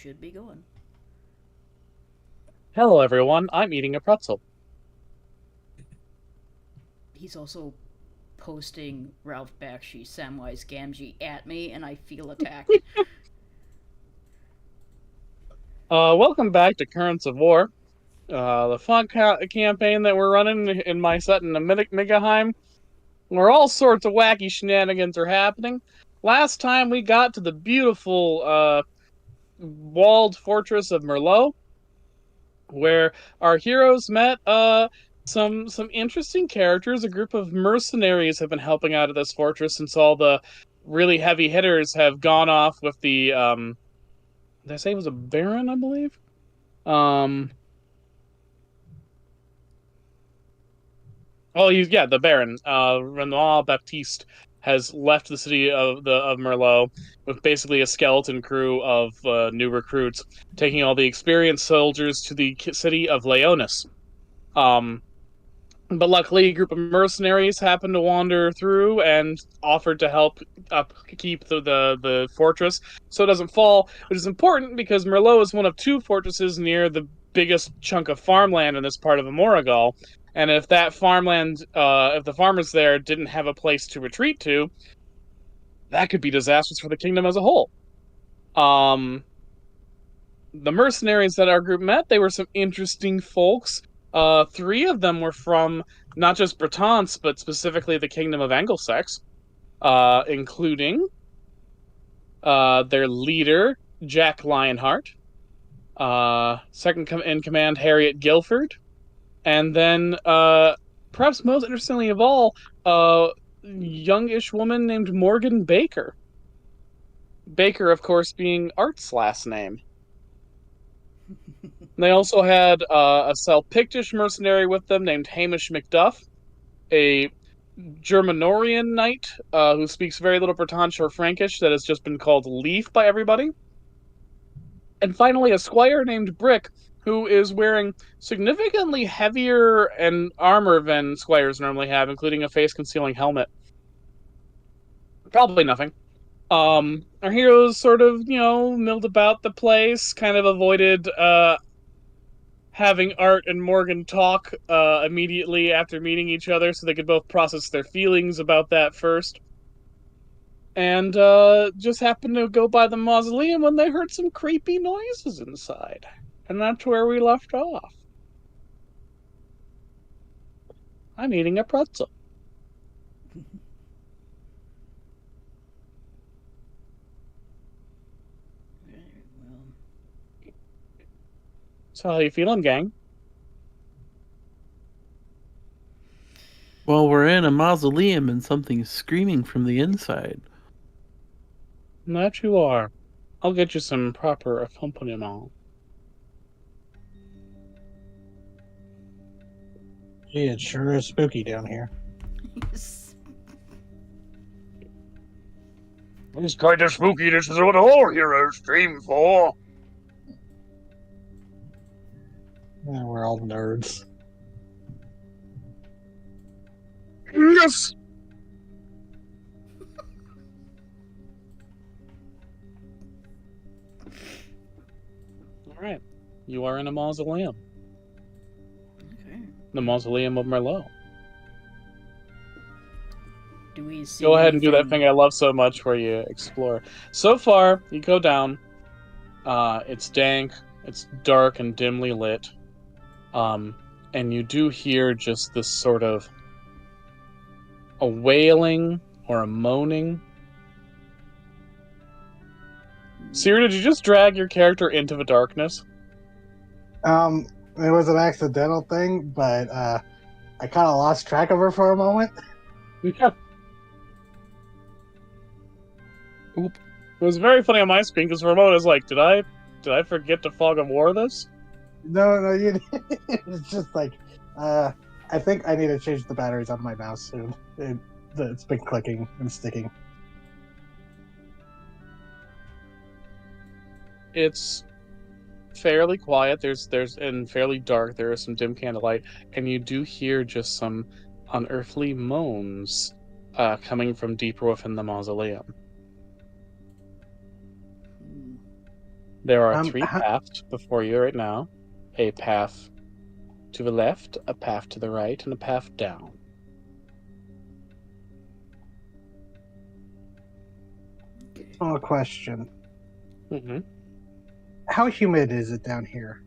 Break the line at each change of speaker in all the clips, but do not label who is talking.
should be going.
Hello, everyone. I'm eating a pretzel.
He's also posting Ralph Bakshi Samwise Gamgee at me, and I feel attacked.
Welcome back to Currents of War, the fun campaign that we're running in my set in the Migaheim, where all sorts of wacky shenanigans are happening. Last time we got to the beautiful walled fortress of Merlot, where our heroes met some interesting characters. A group of mercenaries have been helping out of this fortress since all the really heavy hitters have gone off with the did I say it was a baron, I believe? Um oh yeah, the baron. Renoir Baptiste has left the city of Merlot with basically a skeleton crew of new recruits, taking all the experienced soldiers to the city of Leonis. Um But luckily, a group of mercenaries happened to wander through and offered to help upkeep the fortress so it doesn't fall, which is important because Merlot is one of two fortresses near the biggest chunk of farmland in this part of Amorigal. And if that farmland, if the farmers there didn't have a place to retreat to, that could be disastrous for the kingdom as a whole. Um, the mercenaries that our group met, they were some interesting folks. Three of them were from not just Bretance, but specifically the kingdom of Anglesex, including their leader, Jack Lionheart, second in command, Harriet Guilford, and then, perhaps most interestingly of all, a youngish woman named Morgan Baker. Baker, of course, being Art's last name. They also had a Self-Pictish mercenary with them named Hamish Macduff, a Germanorian knight who speaks very little Bretonnish or Frankish that has just been called Leaf by everybody. And finally, a squire named Brick, who is wearing significantly heavier and armor than squires normally have, including a face-concealing helmet. Probably nothing. Our heroes sort of, milled about the place, kind of avoided having Art and Morgan talk immediately after meeting each other so they could both process their feelings about that first. And just happened to go by the mausoleum when they heard some creepy noises inside. And that's where we left off. I'm eating a pretzel.
Well,
So how you feeling, gang?
Well, we're in a mausoleum and something's screaming from the inside.
That you are. I'll get you some proper accompaniment.
Gee, it sure is spooky down here.
It's kind of spooky. This is what all heroes stream for.
Yeah, we're all nerds.
Yes.
All right. You are in a mausoleum.
okay.
The mausoleum of Merlot.
Do we see
Go ahead and do that
anything-
thing I love so much where you explore. So far, you go down. It's dank, it's dark and dimly lit. And you do hear just this sort of a wailing or a moaning. Siri, did you just drag your character into the darkness?
It was an accidental thing, but I kind of lost track of her for a moment.
Yeah. Oop. It was very funny on my screen because Ramon is like, did I forget to fog of war this?
No, you. It's just like, I think I need to change the batteries on my mouse soon. It's been clicking and sticking.
It's fairly quiet. There's and fairly dark. There is some dim candlelight, and you do hear just some unearthly moans coming from deep within the mausoleum.
Hmm.
There are three
how-
paths before you right now. A path to the left, a path to the right, and a path down.
Small question.
Mm-hmm.
How humid is it down here?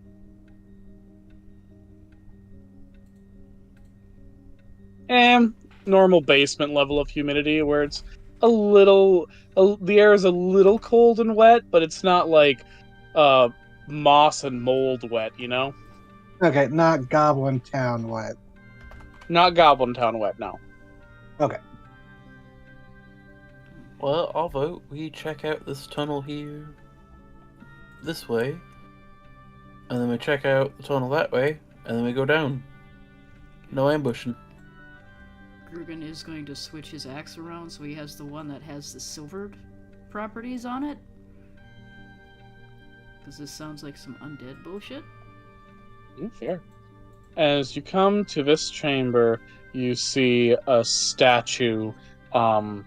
And normal basement level of humidity where it's a little, the air is a little cold and wet, but it's not like moss and mold wet, you know?
Okay, not Goblin Town wet.
Not Goblin Town wet, no.
Okay.
Well, I'll vote we check out this tunnel here this way, and then we check out the tunnel that way, and then we go down. No ambushing.
Grugan is going to switch his axe around so he has the one that has the silvered properties on it. Because this sounds like some undead bullshit.
Fair. As you come to this chamber, you see a statue of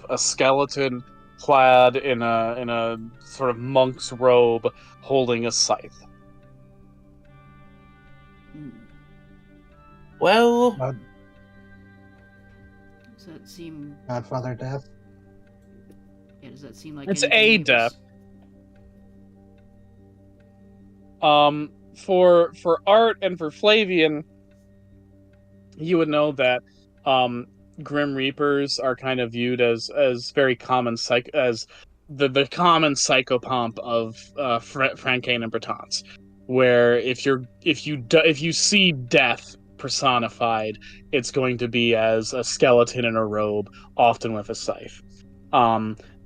a skeleton clad in a sort of monk's robe holding a scythe.
Well,
Does
that seem...
Godfather Death.
Yeah, does that seem like...
It's
anything
a
he was-
death. For Art and for Flavian, you would know that Grim Reapers are kind of viewed as very common as the common psychopomp of Francain and Bretons, where if you see death personified, it's going to be as a skeleton in a robe, often with a scythe.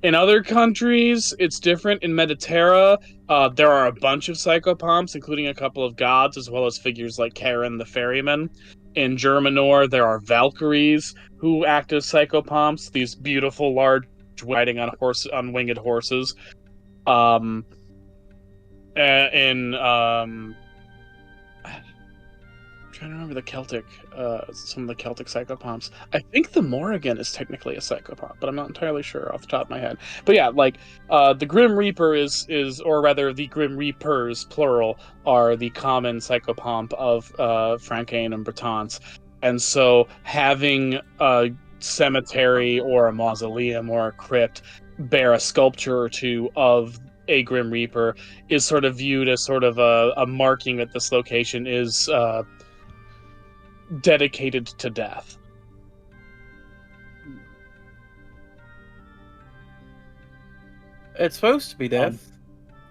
In other countries, it's different. In Mediterra, there are a bunch of psychopomps, including a couple of gods, as well as figures like Karen the Ferryman. In Germanor, there are Valkyries who act as psychopomps, these beautiful, large, riding on winged horses. I'm trying to remember the Celtic, some of the Celtic psychopomps. I think the Morrigan is technically a psychopomp, but I'm not entirely sure off the top of my head. But yeah, like the Grim Reaper is, or rather, the Grim Reapers, plural, are the common psychopomp of Francain and Bretons, and so having a cemetery or a mausoleum or a crypt bear a sculpture or two of a Grim Reaper is sort of viewed as sort of a marking that this location is dedicated to death.
it's supposed to be death,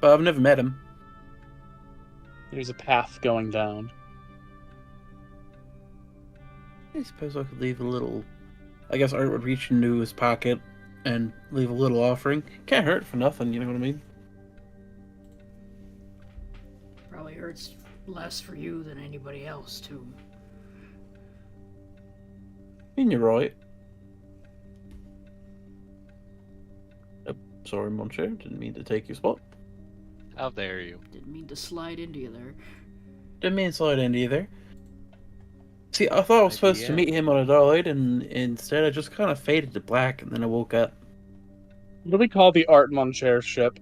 but I've never met him.
There's a path going down.
I suppose I could leave a little... I guess Art would reach into his pocket and leave a little offering. Can't hurt for nothing, you know what I mean?
Probably hurts less for you than anybody else, too.
I mean, you're right. Sorry, Monsieur. Didn't mean to take your spot.
How dare you?
Didn't mean to slide into you there.
Didn't mean to slide in either. See, I thought I was supposed to meet him on a dial-out, and instead I just kind of faded to black, and then I woke up.
What do we call the Art Moncher ship?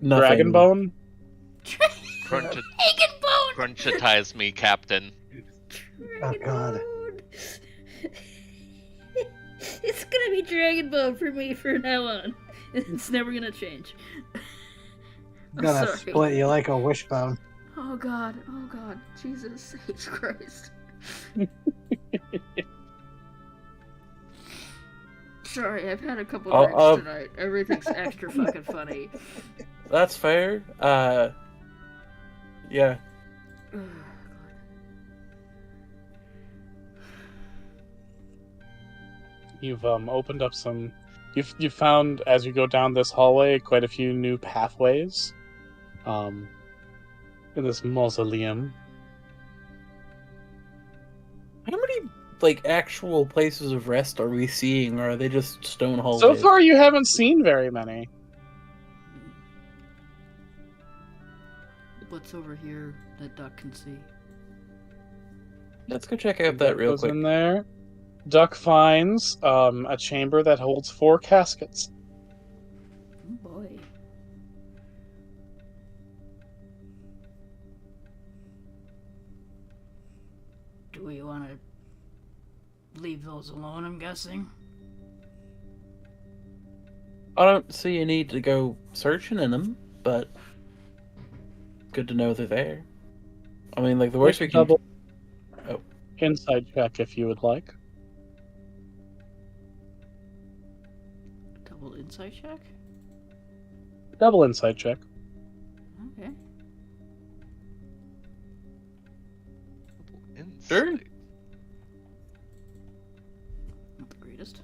Nothing.
Dragonbone?
Crunchitize me, Captain.
Oh, God.
It's gonna be Dragonbone for me from now on. It's never gonna change.
I'm gonna
sorry.
split you like a wishbone.
Oh god, Jesus H. Christ. Sorry, I've had a couple drinks tonight. Everything's extra fucking funny.
That's fair. Yeah.
You've opened up some... You've found, as you go down this hallway, quite a few new pathways. In this mausoleum.
How many, actual places of rest are we seeing, or are they just stone hallways?
So far, you haven't seen very many.
What's over here that Duck can see?
Let's go check out that real
Goes
quick.
in there. Duck finds a chamber that holds 4 caskets.
Oh boy. Do we want to leave those alone, I'm guessing?
I don't see a need to go searching in them, but good to know they're there. I mean, like, the worst we
Make a
can...
double
Oh.
insight check if you would like.
Double insight check?
Double insight check.
Okay.
Sure.
Insight.
Not the greatest.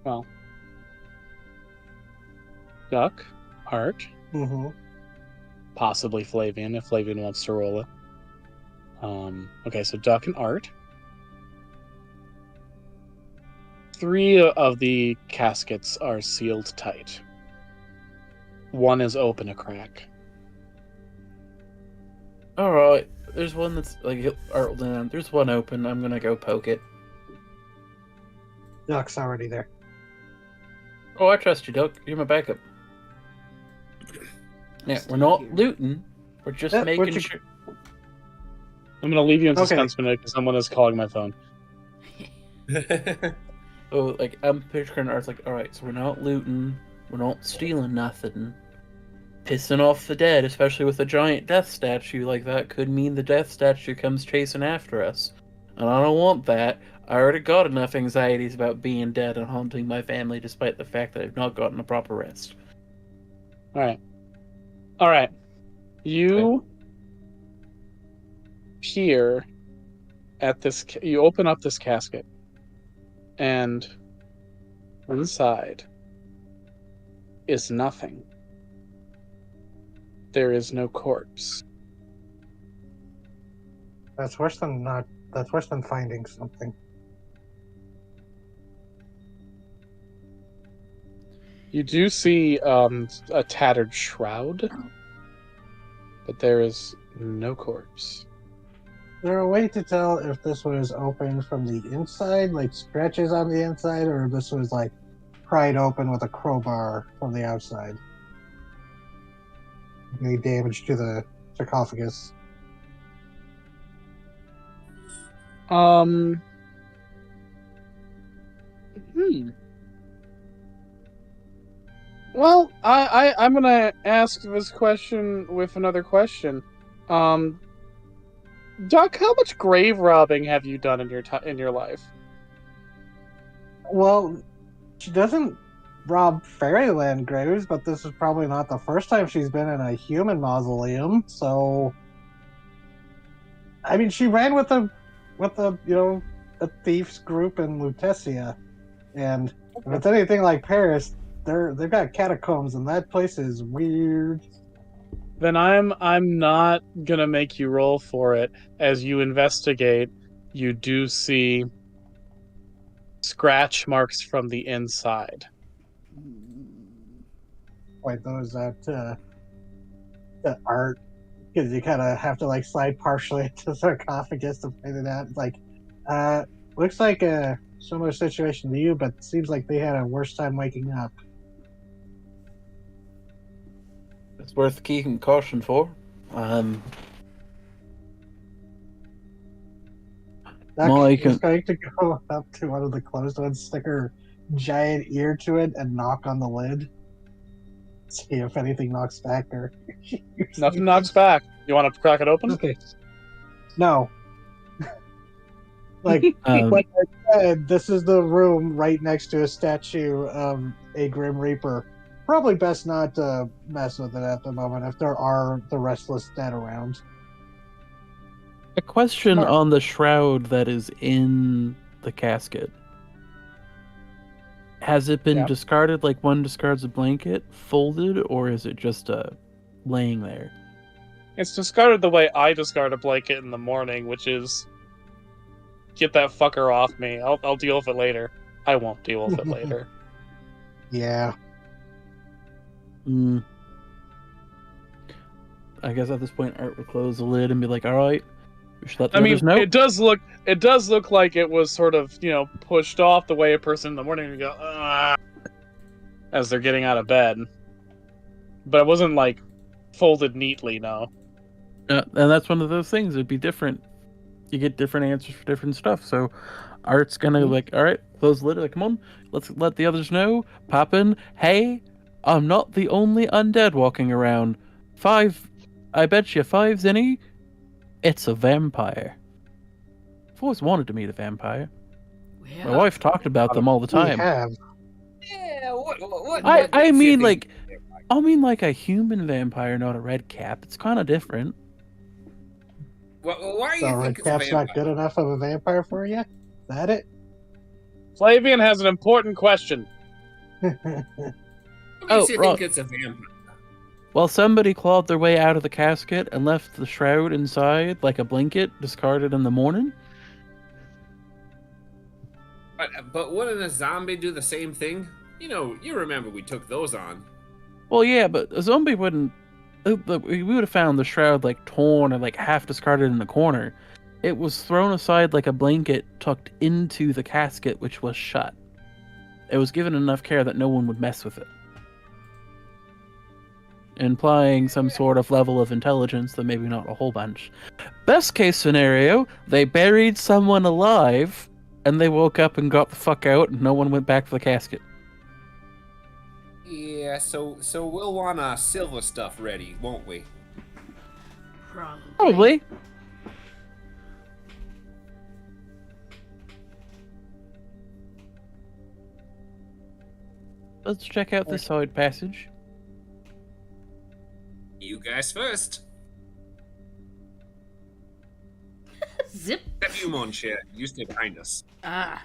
Well, Duck, Art,
Mm-hmm.
possibly Flavian if Flavian wants to roll it. Okay, so Duck and Art. 3 of the caskets are sealed tight. 1 is open a crack.
Alright, there's one that's, like, there's one open. I'm gonna go poke it.
Duck's already there.
Oh, I trust you, Duck. You're my backup. Yeah,
Still
we're not
here.
looting. We're just
Yeah,
making
what you-
sure.
I'm gonna leave you in
Okay.
suspense for a minute because someone is calling my phone.
Oh, like, I'm picturing Art's like, alright, so we're not looting. We're not stealing nothing. Pissing off the dead, especially with a giant death statue like that, could mean the death statue comes chasing after us. And I don't want that. I already got enough anxieties about being dead and haunting my family despite the fact that I've not gotten a proper rest.
Alright. You peer at this. You open up this casket, and inside is nothing. There is no corpse.
That's worse than not. That's worse than finding something.
You do see a tattered shroud, but there is no corpse.
Is there a way to tell if this was open from the inside, like scratches on the inside, or if this was like pried open with a crowbar from the outside? Any damage to the sarcophagus?
Well, I'm gonna ask this question with another question. Duck, how much grave robbing have you done in your life?
Well, she doesn't rob fairyland graves, but this is probably not the first time she's been in a human mausoleum. So, I mean, she ran with a a thieves group in Lutetia, and if it's anything like Paris, they've got catacombs, and that place is weird.
Then I'm not gonna make you roll for it. As you investigate, you do see scratch marks from the inside.
Like those that art, because you kind of have to like slide partially into the sarcophagus to find it out. It's like, looks like a similar situation to you, but seems like they had a worse time waking up.
It's worth keeping caution for.
Duck
Mike,
is going to go up to one of the closed ones, stick her giant ear to it, and knock on the lid. See if anything knocks back or
Nothing knocks back. You want to crack it open?
Okay. No. Like
Um,
like I said, this is the room right next to a statue of a Grim Reaper. Probably best not to mess with it at the moment if there are the restless dead around.
a question
Smart.
on the shroud that is in the casket. Has it been
Yeah.
discarded like one discards a blanket, folded, or is it just laying there?
It's discarded the way I discard a blanket in the morning, which is get that fucker off me. I'll deal with it later. I won't deal with it later.
Yeah.
I guess at this point, Art would close the lid and be like, "All right, We should let the
I mean,
others know.
it does look like it was sort of, pushed off the way a person in the morning would go, "Ah," as they're getting out of bed. But it wasn't like folded neatly, no.
And that's one of those things. It'd be different. You get different answers for different stuff. So Art's gonna all right, close the lid. Like, come on, let's let the others know. Pop in. Hey, I'm not the only undead walking around. 5, I bet you 5, Zinni. It's a vampire. I've always wanted to meet a vampire.
Yeah.
My wife talked about them all the
We
time.
have.
Yeah, what
I
makes you
mean,
think-
I mean like a human vampire, not a red cap. It's kind of different.
Why do
So
you
Red
think it's a
Cap's not
vampire?
good enough of a vampire for you? Is that it?
Flavian has an important question.
What makes
Oh,
you
right.
think it's a vampire?
Well, somebody clawed their way out of the casket and left the shroud inside like a blanket discarded in the morning.
But wouldn't a zombie do the same thing? You remember we took those on.
Well, yeah, but a zombie wouldn't. We would have found the shroud like torn or like half discarded in the corner. It was thrown aside like a blanket tucked into the casket, which was shut. It was given enough care that no one would mess with it. Implying some sort of level of intelligence, though maybe not a whole bunch. Best case scenario, they buried someone alive, and they woke up and got the fuck out, and no one went back for the casket.
Yeah, so we'll want silver stuff ready, won't we?
Probably. Let's check out this side passage.
You guys first.
Zip.
Except you, Monsieur. You stay behind us.
Ah.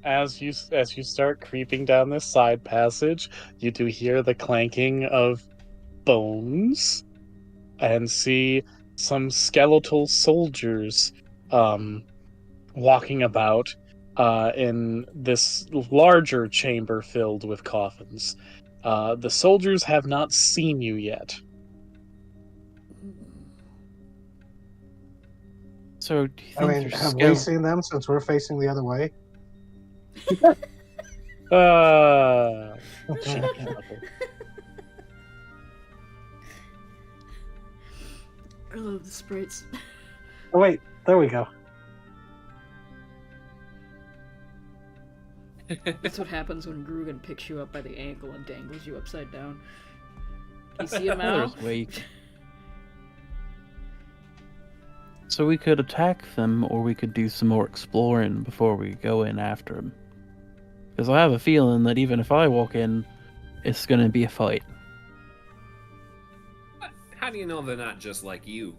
As you start creeping down this side passage, you do hear the clanking of bones and see some skeletal soldiers walking about in this larger chamber filled with coffins. The soldiers have not seen you yet.
So, do you
I
think
mean,
there's
have we
skele-
seen them since we're facing the other way?
I love the sprites.
Oh, wait, there we go.
That's what happens when Grugan picks you up by the ankle and dangles you upside down. You see him now?
There's weak. So we could attack them, or we could do some more exploring before we go in after them. Because I have a feeling that even if I walk in, it's going to be a fight.
How do you know they're not just like you?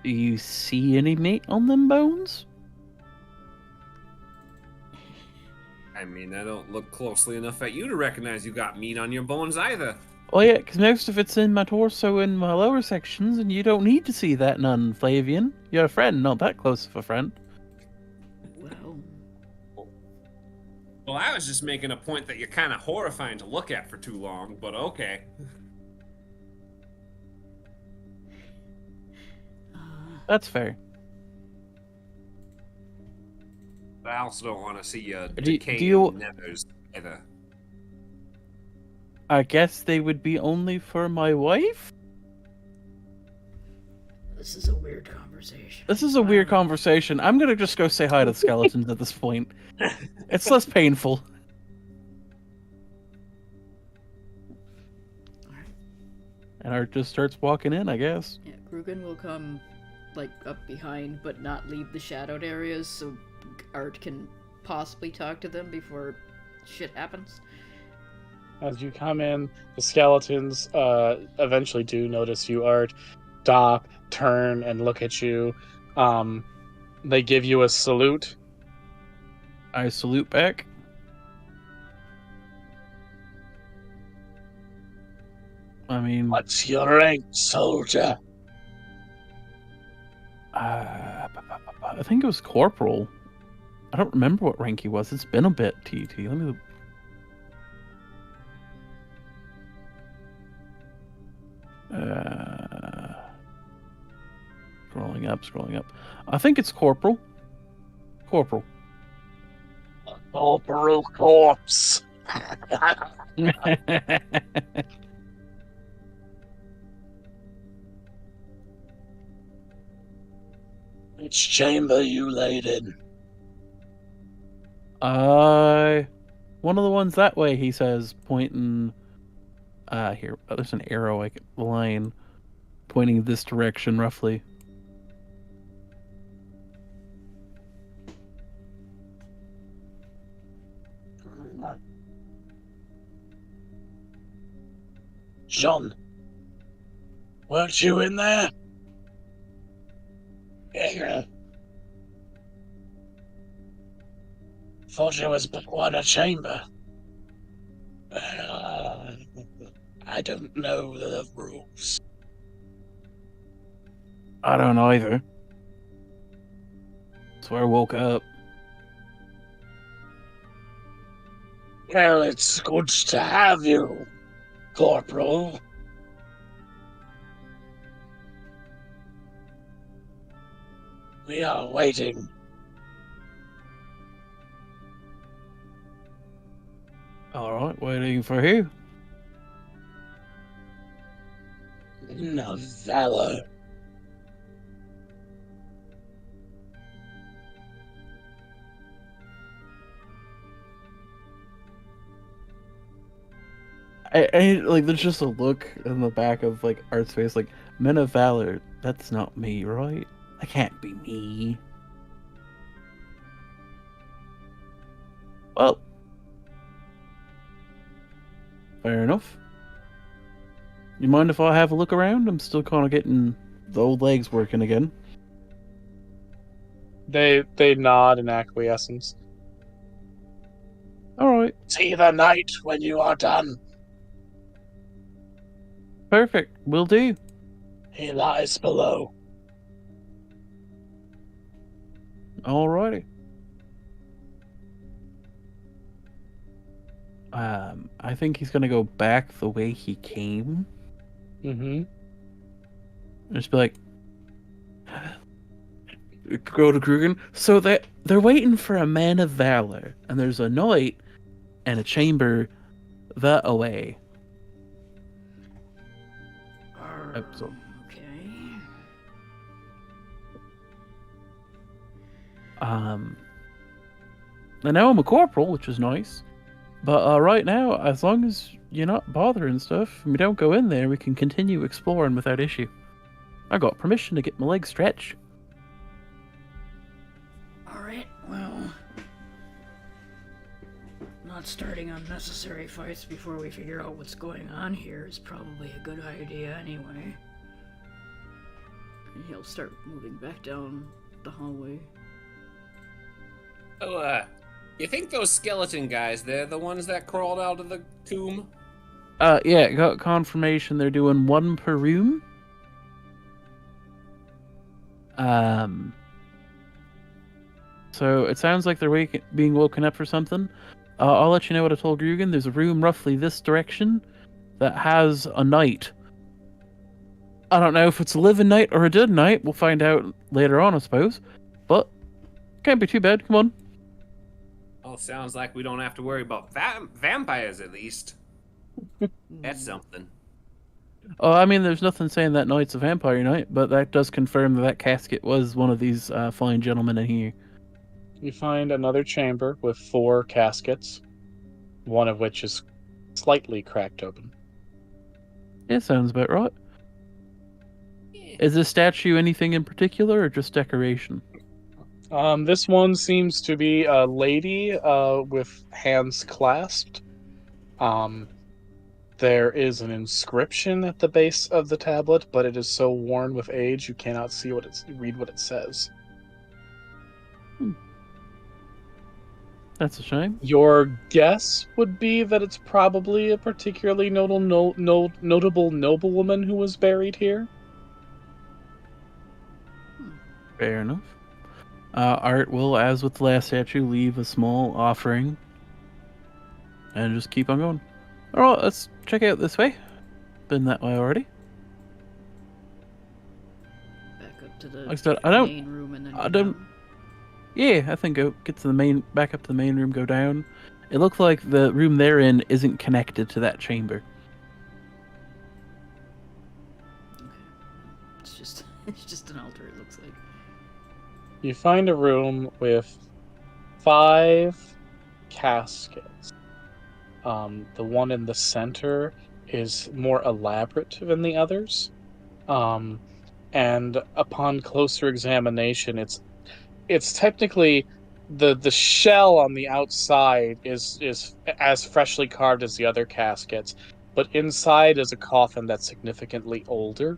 Do you see any meat on them bones?
I mean, I don't look closely enough at you to recognize you got meat on your bones either.
Well, yeah, because most of it's in my torso and my lower sections, and you don't need to see that none, Flavian. You're a friend, not that close of a friend.
Well,
Well, I was just making a point that you're kind of horrifying to look at for too long, but okay.
That's fair.
But I also don't want to see you
Do
decaying
you-
nethers either.
I guess they would be only for my wife?
this is a weird conversation.
This is a weird conversation. I'm gonna just go say hi to the skeletons at this point. It's less painful. And Art just starts walking in, I guess.
Yeah, Grugan will come, like, up behind, but not leave the shadowed areas, so Art can possibly talk to them before shit happens.
As you come in, the skeletons eventually do notice you, Art. Stop, turn, and look at you. They give you a salute.
I salute back. I mean,
What's your rank, soldier?
I think it was corporal. I don't remember what rank he was. It's been a bit, TT. Let me. Scrolling up. I think it's Corporal. Corporal.
Corporal corpse. Which chamber you laid in?
One of the ones that way, he says, pointing. Here, there's an arrow, like line, pointing this direction roughly.
John, weren't you in there? Yeah. Thought it was but one a chamber. I don't know the rules.
I don't either. That's where I woke up.
Well, it's good to have you, Corporal. We are waiting.
Alright, waiting for who?
No valor.
I like, there's just a look in the back of like Art's face, like, Men of Valor. That's not me, right? That can't be me. Well, fair enough. You mind if I have a look around? I'm still kind of getting the old legs working again.
They nod in acquiescence.
Alright,
See the knight when you are done.
perfect. Will do.
He lies below.
Alrighty. I think he's gonna go back the way he came.
Mm-hmm.
Just be like, go to Grugan. So they're waiting for a man of valor, and there's a knight and a chamber that away. So,
Okay.
and now I'm a corporal, which is nice. But right now, as long as you're not bothering stuff, and we don't go in there, we can continue exploring without issue. I got permission to get my legs stretched.
Alright, well. Not starting unnecessary fights before we figure out what's going on here is probably a good idea anyway. And he'll start moving back down the hallway.
Oh, you think those skeleton guys, they're the ones that crawled out of the tomb?
Yeah, got confirmation they're doing one per room. So it sounds like they're being woken up for something. I'll let you know what I told Grugan. There's a room roughly this direction that has a knight. I don't know if it's a living knight or a dead knight. We'll find out later on, I suppose. But can't be too bad. Come on.
Well, sounds like we don't have to worry about vampires at least. That's something.
Oh, I mean, there's nothing saying that knight's a vampire knight, but that does confirm that casket was one of these fine gentlemen in here.
You find another chamber with 4 caskets, one of which is slightly cracked open.
Yeah, sounds about right. Is this statue anything in particular, or just decoration?
This one seems to be a lady with hands clasped. There is an inscription at the base of the tablet, but it is so worn with age you cannot see read what it says.
That's a shame.
Your guess would be that it's probably a particularly notable noblewoman who was buried here.
Fair enough. Art will, as with the last statue, leave a small offering and just keep on going. Alright, let's check out this way. Been that way already.
to the
Like I said, I don't-
main room and then
I
go
don't-
down?
Yeah, I think go get to the main, back up to the main room, go down. It looks like the room they're in isn't connected to that chamber.
Okay. It's just it's just an altar. It looks like.
You find a room with 5 caskets. The one in the center is more elaborate than the others. And upon closer examination, it's technically the shell on the outside is as freshly carved as the other caskets, but inside is a coffin that's significantly older.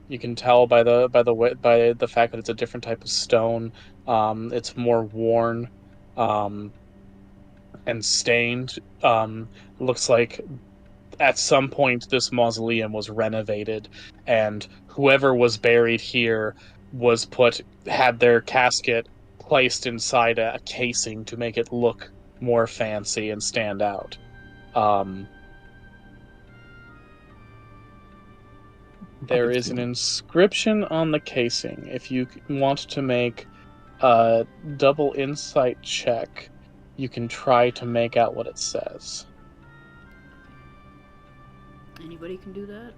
You can tell by the fact that it's a different type of stone. It's more worn, and stained. Looks like at some point this mausoleum was renovated, and whoever was buried here had their casket placed inside a casing to make it look more fancy and stand out. There is an inscription on the casing. If you want to make a double insight check, you can try to make out what it says.
Anybody can do that.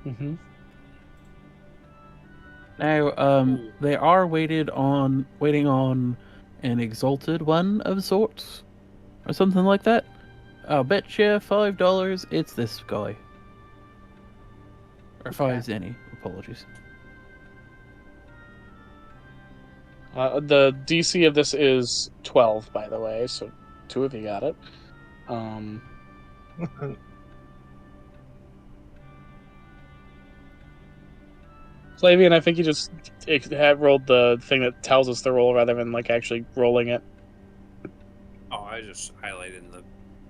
Mm-hmm.
Now, they are waiting on an exalted one of sorts, or something like that. I'll bet you $5 it's this guy. Or 5 zenny. Apologies.
The DC of this is 12, by the way, so 2 of you got it. Flavian, I think you just had rolled the thing that tells us the roll rather than like actually rolling it.
Oh, I just highlighted the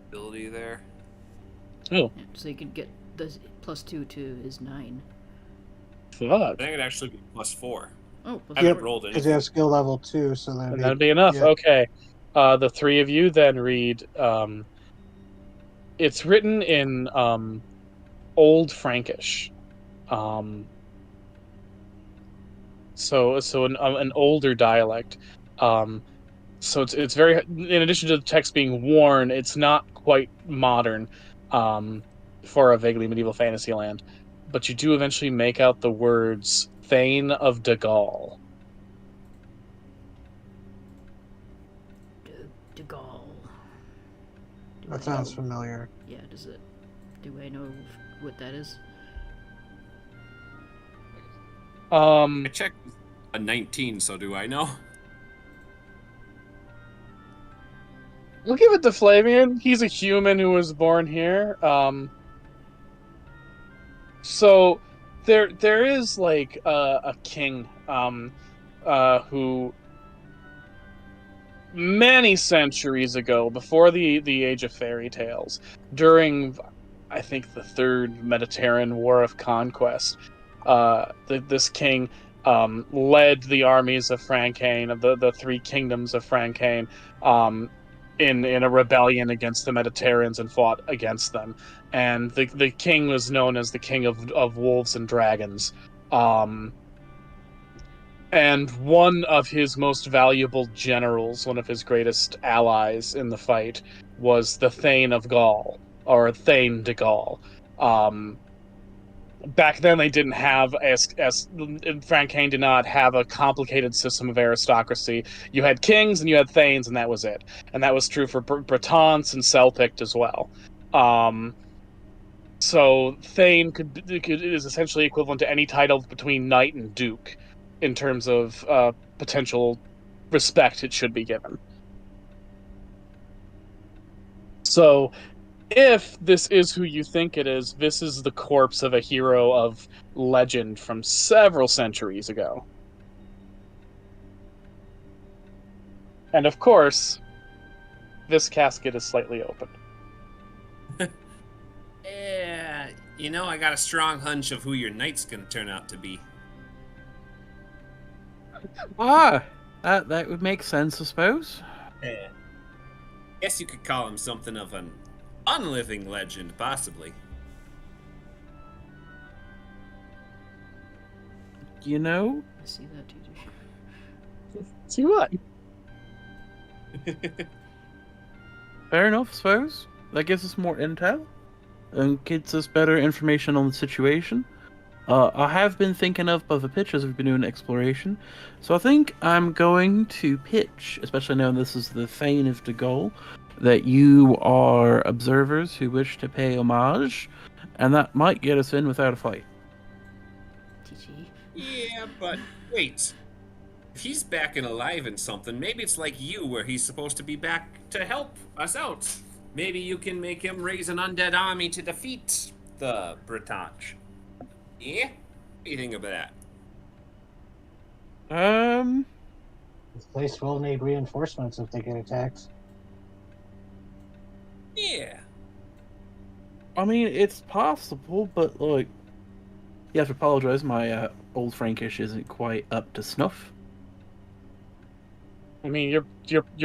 ability there.
Oh,
Yeah, so you can get the +2 to his 9.
fuck.
I think it'd actually be +4.
Oh,
I haven't
Yep,
rolled
because
anything.
you have skill level 2, so
And that'd be enough.
yeah.
Okay. The 3 of you then read. It's written in Old Frankish. So an older dialect. So it's very. In addition to the text being worn, it's not quite modern. For a vaguely medieval fantasy land, but you do eventually make out the words "Thane of Dagall."
De Gaulle. Do
That
I
sounds
know-
familiar.
Yeah, does it? Do I know what that is?
I checked a 19, so do I know?
We'll give it to Flavian. He's a human who was born here. So there is like a king who many centuries ago, before the age of fairy tales, during I think the Third Mediterranean War of Conquest, this king led the armies of Francain, of the 3 kingdoms of Francain, in a rebellion against the Mediterraneans and fought against them. And the king was known as the king of wolves and dragons. And one of his most valuable generals, one of his greatest allies in the fight, was the Thane of Gaul, or Thane de Gaul. Back then, they didn't have Francain did not have a complicated system of aristocracy. You had kings and you had thanes, and that was it. And that was true for Bretons and Celtic as well. So Thane is essentially equivalent to any title between knight and duke in terms of potential respect it should be given. So, if this is who you think it is, this is the corpse of a hero of legend from several centuries ago. And of course, this casket is slightly open.
Yeah, you know, I got a strong hunch of who your knight's gonna turn out to be.
That would make sense, I suppose.
Yeah. Guess you could call him something of an unliving legend, possibly.
you know.
I see that too.
See what?
Fair enough, I suppose. That gives us more intel and gets us better information on the situation. I have been thinking of other pitches. We've been doing exploration, so I think I'm going to pitch, especially knowing this is the Thane of Dagol, that you are observers who wish to pay homage, and that might get us in without a fight.
TG.
Yeah, but wait. If he's back and alive in something, maybe it's like you, where he's supposed to be back to help us out. Maybe you can make him raise an undead army to defeat the Britanche. Yeah? What do you think about that?
This place will need reinforcements if they get attacked.
Yeah.
I mean, it's possible, but like, you have to apologize. My old Frankish isn't quite up to snuff.
I mean, you're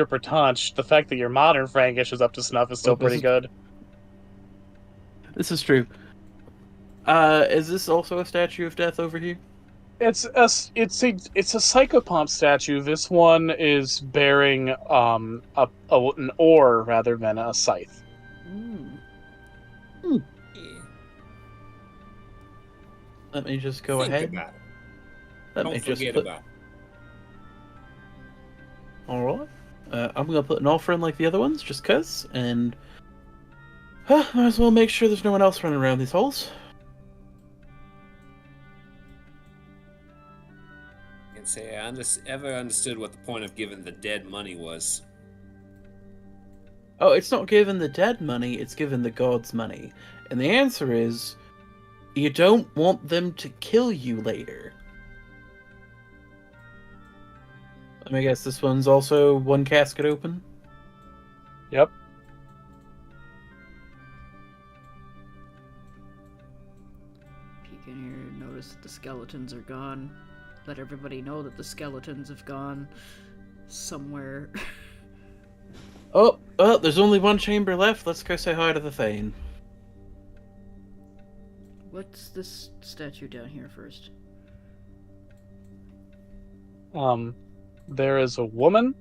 Britanche. The fact that your modern Frankish is up to snuff is still
Well, this
pretty
is-
good.
This is true. Is this also a statue of death over here?
It's a psychopomp statue. This one is bearing an oar rather than a scythe.
Yeah.
Let me just go
Think
ahead.
about it.
Let
Don't
me just
forget
put.
about it.
All right. I'm gonna put an offer in like the other ones, just cause, and might as well make sure there's no one else running around these holes.
I can say I ever understood what the point of giving the dead money was.
Oh, it's not giving the dead money; it's giving the gods money, and the answer is, you don't want them to kill you later. Let me guess, this one's also one casket open.
Yep.
Peek in here, notice that the skeletons are gone. Let everybody know that the skeletons have gone somewhere.
Oh, there's only one chamber left. Let's go say hi to the Thane.
What's this statue down here first?
There is a woman.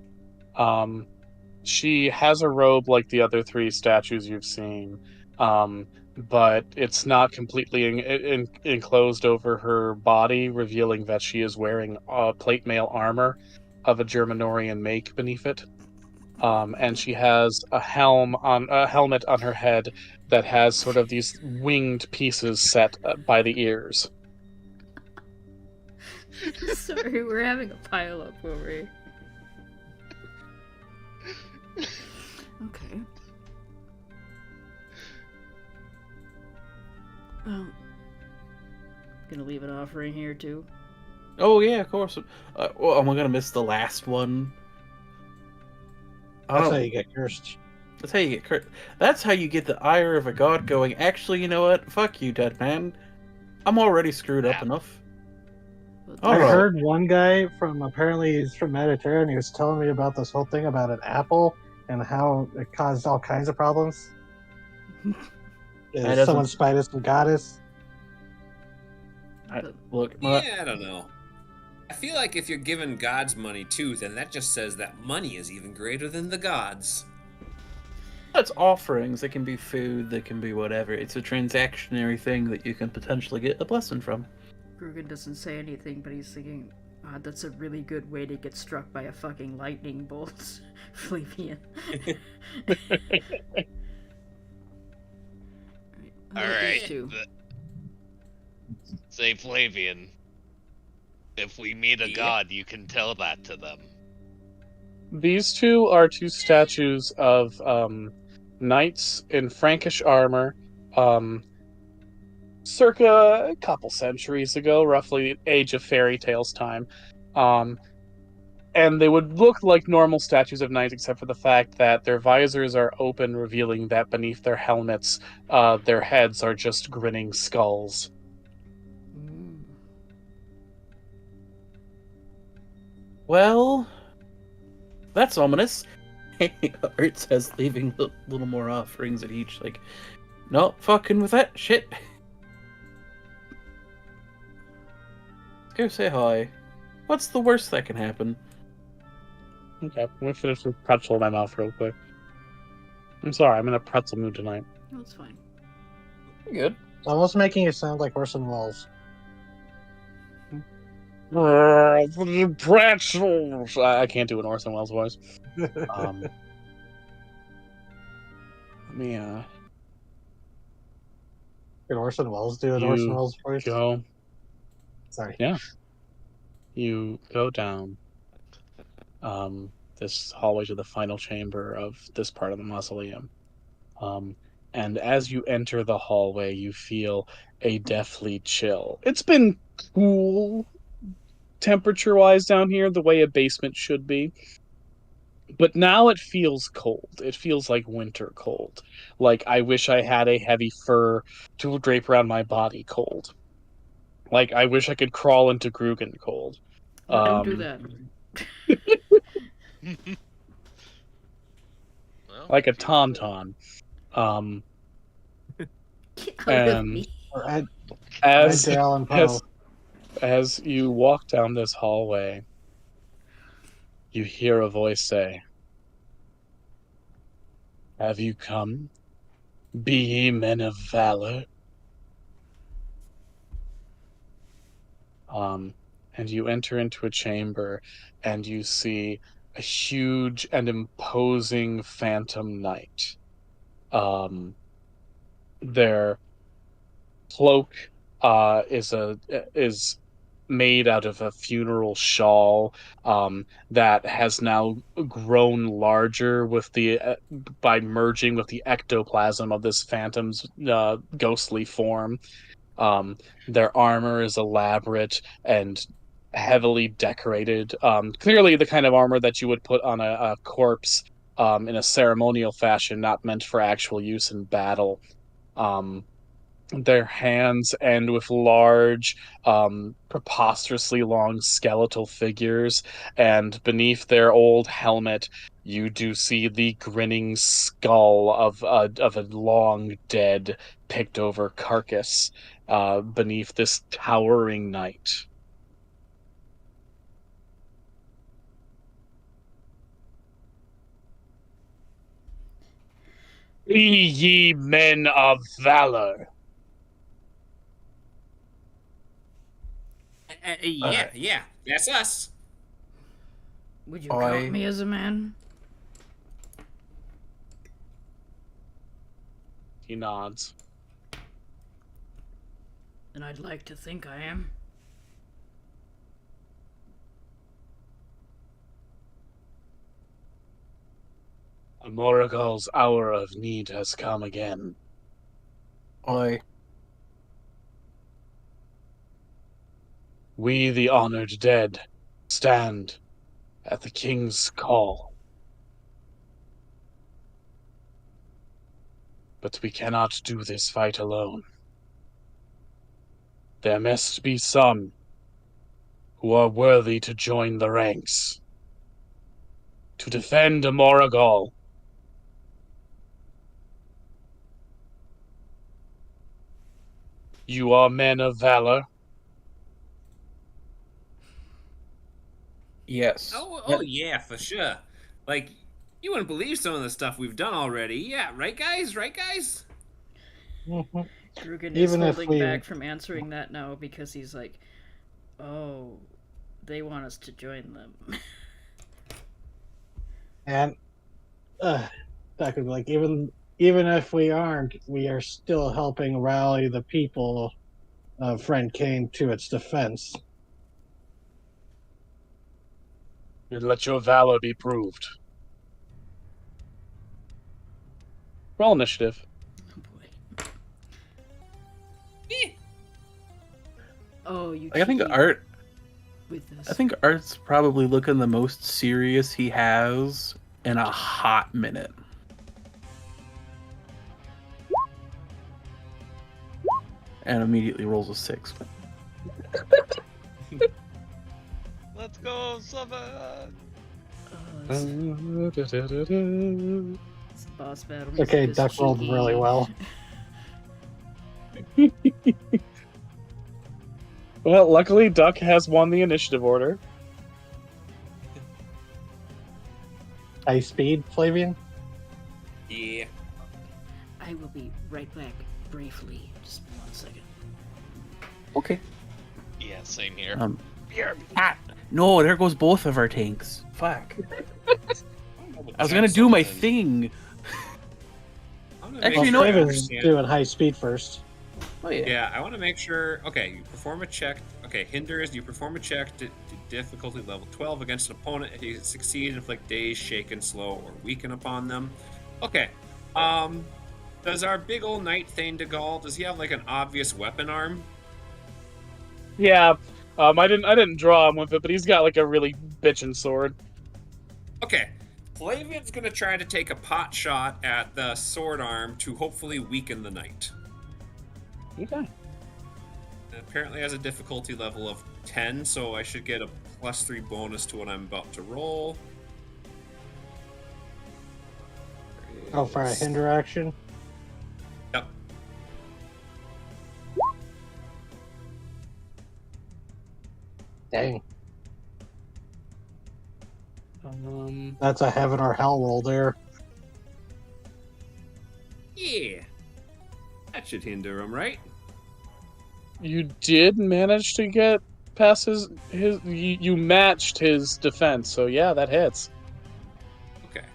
She has a robe like the other three statues you've seen, but it's not completely enclosed over her body, revealing that she is wearing plate mail armor of a Germanorian make beneath it. And she has a helmet on her head that has sort of these winged pieces set by the ears.
Sorry, we're having a pile up over here. Okay. Gonna leave an offering here too.
Oh yeah, of course. Well, am I gonna miss the last one?
That's how you get cursed.
That's how you get cursed. That's how you get the ire of a god going, actually, you know what? Fuck you, dead man. I'm already screwed up enough.
But
All
I
right.
heard one guy from, apparently he's from Mediterranean, and he was telling me about this whole thing about an apple and how it caused all kinds of problems.
doesn't-
Someone spied us from goddess.
Look,
Yeah, I don't know. I feel like if you're giving gods money too, then that just says that money is even greater than the gods.
that's offerings. They can be food. They can be whatever. It's a transactionary thing that you can potentially get a blessing from.
Grugan doesn't say anything, but he's thinking, that's a really good way to get struck by a fucking lightning bolt, Flavian.
Alright. Say Flavian. If we meet a
Yeah.
god, you can tell that to them.
These two are two statues of knights in Frankish armor, circa a couple centuries ago, roughly the age of fairy tales time. And they would look like normal statues of knights, except for the fact that their visors are open, revealing that beneath their helmets, their heads are just grinning skulls.
Well, that's ominous. Art says, leaving a little more offerings at each. Like, not fucking with that shit. Go say hi. What's the worst that can happen?
Okay, let me finish with pretzel in my mouth real quick. I'm sorry, I'm in a pretzel mood tonight.
No, it's fine.
Good.
It's almost making you sound like Orson Welles.
Pretzels! I can't do an Orson Welles voice. Let me,
Could Orson Welles do an
You
Orson Welles voice?
go.
Sorry.
Yeah. You go down this hallway to the final chamber of this part of the mausoleum. And as you enter the hallway, you feel a deathly chill. It's been cool temperature-wise down here, the way a basement should be. But now it feels cold. It feels like winter cold. Like I wish I had a heavy fur to drape around my body cold. Like I wish I could crawl into Grugan cold.
Don't do that.
Well,
Like a
if you-
tauntaun.
Get out of
And-
me.
Or Ed
As
Allan Poe.
as you walk down this hallway, you hear a voice say, "Have you come? Be ye men of valor?" And you enter into a chamber, and you see a huge and imposing phantom knight. Their cloak is made out of a funeral shawl that has now grown larger with the by merging with the ectoplasm of this phantom's ghostly form. Their armor is elaborate and heavily decorated. Clearly, the kind of armor that you would put on a corpse in a ceremonial fashion, not meant for actual use in battle. Their hands end with large, preposterously long skeletal figures, and beneath their old helmet, you do see the grinning skull of a long dead, picked over carcass beneath this towering knight. Be ye men of valor.
Yeah, that's us.
Would you
I-
count me as a man?
He nods.
And I'd like to think I am.
Moragul's hour of need has come again.
I
We, the honored dead, stand at the king's call. But we cannot do this fight alone. There must be some who are worthy to join the ranks. To defend Moragul. You are men of valor.
yes.
Oh yeah, for sure. Like, you wouldn't believe some of the stuff we've done already. Yeah, right, guys? Right, guys?
Mhm.
Grugan
Even
is
if
holding
we-
back from answering that now because he's like, oh, they want us to join them.
And that could be like even if we aren't, we are still helping rally the people of Friend Kane to its defense.
And let your valor be proved. Roll initiative.
Oh boy. Oh, you
I think
cheat
Art.
with this.
I think Art's probably looking the most serious he has in a hot minute. And immediately rolls a 6.
Let's go, Summon!
It's a boss battle. He's
Okay,
this
Duck rolled
cheeky-
really well.
Well, luckily, Duck has won the initiative order.
High speed, Flavian?
Yeah.
I will be right back briefly. Just 1 second.
Okay.
Yeah, same here.
No, there goes both of our tanks. Fuck. I was gonna do my thing. Actually, no.
Flavian's doing high speed first.
Oh yeah.
Yeah, I want to make sure. Okay, you perform a check. Okay, hinder is you perform a check to difficulty level 12 against an opponent. If you succeed, inflict daze, shaken, slow, or weaken upon them. Okay. Does our big old Knight Thane de Gaulle, does he have like an obvious weapon arm?
Yeah, I didn't draw him with it, but he's got like a really bitchin' sword.
Okay. Flavian's gonna try to take a pot shot at the sword arm to hopefully weaken the knight.
Okay.
It apparently has a difficulty level of 10, so I should get a +3 bonus to what I'm about to roll.
Oh, for a hinder action?
Yep.
Dang.
Um,
That's a heaven or hell roll there.
Yeah. That should hinder him, right?
you did manage to get past his you matched his defense, so yeah, that hits.
Okay.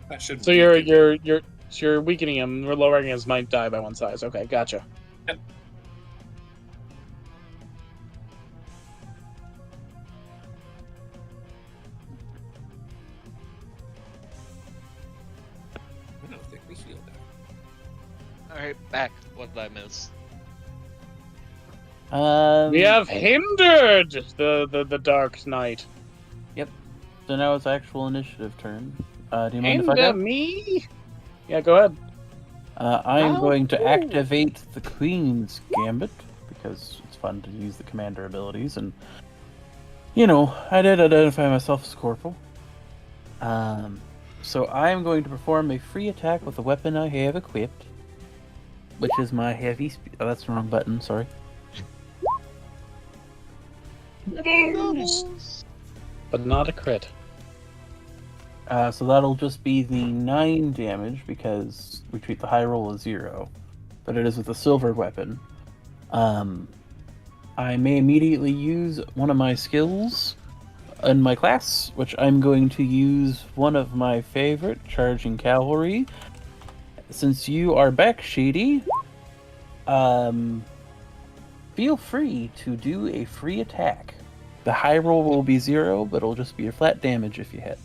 That should.
So you're weakening him, or lowering his might die by 1 size. Okay, gotcha.
Yep. I don't think we healed that.
Alright, back. What did I miss?
We have hindered the Dark Knight.
So now it's actual initiative turn. Do you mind if I
Hinder
go?
me? Yeah, go ahead.
I'm
Oh,
going to
cool.
activate the Queen's Gambit because it's fun to use the commander abilities, and you know, I did identify myself as Corporal. So I'm going to perform a free attack with a weapon I have equipped, which is my heavy. Oh, that's the wrong button. Sorry.
But not a crit.
So that'll just be the 9 damage because we treat the high roll as 0, but it is with a silver weapon. I may immediately use one of my skills in my class, which I'm going to use one of my favorite, Charging Cavalry. Since you are back, Shady, feel free to do a free attack. The high roll will be 0, but it'll just be a flat damage if you hit.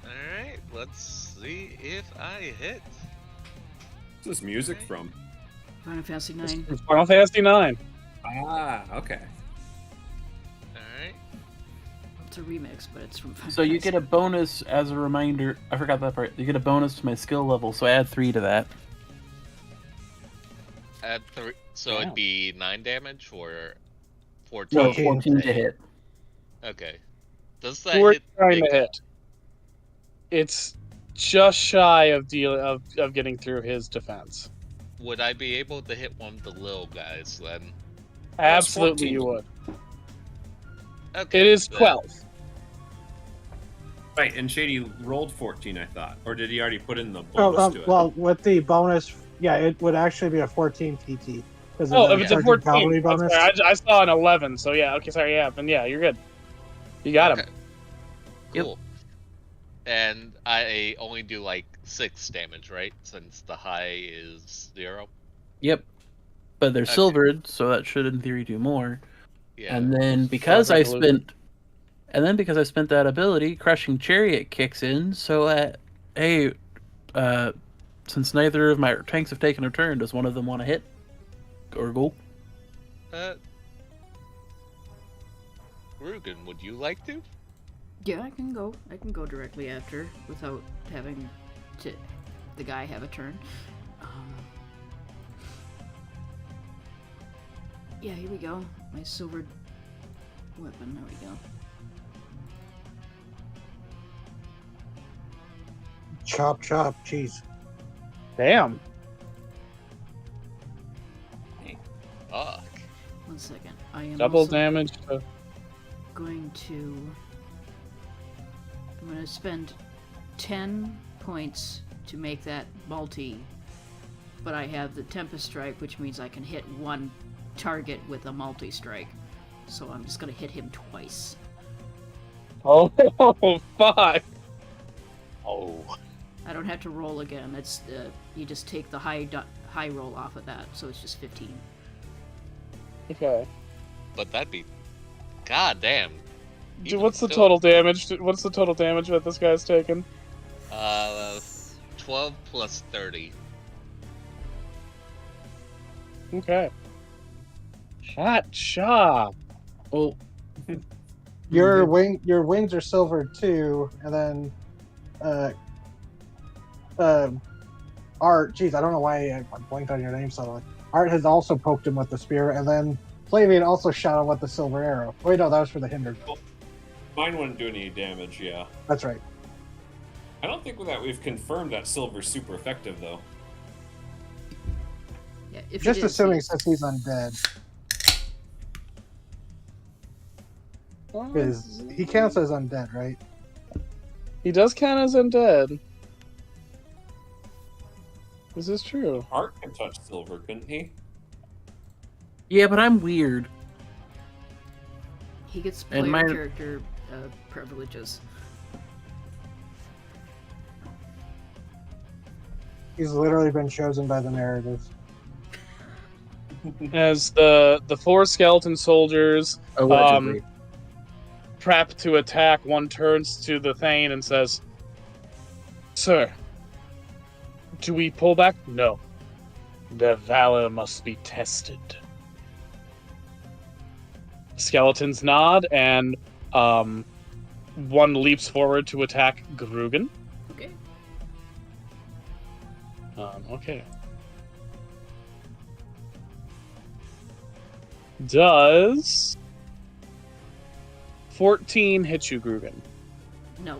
Alright, let's see if I hit.
What's this music from?
Final Fantasy 9.
Final Fantasy 9.
Ah, okay.
Alright.
It's a remix, but it's from Final
So you
Fantasy.
get a bonus as a reminder. I forgot that part. You get a bonus to my skill level, so add 3 to that.
Add 3. So
Wow.
it'd be 9 damage or 14?
No, 14 to hit.
Okay. Does that
We're
hit
trying
big?
to hit. It's just shy of getting through his defense.
Would I be able to hit one of the little guys then?
Absolutely,
14.
you would.
Okay.
It is
then-
12.
Right, and Shady rolled 14, I thought. Or did he already put in the bonus to it?
Well, with the bonus, yeah, it would actually be a 14 PT.
Oh, if it's a 14,
cavalry
I'm
bonus.
sorry, I saw an 11, so yeah, okay, sorry, yeah, then yeah, you're good. You got him.
Okay. Cool. And I only do like 6 damage, right? Since the high is 0.
Yep. But they're
Okay.
silvered, so that should in theory do more.
Yeah.
And then because I
Silvered
spent that ability, Crushing Chariot kicks in. So hey, since neither of my tanks have taken a turn, does one of them want to hit or go?
Rugen, would you like to?
Yeah, I can go. I can go directly after without having to the guy have a turn. Yeah, here we go. My silver weapon. There we go.
Chop, chop, jeez.
Damn.
second. I am
Double
also
damage.
going to. I'm going to spend 10 points to make that multi, but I have the Tempest Strike, which means I can hit one target with a multi strike. So I'm just going to hit him twice.
Oh, fuck. Oh.
I don't have to roll again. It's you just take the high roll off of that, so it's just 15.
Okay.
But that'd be, god damn.
Dude,
Even
what's the
still,
total damage? What's the total damage that this guy's taken?
12 plus 30.
Okay. Hot shot.
Oh,
Your wings are silver too, and then Art. Geez, I don't know why I blanked on your name suddenly. Art has also poked him with the spear, and then Flavian also shot him with the silver arrow. Wait, no, that was for the hindered.
Mine wouldn't do any damage, yeah.
That's right.
I don't think that we've confirmed that silver's super effective, though.
Yeah, if
Just
it is,
assuming
yes.
since he's undead, because he counts as undead, right?
He does count as undead. This is true.
Art can touch silver, couldn't he?
yeah, but I'm weird.
He gets
And
player
my-
character privileges.
He's literally been chosen by the narrative.
As the four skeleton soldiers
Allegedly.
prep to attack, one turns to the Thane and says, "Sir, do we pull back? No. Their valor must be tested." Skeletons nod, and one leaps forward to attack Grugan.
Okay.
Okay. Does 14 hit you, Grugan?
No.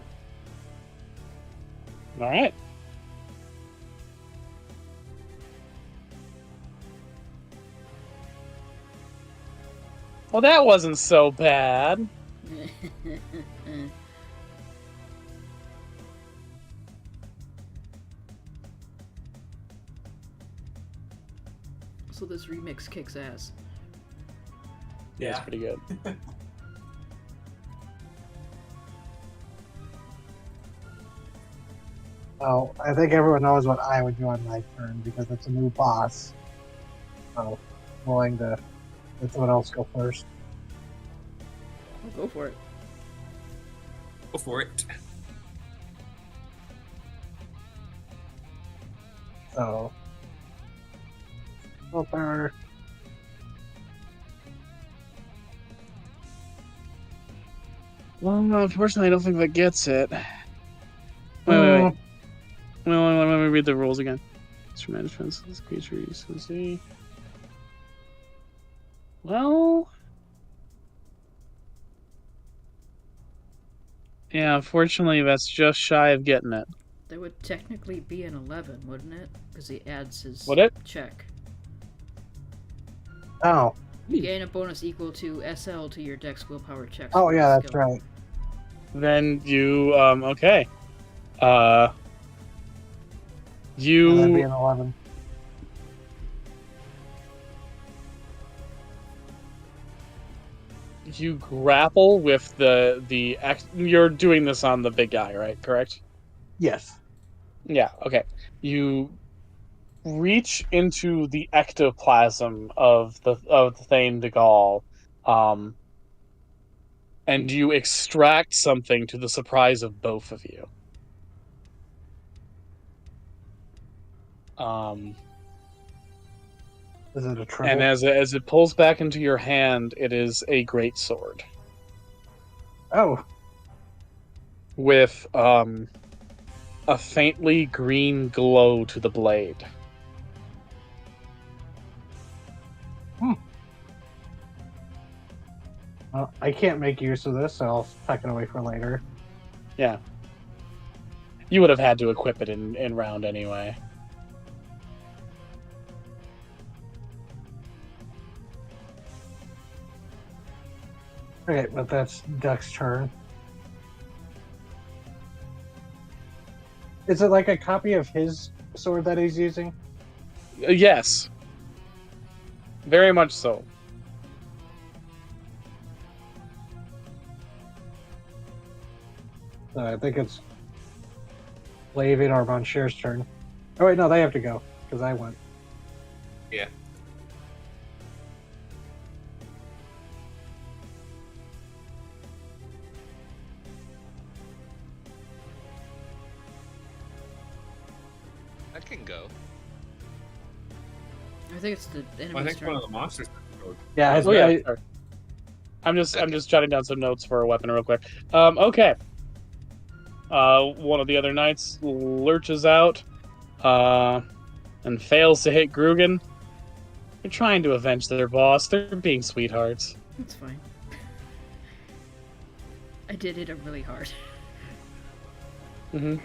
All right. Well, that wasn't so bad.
So this remix kicks ass.
Yeah, it's pretty good.
Oh, I think everyone knows what I would do on my turn because it's a new boss. So, willing to let someone else go first.
I'll go for it.
Go for it.
So, willpower.
Well, unfortunately, I don't think that gets it. Wait. Let me read the rules again. It's for defenseless creature you can see. Well, yeah, unfortunately, that's just shy of getting it.
That would technically be an 11, wouldn't it? Because he adds his
Would it?
check.
Oh,
You gain a bonus equal to SL to your Dex willpower checks.
oh
for
yeah,
this
that's
skill.
right.
Then you, okay.
And that'd be
You
an 11.
you grapple with you're doing this on the big guy, right? Correct?
Yes.
Yeah, okay. You reach into the ectoplasm of the Thane de Gaul, and you extract something to the surprise of both of you.
Is it a
And
triple?
as it pulls back into your hand, it is a great sword
Oh,
with a faintly green glow to the blade.
well, I can't make use of this, so I'll tuck it away for later.
Yeah. You would have had to equip it in round anyway.
Okay, but that's Duck's turn. Is it like a copy of his sword that he's using?
Yes. Very much so.
I think it's Flavian or Von Scheer's turn. Oh wait, no, they have to go because I went.
Yeah.
I can go.
I think it's the
I
enemy's
think
turn.
one of the monsters.
Yeah,
Oh yeah.
I-
Sorry. I'm just jotting down some notes for a weapon real quick. Okay. One of the other knights lurches out, and fails to hit Grugan. They're trying to avenge their boss. They're being sweethearts.
It's fine. I did hit him really hard.
Mm-hmm.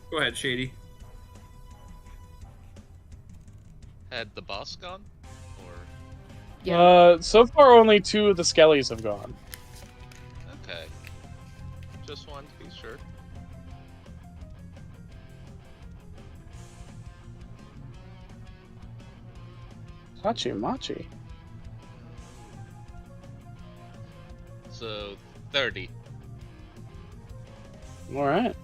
Go ahead, Shady.
Had the boss gone? Or
Yeah.
So far, only 2 of the skellies have gone.
okay. Just wanted to be sure.
Machi.
So 30
All right.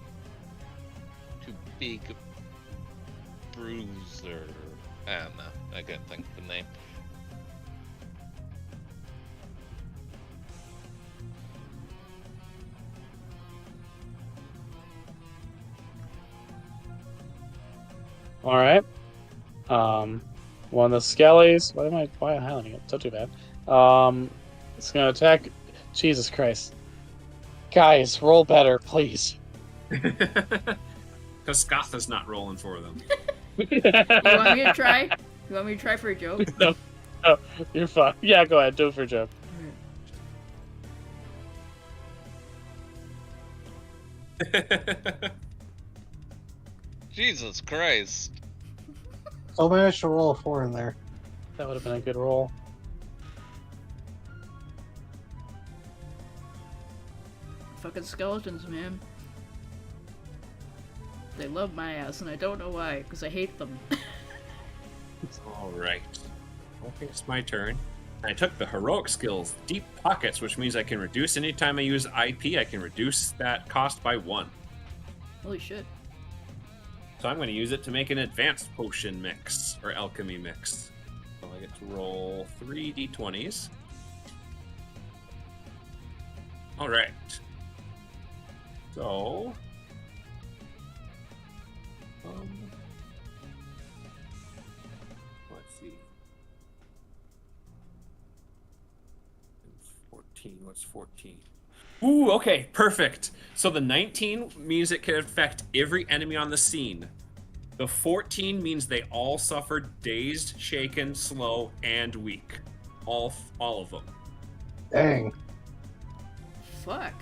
to Big Bruiser. I don't know. I can't think of the name.
All right. One of the skellies. Why am I highlighting it? Don't do that. It's gonna attack. Jesus Christ. Guys, roll better, please.
Because Scatha's not rolling for them.
You want me to try? You want me to try for a joke?
No, you're fine. Yeah, go ahead. Do it for a joke.
Jesus Christ.
So managed to roll a 4 in there.
That would have been a good roll.
Fucking skeletons, man. They love my ass, and I don't know why, because I hate them.
Alright. Okay, it's my turn. I took the heroic skills, Deep Pockets, which means I can reduce anytime I use IP, I can reduce that cost by 1.
Holy shit.
So I'm going to use it to make an advanced potion mix, or alchemy mix. So I get to roll 3 d20s. Alright. So... let's see. 14, what's 14? Ooh, okay, perfect. So the 19 means it can affect every enemy on the scene. The 14 means they all suffer dazed, shaken, slow, and weak. All of them.
Dang.
Fuck.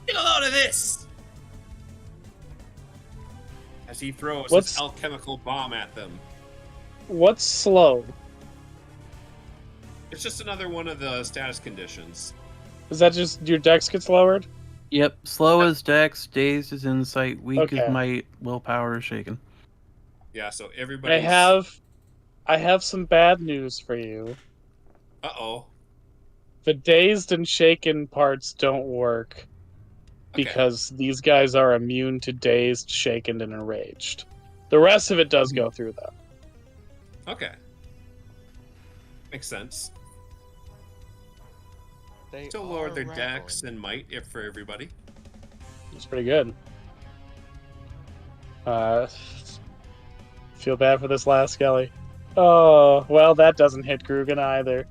Get a load of this! As he throws
What's-
his alchemical bomb at them.
What's slow?
It's just another one of the status conditions.
Is that just your dex gets lowered?
Yep. Slow as dex, dazed as insight, weak
Okay.
as might, willpower is shaken.
Yeah, so everybody.
I have some bad news for you.
Uh-oh.
The dazed and shaken parts don't work
Okay.
because these guys are immune to dazed, shaken, and enraged. The rest of it does go through though.
Okay. Makes sense.
They
Still lower
are
their dex
rattling.
and might if for everybody.
It's pretty good. Feel bad for this last Skelly. Oh, well, that doesn't hit Grugan either.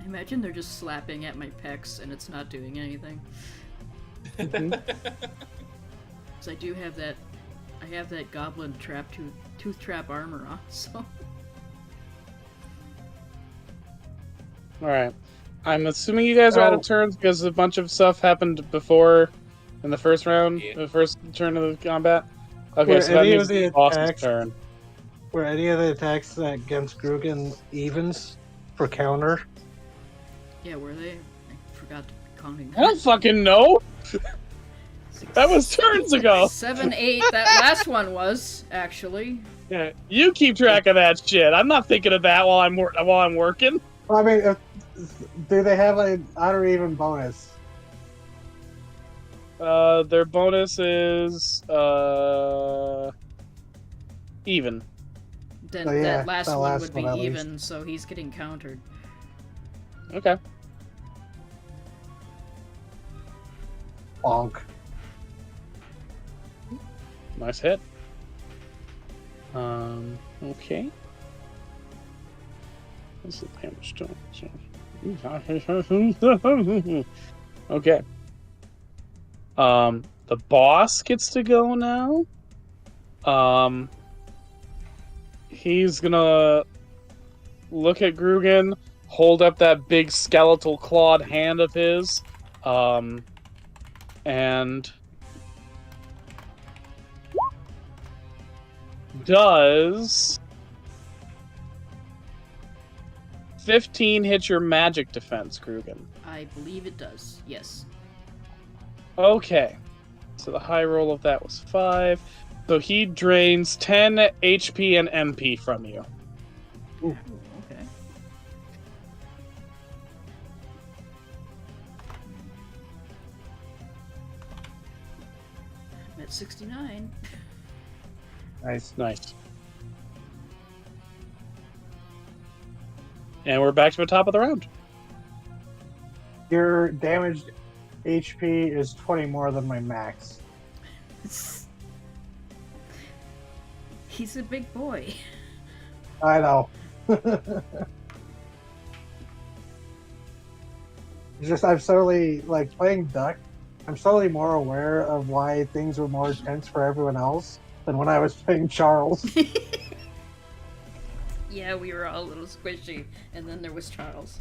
Imagine they're just slapping at my pecs and it's not doing anything. 'Cause I do have that. I have that goblin tooth trap armor on, so.
Alright. I'm assuming you guys are out of
Oh.
turns because a bunch of stuff happened before in the first round,
Yeah.
the first turn of the combat. Okay,
Were
so that
any
means
of the
the boss's
attacks-
turn.
Were any of the attacks against Grugan evens for counter?
Yeah, were they? I forgot to counting.
I don't fucking know! That was turns ago!
7, 8. That last one was actually.
Yeah, you keep track of that shit. I'm not thinking of that while I'm working.
Well, I mean, do they have an odd or even bonus?
Their bonus is even.
Then
Oh, yeah,
that last
the
one
last
would be
one at least.
even, so he's getting countered.
Okay.
Bonk.
Nice hit. Okay. This is damage done. Okay. The boss gets to go now. He's gonna look at Grugan, hold up that big skeletal clawed hand of his, and does 15 hit your magic defense, Grugan?
I believe it does. Yes.
Okay. So the high roll of that was 5. So he drains 10 HP and MP from you.
Ooh, okay. I'm at 69.
Nice.
Nice. And we're back to the top of the round.
Your damaged HP is 20 more than my max.
He's a big boy.
I know. It's just I'm slowly like playing Duck. I'm slowly more aware of why things were more tense for everyone else than when I was playing Charles.
Yeah, we were all a little squishy, and then there was Charles.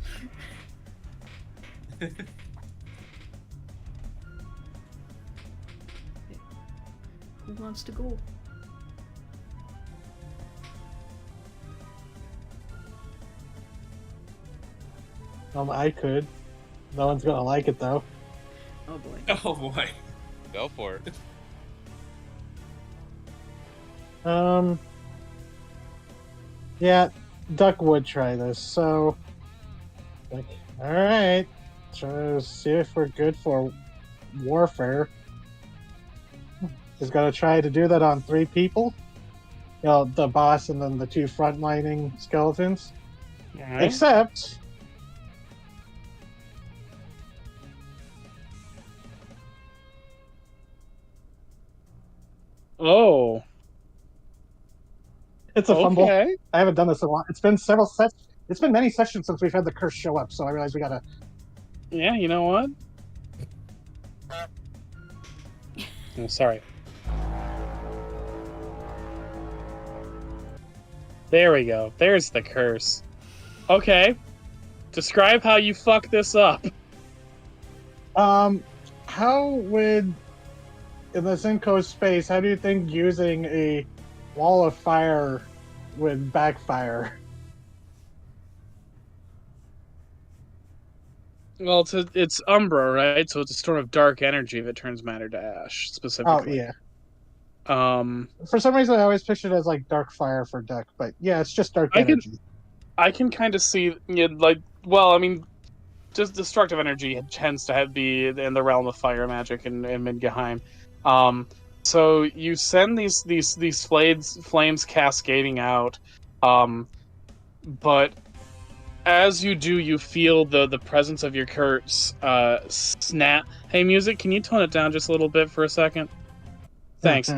Who wants to go?
I could. No one's gonna like it though.
Oh boy.
Oh boy.
Go for it.
Yeah, Duck would try this. So, like, all right, try to see if we're good for warfare. He's gonna try to do that on 3 people. You know, the boss and then the 2 frontlining skeletons.
Alright.
Except,
Oh.
it's a fumble.
Okay.
I haven't done this in a while. It's been several sets. It's been many sessions since we've had the curse show up, so I realized we gotta.
Yeah, you know what? Oh, sorry. There we go. There's the curse. Okay. Describe how you fuck this up.
How would in the Simcoe space? How do you think using a wall of fire would backfire?
Well, it's Umbra, right? So it's a storm of dark energy that turns matter to ash,
Oh
specifically.
yeah.
Um,
For some reason, I always pictured it as like dark fire for Duck, but yeah, it's just dark
I can-
energy.
I can kind of see, well, I mean, just destructive energy tends to be in the realm of fire magic in Midgehheim. So you send these flames cascading out, but as you do, you feel the presence of your curse snap. Hey, music, can you tone it down just a little bit for a second? Thanks.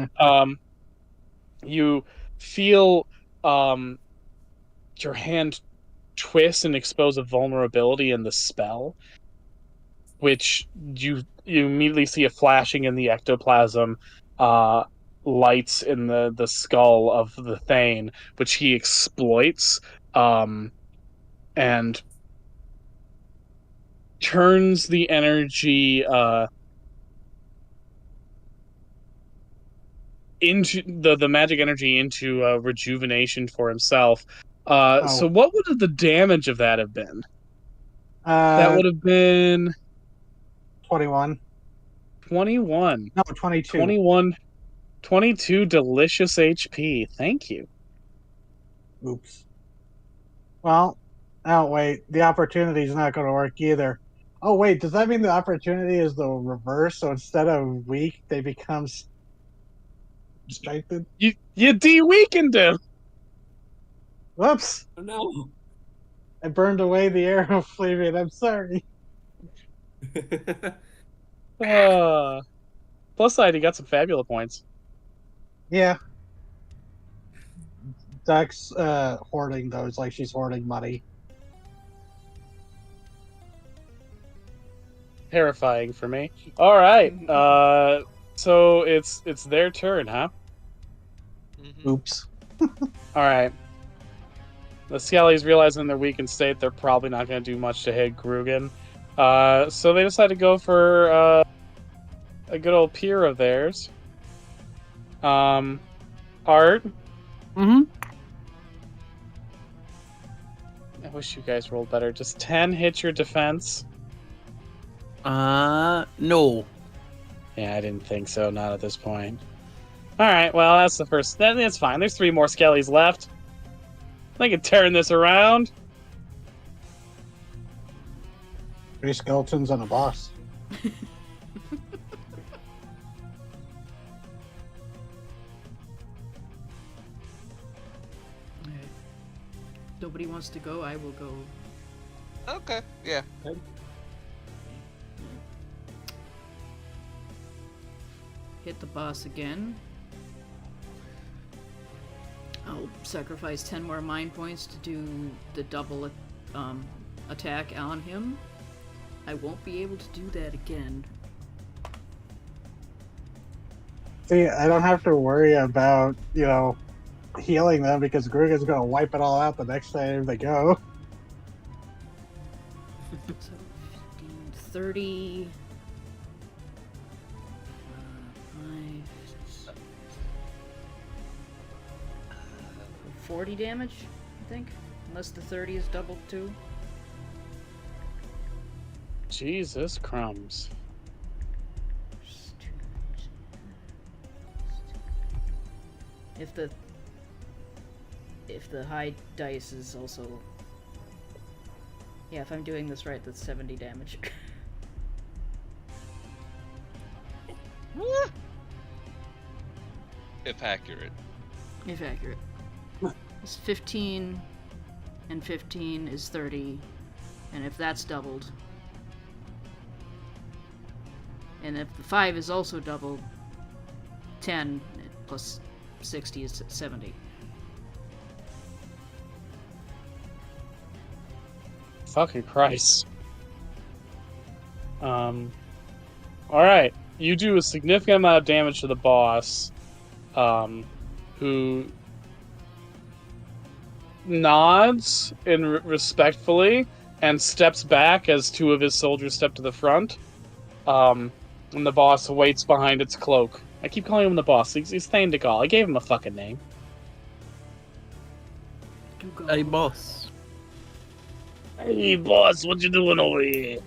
You feel your hand twist and expose a vulnerability in the spell, which you immediately see a flashing in the ectoplasm, lights in the skull of the Thane, which he exploits, and turns the energy into the magic energy into rejuvenation for himself. So what would the damage of that have been? That would have been
21.
21.
No, 22.
21. 22 delicious HP. Thank you.
Oops. Well, oh wait, the opportunity's not going to work either. Oh wait, does that mean the opportunity is the reverse? So instead of weak, they become strengthened?
You de-weakened him.
Whoops!
Oh no.
I burned away the arrow of Flavian. I'm sorry.
Plus side, he got some fabulous points.
Yeah. Duck's hoarding those like she's hoarding money.
Terrifying for me. All right. So it's their turn, huh?
Mhm.
Oops.
All right. The Skellies, realizing their weakened state, they're probably not going to do much to hit Grugan. So they decide to go for a good old peer of theirs. Art.
Mm-hmm.
I wish you guys rolled better. Just 10 hit your defense.
No.
Yeah, I didn't think so. Not at this point. All right. Well, that's the first. That's fine. There's 3 more Skellies left. They can turn this around.
3 skeletons and a boss.
Nobody wants to go, I will go.
Okay, yeah.
Hit the boss again. I'll sacrifice 10 more mind points to do the double attack on him. I won't be able to do that again.
See, I don't have to worry about, healing them because Grugan's going to wipe it all out the next time they go.
So 15, 30... 40 damage, I think. Unless the 30 is doubled too.
Jesus crumbs.
If the high dice is also... Yeah, if I'm doing this right, that's 70 damage.
If accurate.
If accurate. It's 15, and 15 is 30, and if that's doubled, and if the 5 is also doubled, 10 plus 60 is 70.
Fucking Christ. Alright. You do a significant amount of damage to the boss, who nods respectfully and steps back as 2 of his soldiers step to the front. And the boss waits behind its cloak. I keep calling him the boss. He's Thane Dagall. I gave him a fucking name.
Hey, boss.
Hey, boss, what you doing over here?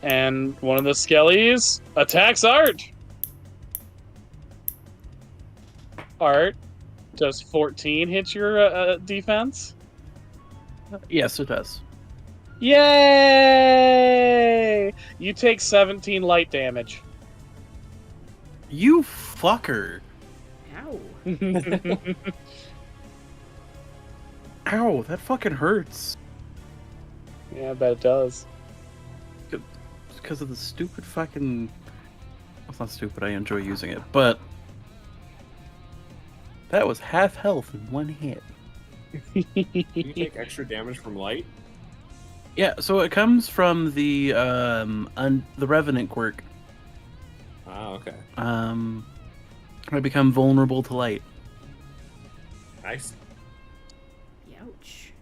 And one of the Skellies attacks Art. Art, does 14 hit your defense?
Yes, it does.
Yay! You take 17 light damage.
You fucker.
Ow.
Ow, that fucking hurts.
Yeah, I bet it does.
It's because of the stupid fucking... It's not stupid, I enjoy using it, but... That was half health in one hit.
Do you take extra damage from light?
Yeah, so it comes from the Revenant quirk.
Oh, okay.
I become vulnerable to light.
Nice.
Ouch.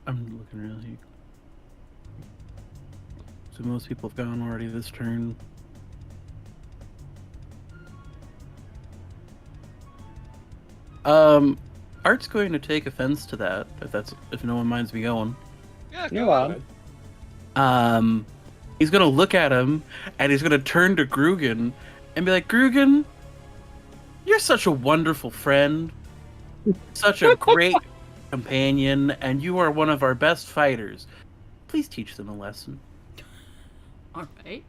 I'm looking really. So most people have gone already this turn. Art's going to take offense to that if no one minds me going.
Yeah,
You're
go
on.
He's gonna look at him and he's gonna turn to Grugan and be like, Grugan, you're such a wonderful friend, such a great companion, and you are one of our best fighters. Please teach them a lesson.
All right.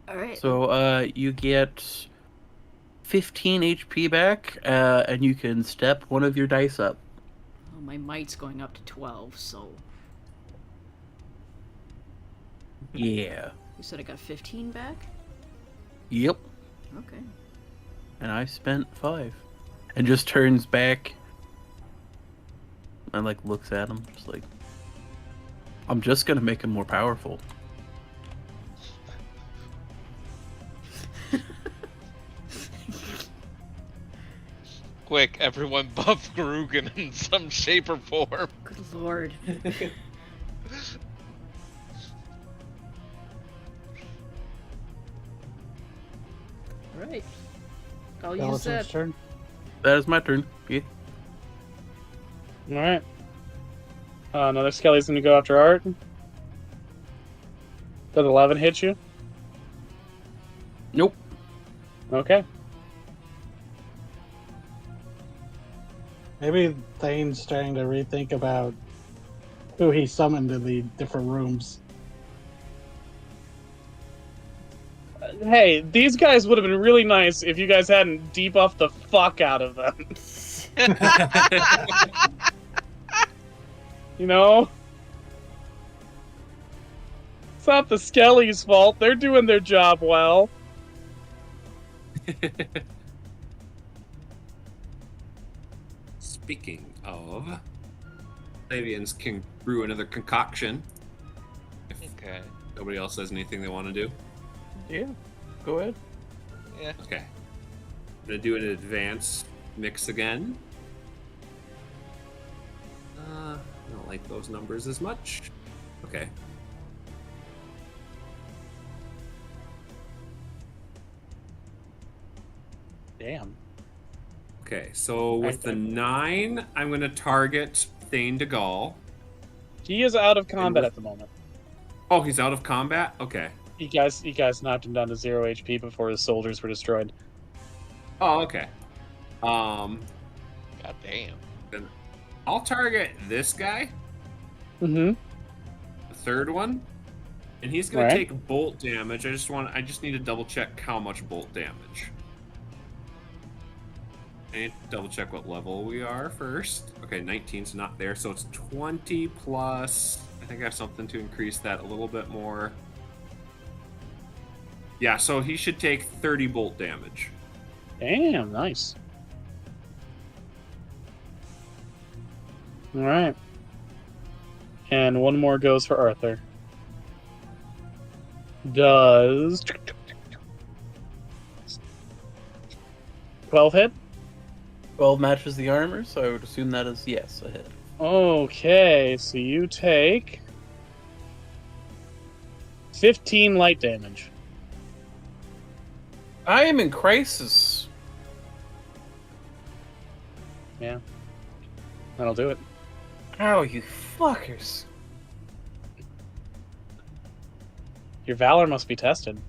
All right.
So, you get 15 HP back, and you can step one of your dice up.
Well, my might's going up to 12, so
Yeah.
you said I got 15 back?
Yep.
Okay.
And I spent 5. And just turns back and, like, looks at him, just like, I'm just gonna make him more powerful.
Quick, everyone buff Grugan in some shape or form.
Good lord. All right. I'll use
Skeleton's
that.
turn.
That is my turn. Yeah.
All right. Another Skelly's gonna go after Art. Does 11 hit you?
Nope.
Okay.
Maybe Thane's starting to rethink about who he summoned in the different rooms.
Hey, these guys would have been really nice if you guys hadn't debuffed the fuck out of them. You know? It's not the Skelly's fault. They're doing their job well.
Speaking of, Flavians can brew another concoction. If
Okay.
nobody else has anything they want to do.
Yeah. Go ahead.
Yeah.
Okay. I'm gonna do an advanced mix again. I don't like those numbers as much. Okay.
Damn.
Okay, so with the
Okay.
9, I'm gonna target Thane de Gaulle.
He is out of combat
with-
at the moment.
Oh, he's out of combat? Okay.
You guys knocked him down to 0 HP before his soldiers were destroyed.
Oh, okay.
God damn.
Then I'll target this guy,
Mm-hmm.
the third one, and he's gonna
Right.
take bolt damage. I just need to double check how much bolt damage. I need to double check what level we are first. Okay, 19's not there, so it's 20 plus. I think I have something to increase that a little bit more. Yeah, so he should take 30 bolt damage.
Damn, nice. All right. And one more goes for Arthur. Does 12 hit?
12 matches the armor, so I would assume that is yes, a hit.
Okay, so you take 15 light damage.
I am in crisis.
Yeah. That'll do it.
Ow, you fuckers.
Your valor must be tested.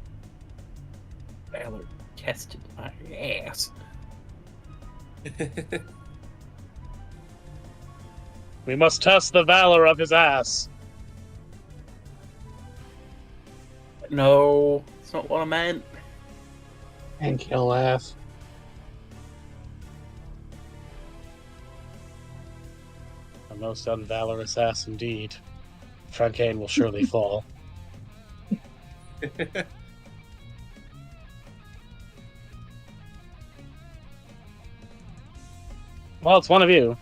Valor tested my ass.
We must test the valor of his ass.
No, that's not what I meant.
And kill ass.
A most unvalorous ass indeed. Frankane will surely fall. Well, it's one of you.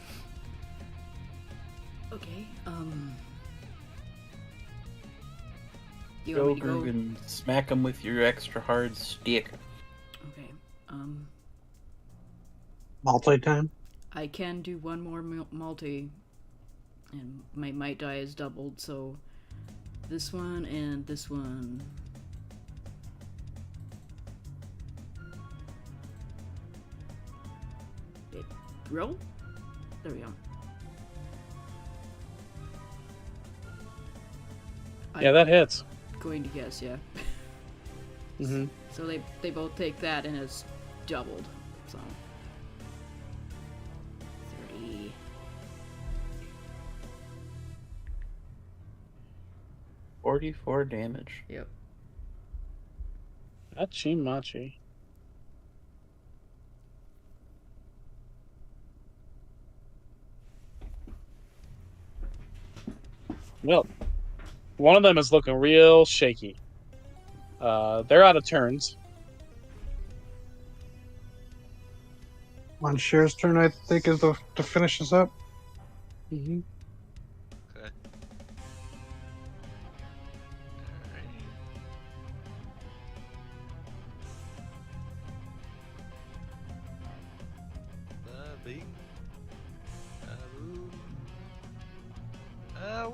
Okay. You
Go,
want me to go?
Grugan. Smack him with your extra hard stick.
Okay.
Multi-time.
I can do one more multi, and my might die is doubled. So this one and this one. Okay, roll. There we go.
Yeah, that hits.
Going to guess, yeah.
Mm-hmm.
So they both take that and it's doubled. So 30.
44 damage.
Yep.
Hachi machi. Well, one of them is looking real shaky. They're out of turns.
Monsieur's turn, I think, is to finish this up.
Mm-hmm.
Okay.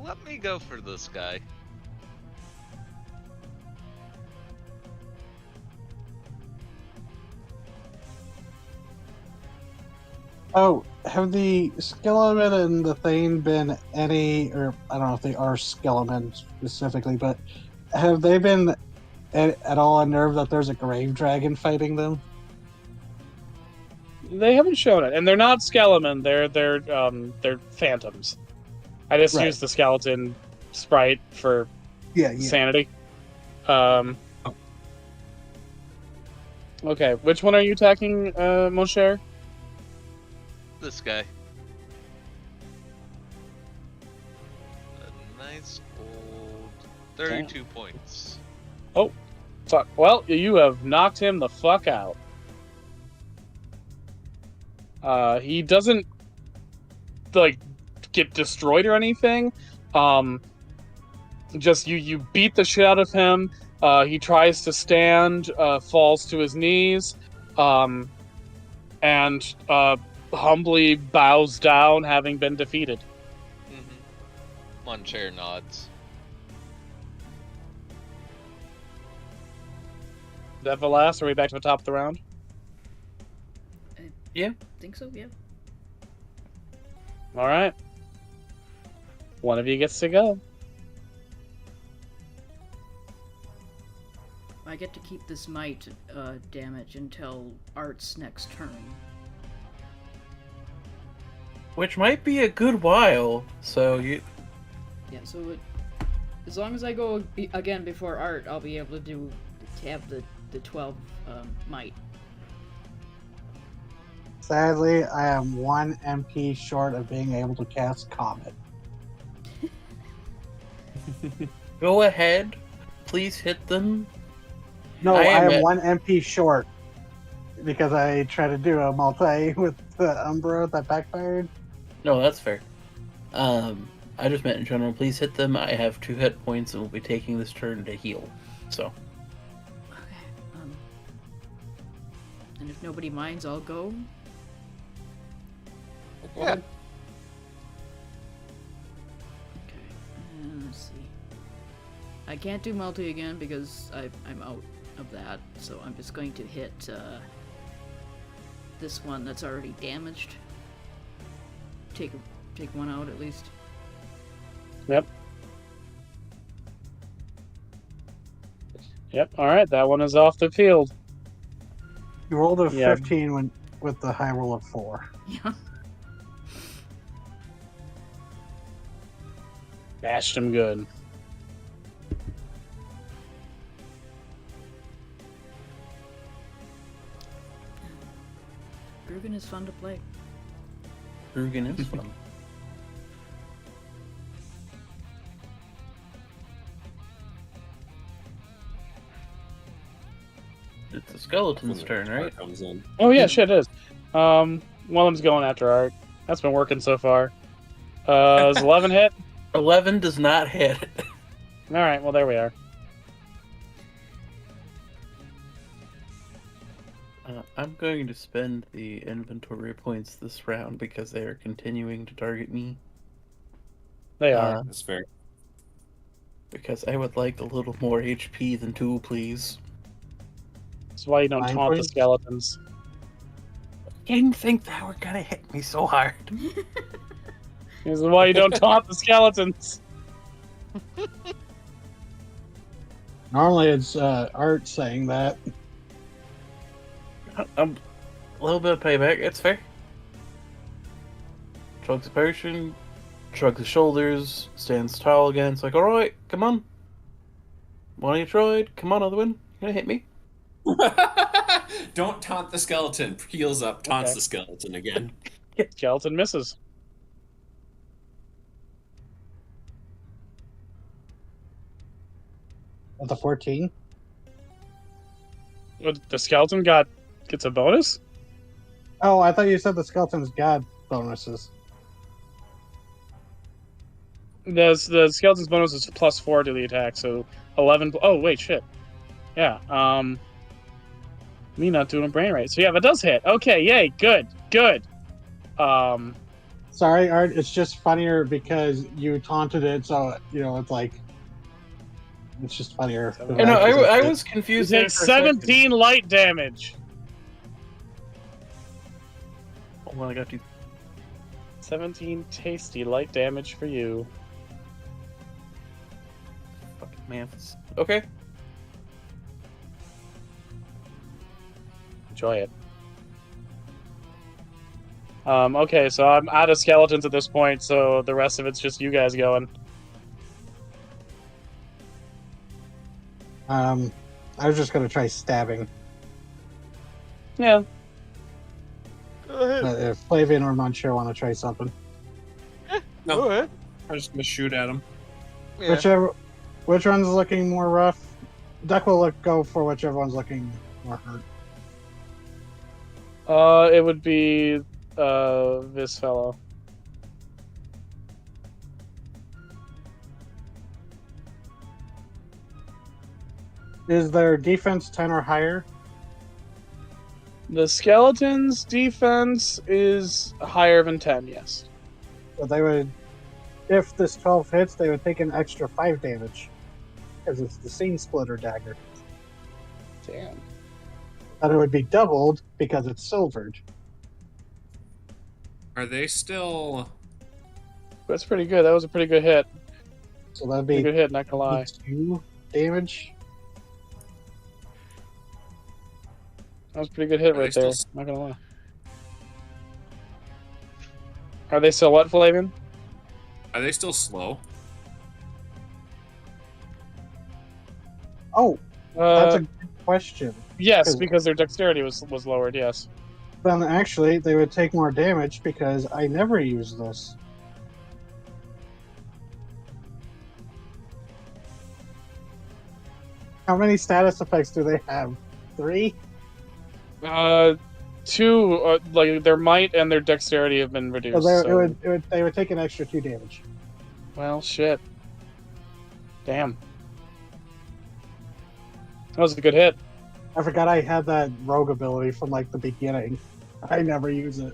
Let me go for this guy.
Oh, have the skeleton and the Thane been any, or I don't know if they are skeleton specifically, but have they been at all unnerved that there's a grave dragon fighting them?
They haven't shown it, and they're not skeleton. They're phantoms. I just
Right.
used the skeleton sprite for
Yeah,
sanity. Okay, which one are you attacking, mon cher?
This guy. A nice old 32 points.
Fuck. Well, you have knocked him the fuck out. He doesn't like get destroyed or anything. Just you beat the shit out of him. He tries to stand, falls to his knees, and humbly bows down, having been defeated.
Monchair nods.
Is that the last? Are we back to the top of the round?
Think so, yeah.
All right. One of you gets to go.
I get to keep this might damage until Art's next turn.
Which might be a good while, so you...
Yeah, so as long as I go again before Art, I'll be able to have the 12 might.
Sadly, I am 1 MP short of being able to cast Comet.
Go ahead. Please hit them.
No,
I
I
am
am
at-
1 MP short because I tried to do a multi with the Umbra that backfired.
No, that's fair. I just meant in general, please hit them. I have 2 hit points and will be taking this turn to heal. So,
Okay. And if nobody minds, I'll go.
Yeah.
Okay. And let's see. I can't do multi again because I'm out of that, so I'm just going to hit this one that's already damaged. Take one out at least.
Yep. All right, that one is off the field.
You rolled a
Yeah.
15 with the high roll of 4.
Yeah.
Bashed him good.
Grugan is fun to play.
Grugan is fun. It's the skeleton's turn, right?
Comes in.
Oh yeah, shit it is. One of them's going after Art. That's been working so far. Is 11 hit?
11 does not hit.
All right. Well, there we are.
I'm going to spend the inventory points this round because they are continuing to target me.
They are.
That's fair.
Because I would like a little more HP than 2, please.
That's why you don't
9
taunt the
points?
skeletons.
Didn't think that were gonna hit me so hard.
This is why you don't taunt the skeletons.
Normally it's Art saying that.
A little bit of payback, it's fair. Chugs a potion, shrugs his shoulders, stands tall again. It's like, alright, come on. One of you tried. Come on, other one. You gonna hit me?
Don't taunt the skeleton. Heals up, taunts
Okay.
the skeleton again.
Skeleton misses.
With a 14.
The skeleton gets a bonus?
Oh, I thought you said the skeletons got bonuses.
The skeleton's bonus is +4 to the attack, so 11. Oh wait, shit. Yeah. Me not doing a brain right. So yeah, that does hit. Okay, yay, good.
Sorry, Art. It's just funnier because you taunted it, so it's like it's just funnier.
I
I know, I was
You
confused. there
take
for a second.
17 light damage.
Oh, well, I got you.
17 tasty light damage for you.
Fucking man. Okay.
Enjoy it. Okay, so I'm out of skeletons at this point, so the rest of it's just you guys going.
I was just gonna try stabbing.
Yeah.
If Flavian or Monsieur want to try something,
No.
Go ahead.
I'm just gonna shoot at him.
Yeah.
which one's looking more rough? Duck will go for whichever one's looking more hurt.
It would be this fellow.
Is their defense 10 or higher?
The skeleton's defense is higher than 10, yes.
So they would, if this 12 hits, they would take an extra 5 damage. Because it's the Scene Splitter dagger.
Damn.
And it would be doubled because it's silvered.
Are they still?
That's pretty good. That was a pretty good hit.
So that'd
Pretty
be
good hit, not gonna lie.
2 damage.
That was a pretty good hit
Are they
right there.
still-
Not gonna lie. Are they still what, Flavian?
Are they still slow?
Oh, that's
Uh,
a good question.
yes, because their dexterity was lowered. Yes.
Then actually, they would take more damage because I never use this. How many status effects do they have? 3?
2, like their might and their dexterity have been reduced.
So
so-
they would take an extra 2 damage.
Well, shit. Damn. That was a good hit.
I forgot I had that rogue ability from like the beginning. I never use it.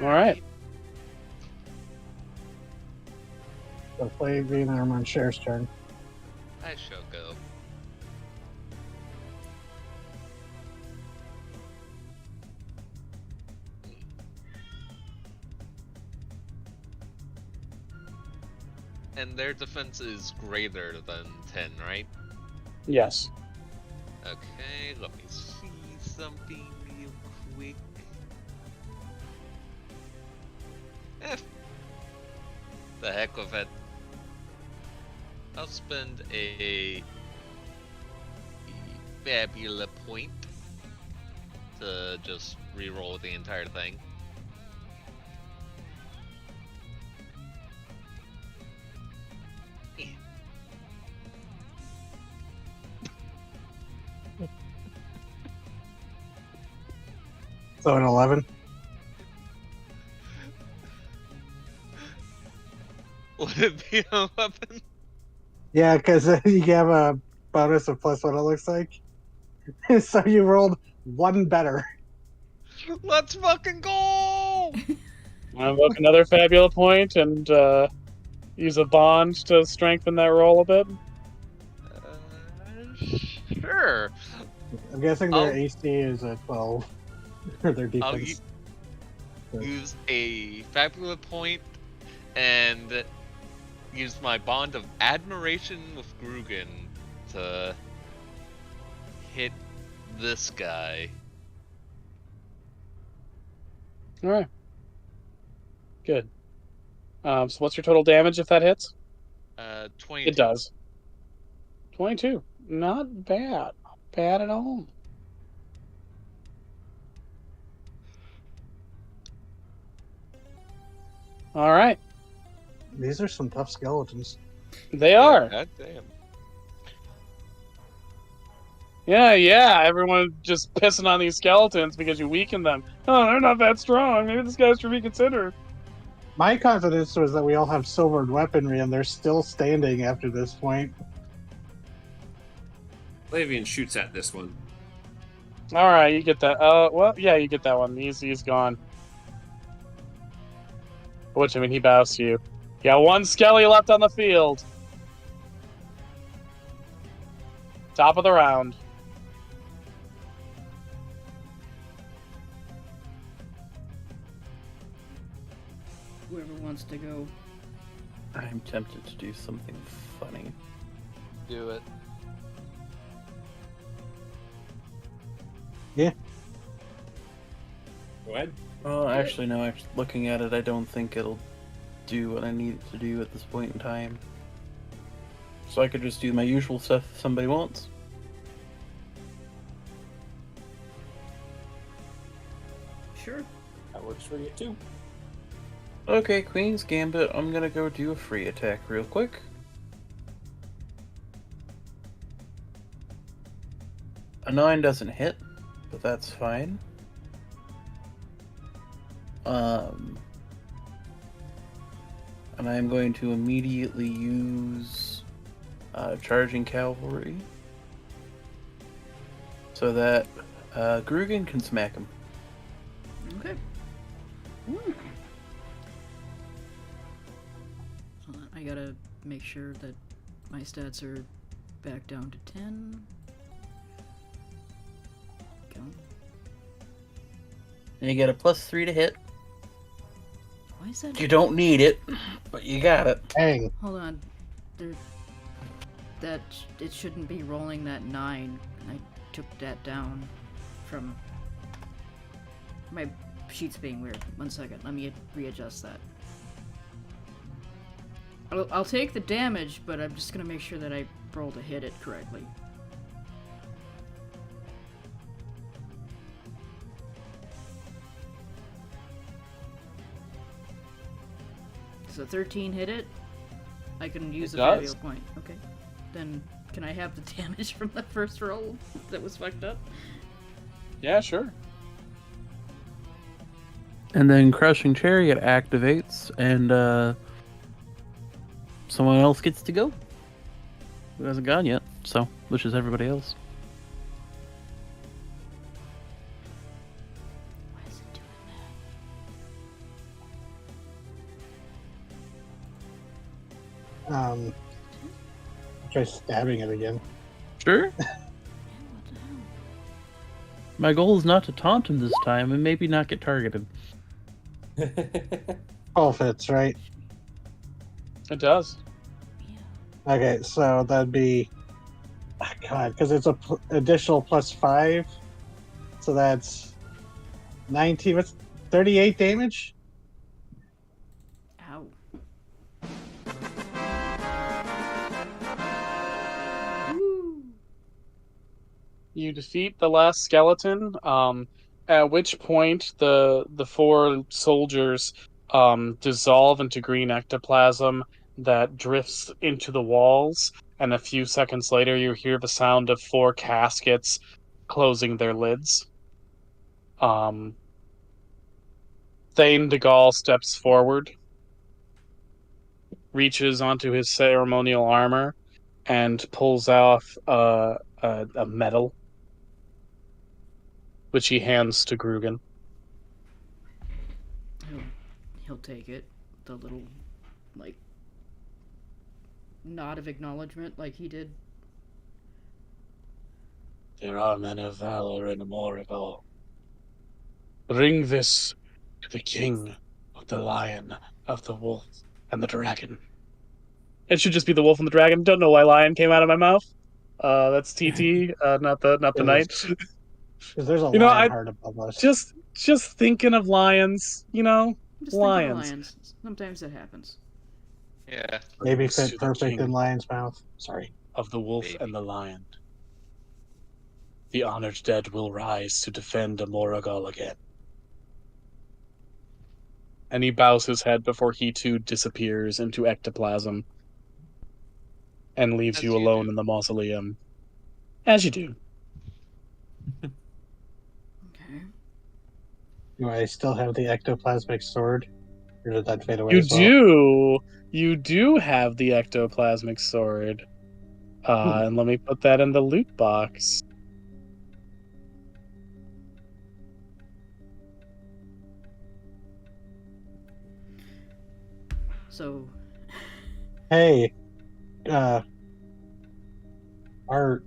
All right.
So Flavian and Moncher's turn.
I shall go. And their defense is greater than 10, right?
Yes.
Okay, let me see something real quick. The heck of it. I'll spend a fabula point to just re-roll the entire thing.
So an 11.
Would it be a weapon?
Yeah, because you have a bonus of plus what it looks like. So you rolled one better.
Let's fucking go!
I invoke another Fabula point and use a bond to strengthen that roll a bit.
Sure.
I'm guessing their
I'll-
AC is a 12. Or their
I'll
defense.
use a Fabula point and use my bond of admiration with Grugan to hit this guy.
All right. Good. So what's your total damage if that hits?
22.
It does. 22. Not bad. Not bad at all. All right.
These are some tough skeletons.
They are.
God damn.
Yeah. Everyone just pissing on these skeletons because you weaken them. Oh, they're not that strong. Maybe this guy should reconsider.
My confidence was that we all have silvered weaponry and they're still standing after this point.
Flavian shoots at this one.
All right, you get that. Well, yeah, you get that one. He's gone. Which, I mean, he bows to you. You got one skelly left on the field. Top of the round.
Whoever wants to go.
I'm tempted to do something funny.
Do it.
Go ahead.
Well, actually, no. Looking at it, I don't think it'll do what I need it to do at this point in time. So I could just do my usual stuff if somebody wants.
Sure.
That works for you too.
Okay, Queen's Gambit, I'm gonna go do a free attack real quick. A 9 doesn't hit, but that's fine. And I'm going to immediately use Charging Cavalry so that Grugan can smack him.
Okay. Hold on, I gotta make sure that my stats are back down to 10. Go.
And you get a +3 to hit.
Why is that?
You don't need it, but you got it.
Dang.
Hold on. It shouldn't be rolling that 9. I took that down from my sheet's being weird. 1 second. Let me readjust that. I'll take the damage, but I'm just gonna make sure that I roll to hit it correctly. So 13 hit it. I can use
It
a
does.
failure point. Okay. Then can I have the damage from the first roll that was fucked up?
Yeah, sure.
And then Crushing Chariot activates, and someone else gets to go. Who hasn't gone yet, so, which is everybody else.
Why is it doing
Try stabbing it again.
Sure.
that? Man, what the hell?
My goal is not to taunt him this time, and maybe not get targeted.
All fits, right?
It does.
Yeah.
Okay, so that'd be. Oh, God, because it's a additional +5. So that's 19. What's 38 damage?
Ow. Woo.
You defeat the last skeleton. At which point the 4 soldiers dissolve into green ectoplasm that drifts into the walls, and a few seconds later you hear the sound of 4 caskets closing their lids. Thane de Gaulle steps forward, reaches onto his ceremonial armor, and pulls off a medal, which he hands to Grugan.
He'll take it. The little, like, nod of acknowledgement like he did.
There are men of valor in Morrigal. Bring this to the king of the lion, of the wolf, and the dragon. It should just be the wolf and the dragon. Don't know why lion came out of my mouth. That's TT, not the
Yeah,
knight.
Because there's a
You know,
lion
I
heart above us.
just thinking of lions. You know,
Just think of
lions.
lions. Sometimes that happens.
Yeah.
Maybe
To
fit
the
perfect
king
in lion's mouth. Sorry.
of the wolf
Maybe.
and the lion. The honored dead will rise to defend Morrigal again. And he bows his head before he too disappears into ectoplasm and leaves
As
you
you
alone
do.
in the mausoleum. As you do.
Okay.
Do I still have the ectoplasmic sword? Or did that fade away
You
as well?
do. You do have the ectoplasmic sword. And let me put that in the loot box.
So,
Hey, Art,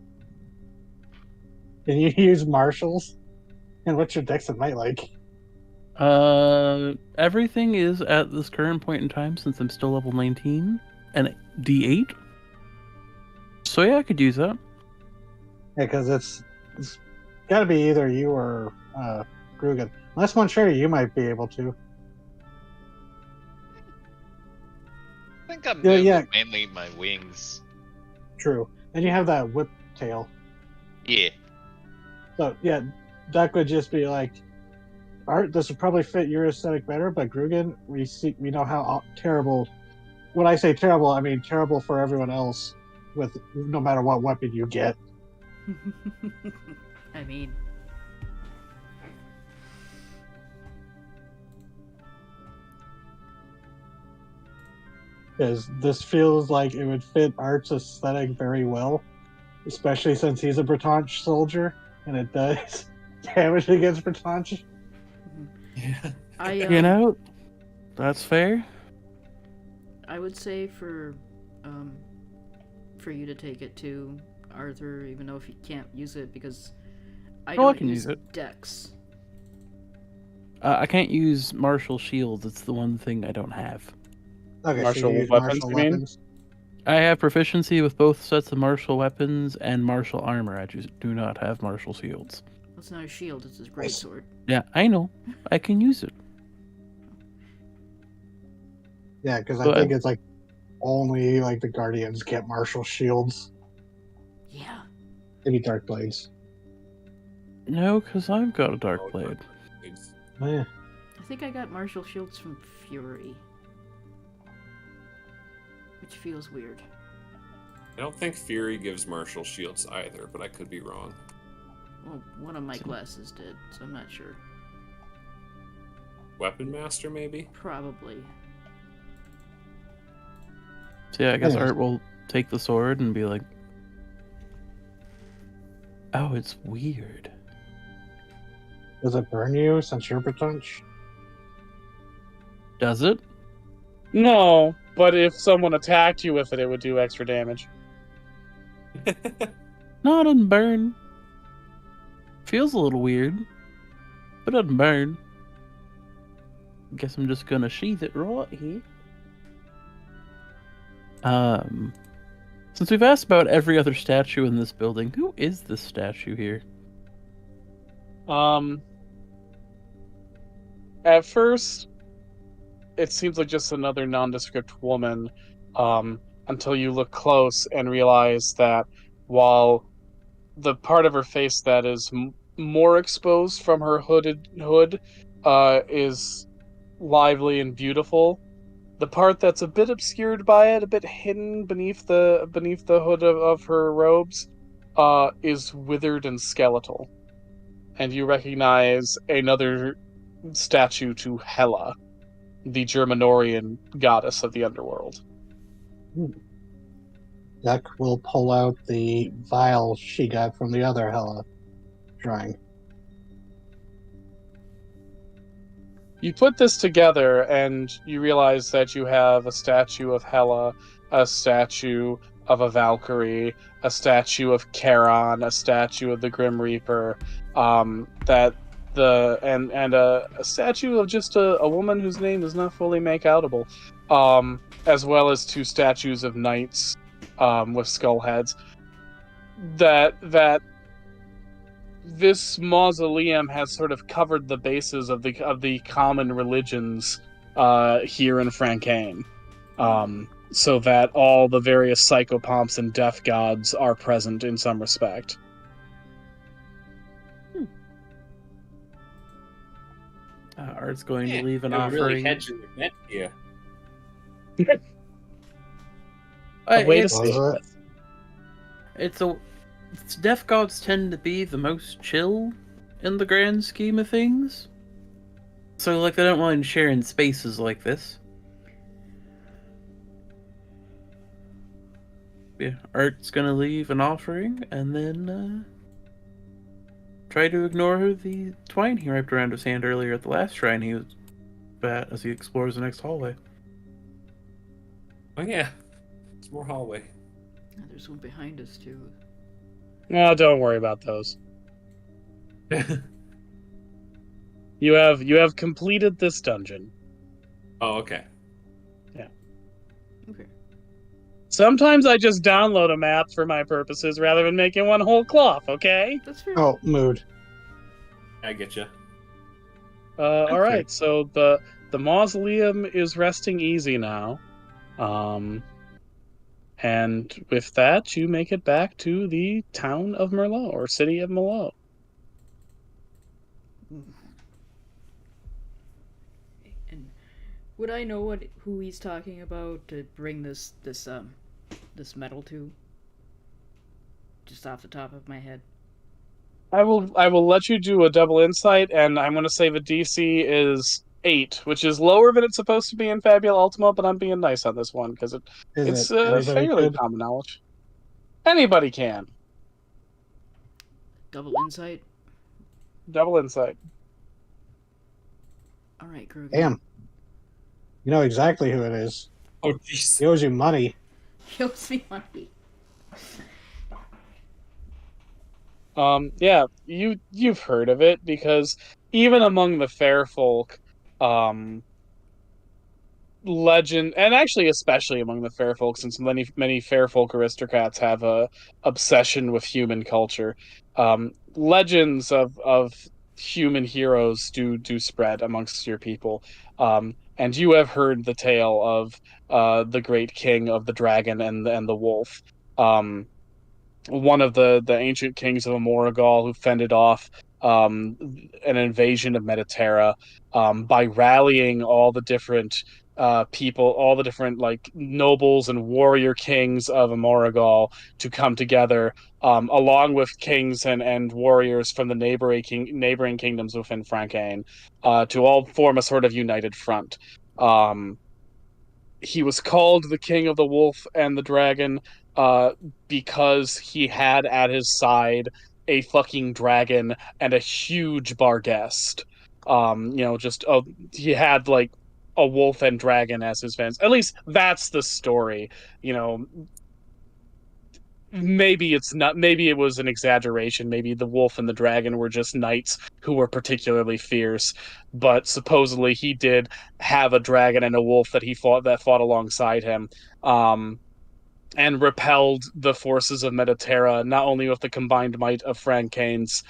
can you use marshals? And what's your dex and might like?
Everything is at this current point in time, since I'm still level 19, and D8. So yeah, I could use that.
Yeah, because it's got to be either you or Grugan. Unless Moncherry, you might be able to.
I think I'm
Yeah,
good
yeah.
with mainly my wings.
True. And you have that whip tail.
Yeah.
So yeah, Duck would just be like, Art, this would probably fit your aesthetic better, but Grugan, we know how terrible. When I say terrible, I mean terrible for everyone else. With no matter what weapon you get.
I mean,
Because this feels like it would fit Art's aesthetic very well, especially since he's a Bretonche soldier and it does damage against Bretonche.
Yeah.
I
You know, that's fair.
I would say for you to take it to Arthur, even though if you can't use it because I
Oh, I
don't
can
use
use it.
Dex.
I can't use martial shields. It's the one thing I don't have.
Okay,
Martial
so you use
weapons,
martial
you mean?
weapons.
I have proficiency with both sets of martial weapons and martial armor. I just do not have martial shields.
It's not a shield; it's a greatsword.
Yeah, I know. I can use it.
Yeah, because I
But-
think it's like only like the Guardians get martial shields.
Yeah.
Maybe Dark Blades.
No, because I've got a dark blade.
Oh, yeah.
I think I got martial shields from Fury, which feels weird.
I don't think Fury gives martial shields either, but I could be wrong.
Well, one of my classes did, so I'm not sure.
Weapon Master, maybe?
Probably.
So yeah, I guess
Anyways.
Art will take the sword and be like, "Oh, it's weird."
Does it burn you since you're Bretonche?
Does it?
No, but if someone attacked you with it, it would do extra damage.
No, it doesn't burn. Feels a little weird, but it doesn't burn. Guess I'm just gonna sheath it right here. Since we've asked about every other statue in this building, who is this statue here?
At first, it seems like just another nondescript woman, until you look close and realize that while the part of her face that is more exposed from her hood is lively and beautiful, the part that's a bit obscured by it, a bit hidden beneath the hood of her robes, is withered and skeletal. And you recognize another statue to Hela, the Germanorian goddess of the underworld.
Duck will pull out the vial she got from the other Hela shrine.
You put this together, and you realize that you have a statue of Hela, a statue of a Valkyrie, a statue of Charon, a statue of the Grim Reaper, a statue of just a woman whose name is not fully make-outable, as well as 2 statues of knights with skull heads. That this mausoleum has sort of covered the bases of the common religions here in Francaine, so that all the various psychopomps and death gods are present in some respect.
Art's going to leave an
I'm
offering.
really hedging the bet here.
Way to
It's-
see
Was it?
Death gods tend to be the most chill in the grand scheme of things. So, like, they don't mind sharing spaces like this. Yeah, Art's gonna leave an offering and then try to ignore the twine he wrapped around his hand earlier at the last shrine he was at as he explores the next hallway.
Oh yeah, it's more hallway.
There's one behind us too.
No, don't worry about those. You have completed this dungeon.
Oh, okay.
Okay.
Sometimes I just download a map for my purposes rather than making one whole cloth, okay?
That's fair.
Oh, mood.
I get you.
All right, so the mausoleum is resting easy now. And with that, you make it back to the town of Merlot, or city of Merlot.
And would I know who he's talking about to bring this metal to? Just off the top of my head.
I will let you do a double insight, and I'm going to say the DC is 8, which is lower than it's supposed to be in Fabula Ultima, but I'm being nice on this one because it's
everybody
fairly
could?
common knowledge. Anybody can.
Double insight.
Double insight.
All right, Grogan.
Damn. You know exactly who it is.
Oh jeez.
He owes you money.
He owes me money.
Yeah, you've heard of it because even among the fair folk, legend, and actually especially among the fair folk, since many fair folk aristocrats have a obsession with human culture, legends of human heroes do spread amongst your people, and you have heard the tale of the great king of the dragon and the wolf, one of the ancient kings of Amoragol who fended off an invasion of Mediterra by rallying all the different people, all the different like nobles and warrior kings of Amoragol to come together, along with kings and warriors from the neighboring kingdoms within Francaine, to all form a sort of united front. He was called the King of the Wolf and the Dragon because he had at his side a fucking dragon and a huge Barghest. He had like a wolf and dragon as his fans. At least that's the story. Maybe it's not. Maybe it was an exaggeration. Maybe the wolf and the dragon were just knights who were particularly fierce. But supposedly he did have a dragon and a wolf that fought alongside him, and repelled the forces of Mediterra, not only with the combined might of Francaine's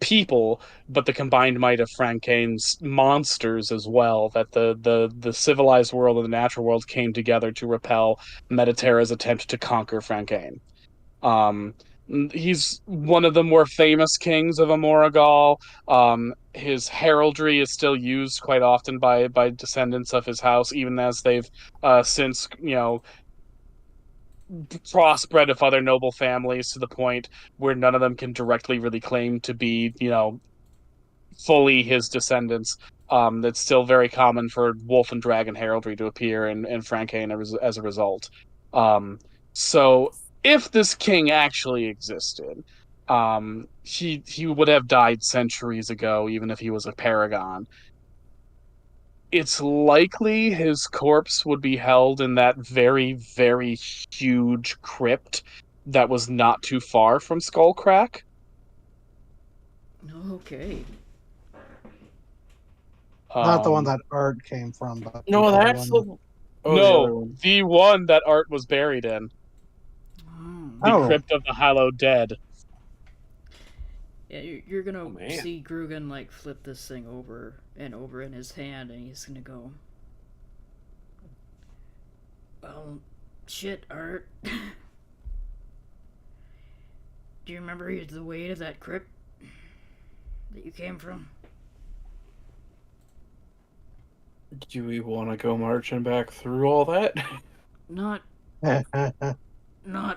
people, but the combined might of Francaine's monsters as well. That the civilized world and the natural world came together to repel Mediterra's attempt to conquer Francaine. He's one of the more famous kings of Amoragol. His heraldry is still used quite often by descendants of his house, even as they've since crossbred of other noble families to the point where none of them can directly really claim to be, fully his descendants. That's still very common for wolf and dragon heraldry to appear in Francain as a result. So if this king actually existed, he would have died centuries ago, even if he was a paragon. It's likely his corpse would be held in that very, very huge crypt that was not too far from Skullcrack.
Okay.
Not the one
Um,
that Art came from, but the
No,
other
that's
one.
the. Oh, the other
no,
one.
the one that Art was buried in,
Oh.
the
Oh.
Crypt of the Hallowed Dead.
Yeah, you're gonna
Oh, man.
see Grugan like flip this thing over and over in his hand, and he's gonna go, "Well, shit, Art. Do you remember the way to that crypt that you came from?"
Do we want to go marching back through all that?
Not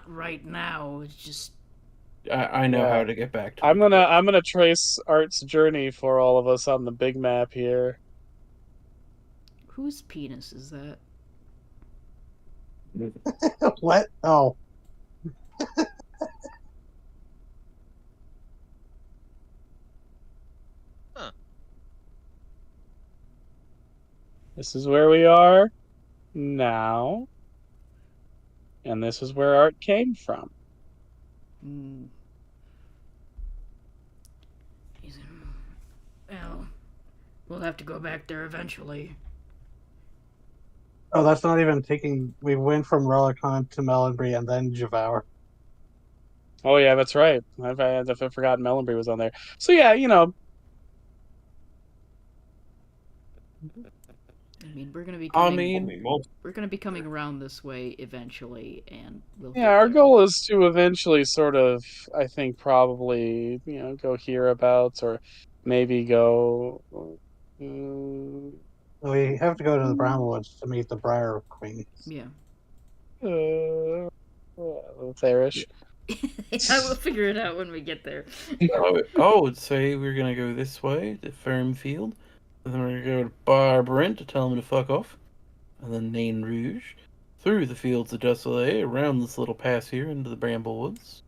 right now. It's just
I know
Yeah.
how to get back to.
I'm gonna trace Art's journey for all of us on the big map here.
whose penis is that?
What? Oh.
This is where we are now, and this is where Art came from.
Hmm. Well, we'll have to go back there eventually.
Oh, that's not even taking. We went from Relicon to Melonbury and then Javour.
Oh yeah, that's right. I've forgotten Melonbury was on there. So yeah, you know,
I mean, we're gonna be
I
coming.
mean,
We're gonna be coming around this way eventually, and we'll.
yeah,
get
our
there.
goal is to eventually sort of, I think, probably, go hereabouts or maybe go. mm,
We have to go to the Brownwoods to meet the Briar Queen.
Yeah.
There-ish.
I will figure it out when we get there.
I would say we're gonna go this way to Firmfield, and then we're gonna go to Bar Brent to tell him to fuck off, and then Nain Rouge, through the fields of Desolé, around this little pass here into the Bramblewoods,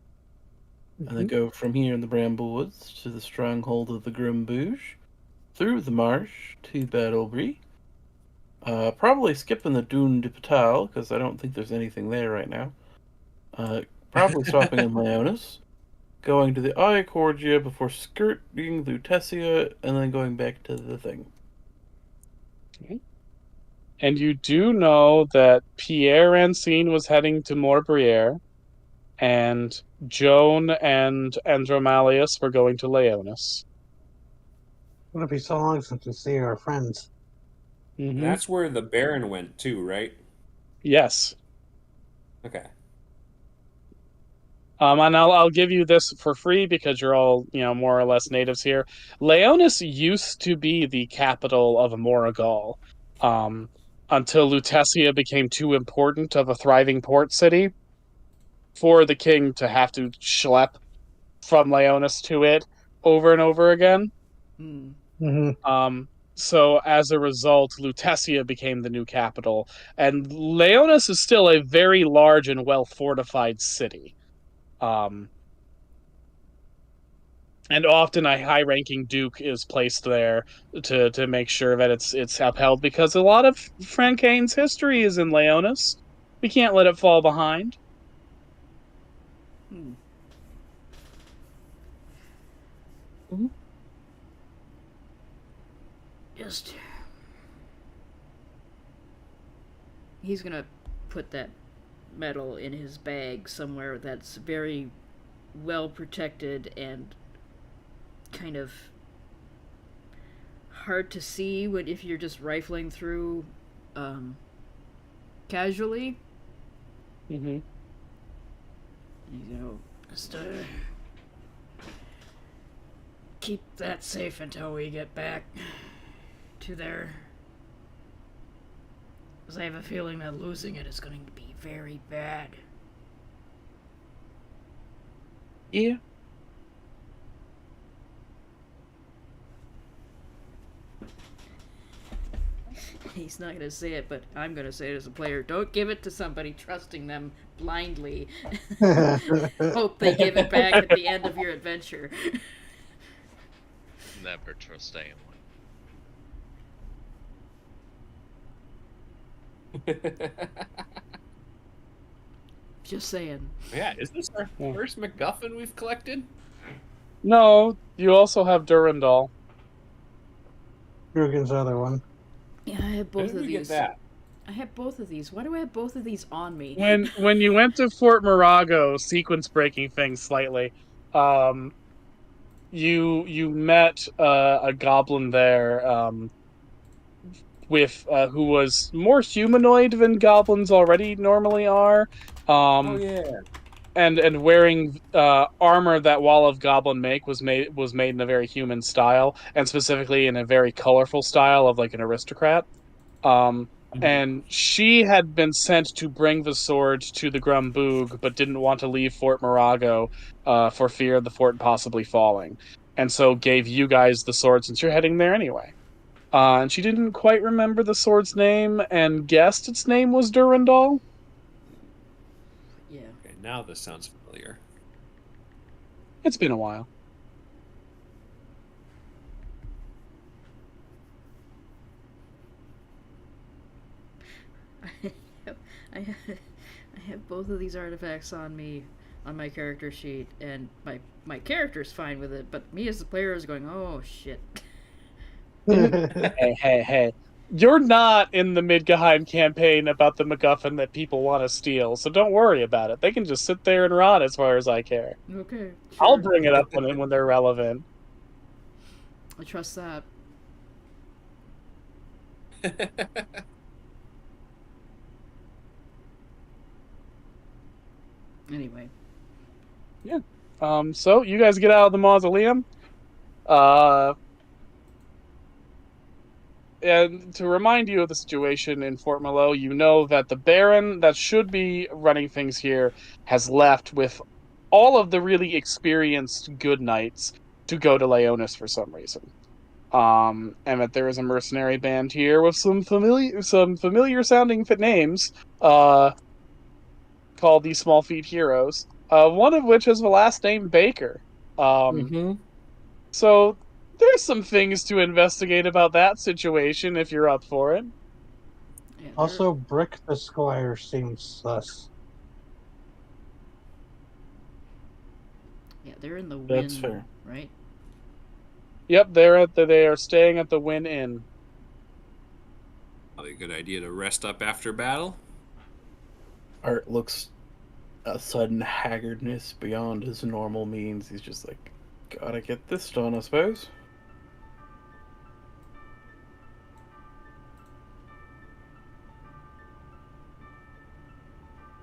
and then go from here in the Bramblewoods to the stronghold of the Grumbouge, through the marsh to Battlebury. Probably skipping the Dune de Patal, because I don't think there's anything there right now. Probably stopping in Leonis, going to the Iacordia before skirting Lutetia, and then going back to the thing.
And you do know that Pierre Rancine was heading to Morbriere, and Joan and Andromalius were going to Leonis.
It's gonna be so long since we see our friends.
Mm-hmm.
That's where the Baron went too, right?
Yes.
Okay.
And I'll give you this for free because you're all, more or less natives here. Leonis used to be the capital of Moragal, until Lutetia became too important of a thriving port city for the king to have to schlep from Leonis to it over and over again.
Hmm.
Mm-hmm.
So as a result, Lutetia became the new capital, and Leonis is still a very large and well-fortified city. And often a high-ranking duke is placed there to make sure that it's upheld, because a lot of Francain's history is in Leonis. We can't let it fall behind.
Hmm. Just. He's gonna put that medal in his bag somewhere that's very well protected and kind of hard to see if you're just rifling through casually.
Mm-hmm.
Just keep that safe until we get back to there. Because I have a feeling that losing it is going to be very bad.
Yeah.
he's not gonna say it, but I'm gonna say it as a player. Don't give it to somebody trusting them blindly. Hope they give it back at the end of your adventure.
Never trust anyone.
Just saying.
Yeah, is this our first MacGuffin we've collected?
No, you also have Durandal.
Rugen's other one.
Yeah, I have
Where
both
did
of
we get
these.
that?
I have both of these. Why do I have both of these on me?
When you went to Fort Morago, sequence breaking things slightly, you met a goblin there with who was more humanoid than goblins already normally are.
Oh yeah.
And wearing armor that Wall of Goblin make was made in a very human style, and specifically in a very colorful style of like an aristocrat. And she had been sent to bring the sword to the Grumboog, but didn't want to leave Fort Morago for fear of the fort possibly falling, and so gave you guys the sword since you're heading there anyway. And she didn't quite remember the sword's name and guessed its name was Durandal.
Yeah.
Okay, now this sounds familiar.
It's been a while.
I have both of these artifacts on me on my character sheet, and my character's fine with it, but me as the player is going, oh shit.
Hey. You're not in the Midgahheim campaign about the MacGuffin that people want to steal, so don't worry about it. They can just sit there and rot as far as I care.
Okay.
I'll
sure.
bring it up when they're relevant.
I trust that. Anyway.
So you guys get out of the mausoleum. And to remind you of the situation in Fort Merlot, you know that the Baron that should be running things here has left with all of the really experienced good knights to go to Leonis for some reason. And that there is a mercenary band here with some familiar sounding names, called the Small Feet Heroes. One of which has the last name Baker. So there's some things to investigate about that situation if you're up for it.
Yeah,
Also, Brick the Squire seems sus.
they're in the Win,
That's fair.
right?
Yep, they are staying at the Win Inn.
Probably a good idea to rest up after battle.
Art looks a sudden haggardness beyond his normal means. He's just like, gotta get this done, I suppose.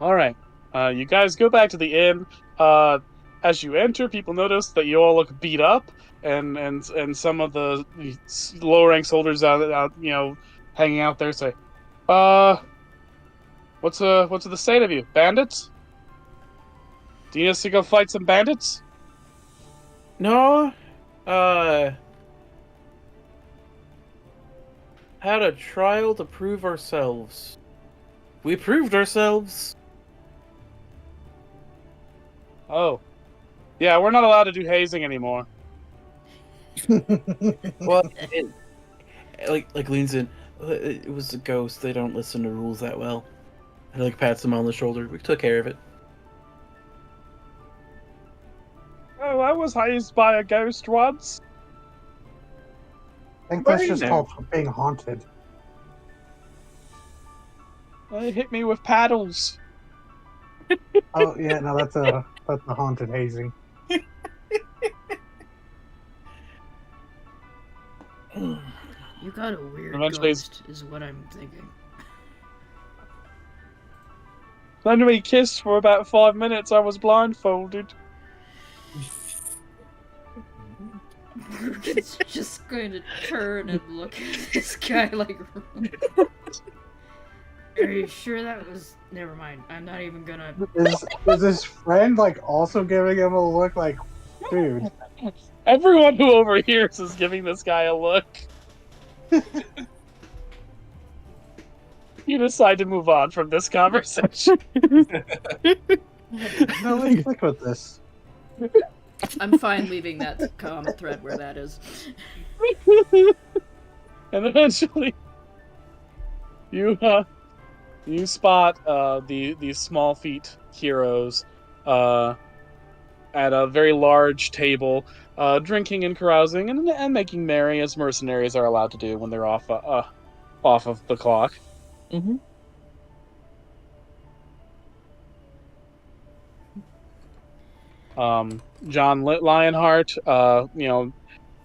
All right, you guys go back to the inn. As you enter, people notice that you all look beat up, and some of the lower rank soldiers out hanging out there say, what's the state of you, bandits? Do you need us to go fight some bandits?
No, had a trial to prove ourselves. We proved ourselves.
Oh, yeah, we're not allowed to do hazing anymore.
Well, like leans in. It was a ghost. They don't listen to rules that well. And like pats him on the shoulder. We took care of it.
Oh, I was hazed by a ghost once.
I think that's
Very
just
nice.
called being haunted.
It hit me with paddles.
Oh yeah, no, that's a haunted hazing.
You got a weird
Eventually
ghost, is what I'm thinking.
Then we kissed for about 5 minutes. I was blindfolded.
It's just going to turn and look at this guy like. Are you sure that was? Never mind. I'm not even gonna.
Is his friend like also giving him a look like, dude?
Everyone who overhears is giving this guy a look. You decide to move on from this conversation.
No, let's stick with this.
I'm fine leaving that comment thread where that is.
And eventually, you spot these small feet heroes at a very large table, drinking and carousing and making merry as mercenaries are allowed to do when they're off of the clock.
Mm-hmm.
John Lionheart,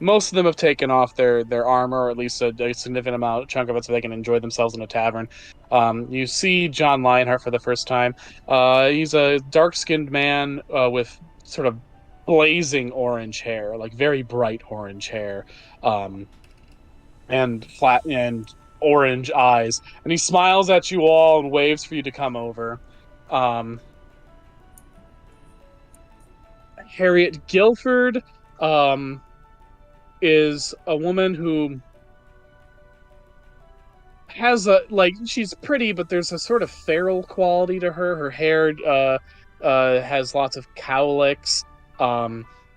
most of them have taken off their armor, or at least a significant chunk of it, so they can enjoy themselves in a tavern. You see John Lionheart for the first time. He's a dark-skinned man with sort of blazing orange hair, like very bright orange hair, and flat and orange eyes. And he smiles at you all and waves for you to come over. Harriet Guilford is a woman who has she's pretty, but there's a sort of feral quality to her. Her hair has lots of cowlicks,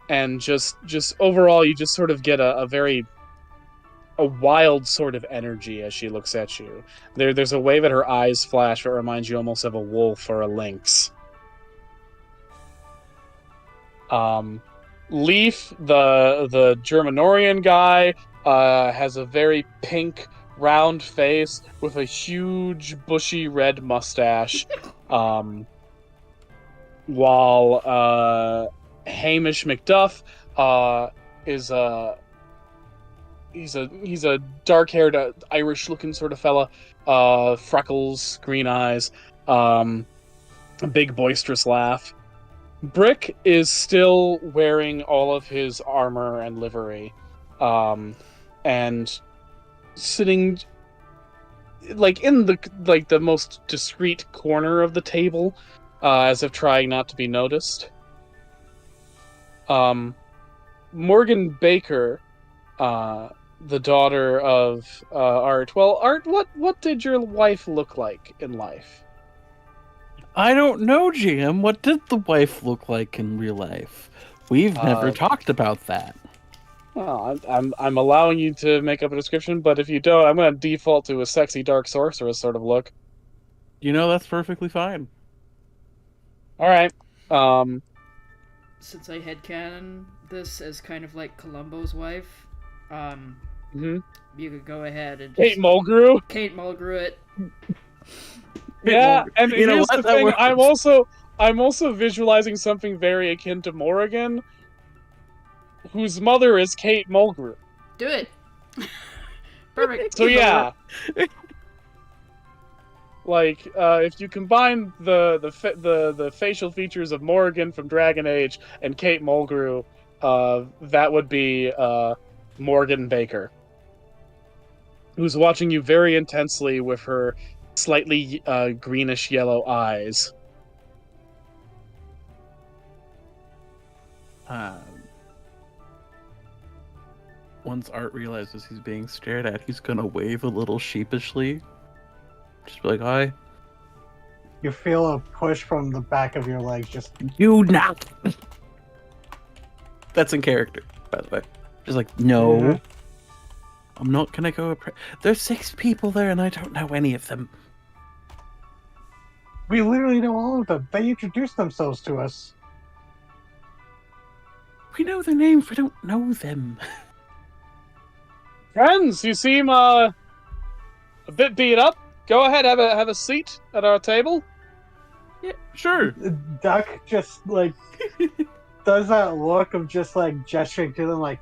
and just overall you just sort of get a wild sort of energy as she looks at you. There's a way that her eyes flash that reminds you almost of a wolf or a lynx. Leaf, the Germanorian guy, has a very pink, round face with a huge, bushy red mustache. While Hamish McDuff is he's a dark-haired, Irish-looking sort of fella, freckles, green eyes, a big boisterous laugh. Brick is still wearing all of his armor and livery, and sitting in the most discreet corner of the table, as if trying not to be noticed. Morgan Baker, the daughter of Art. Well, Art, what did your wife look like in life?
I don't know, GM. What did the wife look like in real life? We've never talked about that.
Well, I'm allowing you to make up a description, but if you don't, I'm going to default to a sexy dark sorceress sort of look.
That's perfectly fine.
All right.
Since I headcanon this as kind of like Columbo's wife,
Mm-hmm.
you could go ahead and
Kate Mulgrew.
Kate Mulgrew it.
Yeah, and
You know
here's
what?
the
That
thing.
works.
I'm also visualizing something very akin to Morrigan, whose mother is Kate Mulgrew.
Do it. Perfect.
So yeah, if you combine the facial features of Morrigan from Dragon Age and Kate Mulgrew, that would be Morgan Baker, who's watching you very intensely with her slightly greenish yellow eyes.
Once Art realizes he's being stared at, he's gonna wave a little sheepishly. Just be like, hi.
You feel a push from the back of your legs. Just
You not. That's in character, by the way. Just like, no.
Yeah.
I'm not gonna go. There's 6 people there, and I don't know any of them.
we literally know all of them. They introduced themselves to us.
We know their names. We don't know them.
Friends, you seem a bit beat up. Go ahead, have a seat at our table.
Yeah, sure.
Duck just does that look of just gesturing to them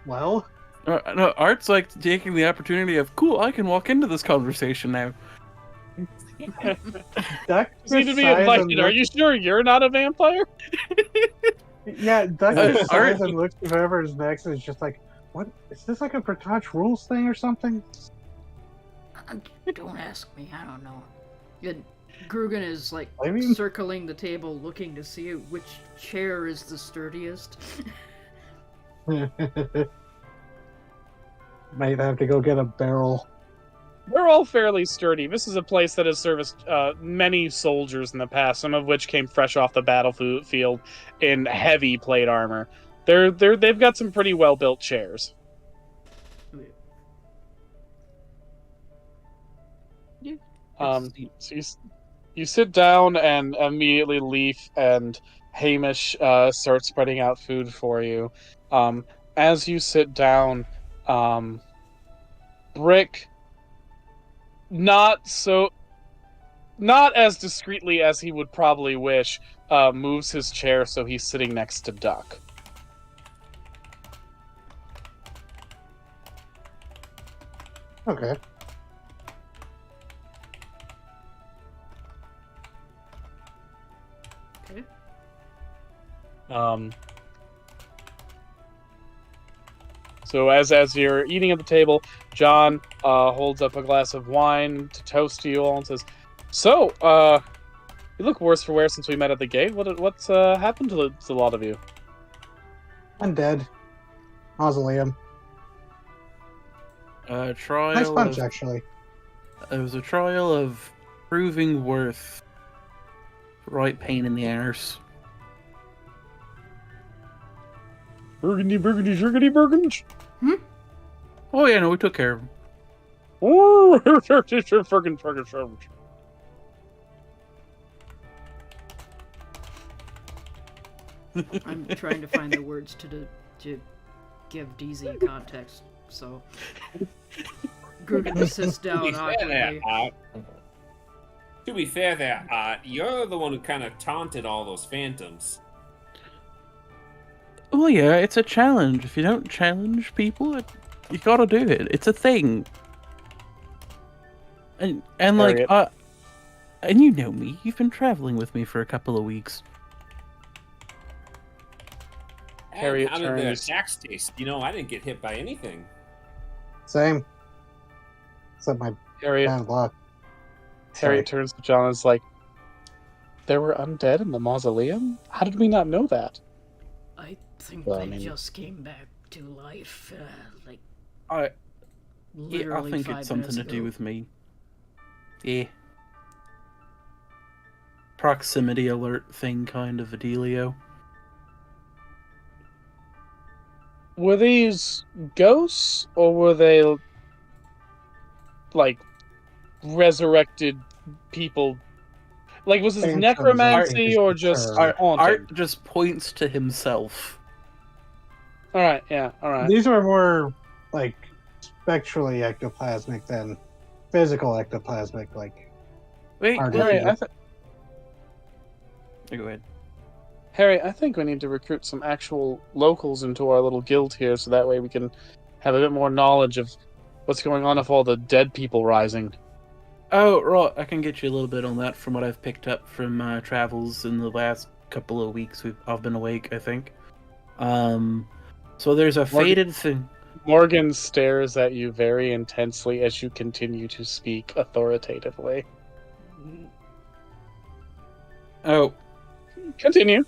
well,
No, Art's taking the opportunity of, cool, I can walk into this conversation now.
Duck
You need to be
sighs and
invited. Are
looks-
you sure you're not a vampire?
Yeah, Duck just
Art-
sighs and looks to whoever's next and is just like, what? Is this a Bertouch rules thing or something?
Don't ask me. I don't know. And Grugan is
I mean-
circling the table, looking to see which chair is the sturdiest.
Might have to go get a barrel.
They're all fairly sturdy. This is a place that has serviced many soldiers in the past, some of which came fresh off the battlefield in heavy plate armor. They've got some pretty well built chairs. So you sit down, and immediately Leaf and Hamish start spreading out food for you. As you sit down, Brick, not as discreetly as he would probably wish, moves his chair so he's sitting next to Duck.
Okay.
Okay.
So as you're eating at the table, John holds up a glass of wine to toast to you all and says, "So, you look worse for wear since we met at the gate. What's happened to the lot of you?"
Undead. Mausoleum.
Trial.
Nice punch, actually.
It was a trial of proving worth. Right pain in the arse.
Burgundy, burgundy, burgundy, burgundy.
Oh yeah, no, we took care of him.
Oh, friggin'.
I'm trying to find the words to give DZ context, so Grugan sits down awkwardly.
To be fair there, you're the one who kind of taunted all those phantoms.
Well, yeah, it's a challenge. If you don't challenge people, you gotta do it. It's a thing. And like,
Harriet.
and you know me. You've been traveling with me for a couple of weeks.
Harriet
How did the
turns.
attacks taste? You know, I didn't get hit by anything.
Same. Except my
Harriet
bad luck.
Harriet turns to John and is like, "There were undead in the mausoleum? How did we not know that?"
I think
Well, I
they
mean-
just came back to life, like
I
literally
think
5
it's something
minutes
to do
ago.
with me. Yeah. Proximity alert thing, kind of a dealio.
Were these ghosts, or were they like resurrected people? Like, was this
Phantoms,
necromancy
I
or
think,
just
sure.
haunting?
Art just points to himself.
All right, yeah, all right.
These are more like spectrally ectoplasmic than physical ectoplasmic. Like,
Wait,
Art-
Harry,
Yeah.
Go ahead.
Harry, I think we need to recruit some actual locals into our little guild here, so that way we can have a bit more knowledge of what's going on with all the dead people rising.
Oh, right. I can get you a little bit on that from what I've picked up from my travels in the last couple of weeks. I've been awake, I think. So there's a fated thing.
Morgan stares at you very intensely as you continue to speak authoritatively.
Oh,
Continue.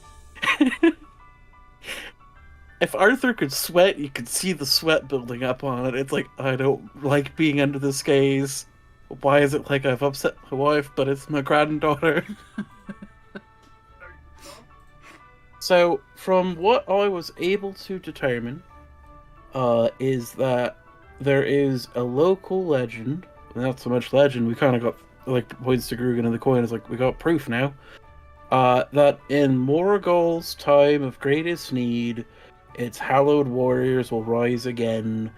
if Arthur could sweat, you could see the sweat building up on it. It's like, I don't like being under this gaze. Why is it like I've upset my wife, but it's my granddaughter? So, from what I was able to determine, is that there is a local legend, not so much legend, we kind of got, like, points to Grugan and the coin, it's like, we got proof now, that in Morgul's time of greatest need, its hallowed warriors will rise again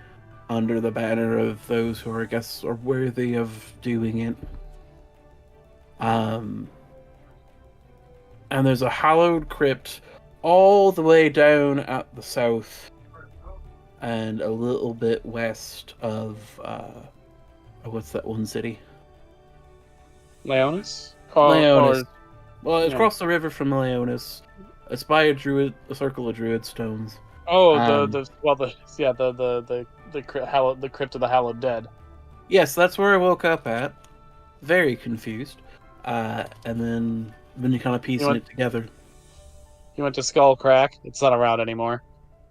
under the banner of those who are, I guess, are worthy of doing it. And there's a hallowed crypt all the way down at the south and a little bit west of what's that one city?
Leonis?
Leonis. Well, it's
yeah.
across the river from Leonis. It's by a circle of druid stones.
The crypt of the hallowed dead.
Yes, that's where I woke up at. Very confused. And then you kind of piecing it together.
You went to Skull Crack. It's not around anymore.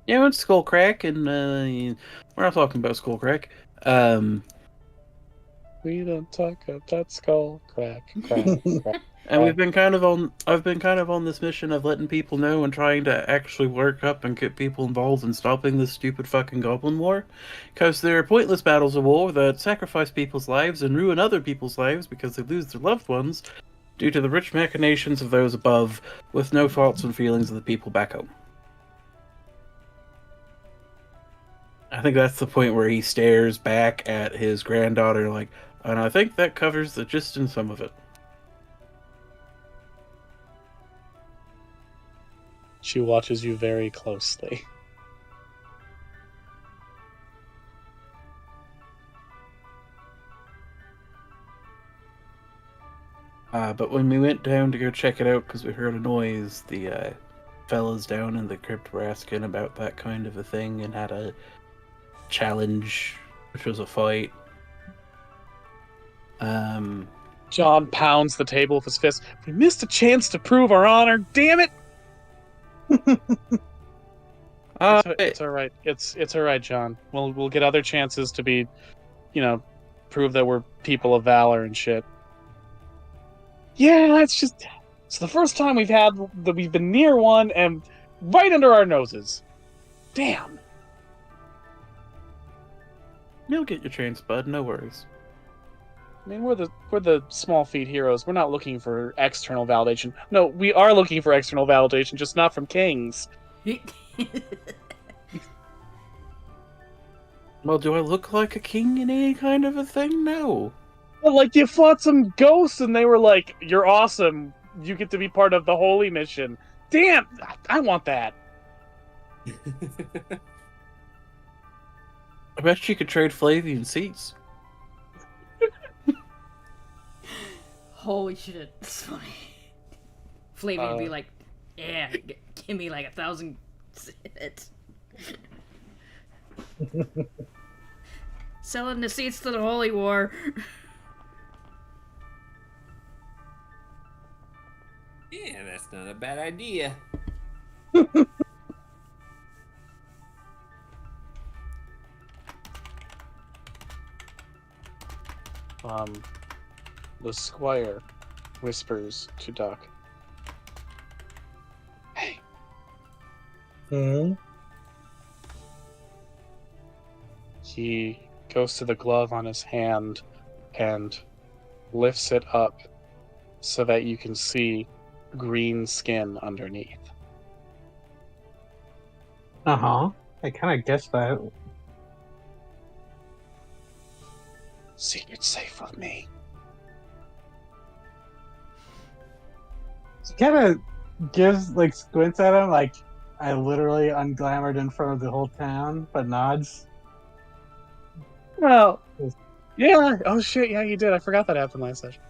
Yeah, I went to Skullcrack, and we're not talking about Skullcrack.
You We don't talk about skull crack, crack, crack.
And I've been kind of on this mission of letting people know and trying to actually work up and get people involved in stopping this stupid fucking goblin war. Because there are pointless battles of war that sacrifice people's lives and ruin other people's lives because they lose their loved ones due to the rich machinations of those above, with no thoughts and feelings of the people back home. I think that's the point where he stares back at his granddaughter like, and I think that covers the gist in some of it.
She watches you very closely.
But when we went down to go check it out because we heard a noise, the fellas down in the crypt were asking about that kind of a thing and had a challenge, which was a fight.
John pounds the table with his fist. We missed a chance to prove our honor. Damn it! It's all right. It's all right, John. We'll get other chances to be, prove that we're people of valor and shit. Yeah, it's the first time we've been near one and right under our noses. Damn.
You'll get your chance, bud. No worries.
I mean, we're the small feat heroes. We're not looking for external validation. No, we are looking for external validation, just not from kings.
Well, do I look like a king in any kind of a thing? No.
Well, like, you fought some ghosts and they were like, you're awesome. You get to be part of the holy mission. Damn! I want that.
I bet you could trade Flavian seats.
Holy shit, that's funny. Flavian would be like, yeah, give me like 1,000 hits. Selling the seats to the Holy War.
Yeah, that's not a bad idea.
The squire whispers to Duck. Hey. He goes to the glove on his hand and lifts it up so that you can see green skin underneath.
Uh-huh. I kind of guessed that.
Secret's safe with me.
He kind of gives, like, squints at him, like, I literally unglamored in front of the whole town, but nods.
Well, yeah. Oh shit, yeah, you did. I forgot that happened last session.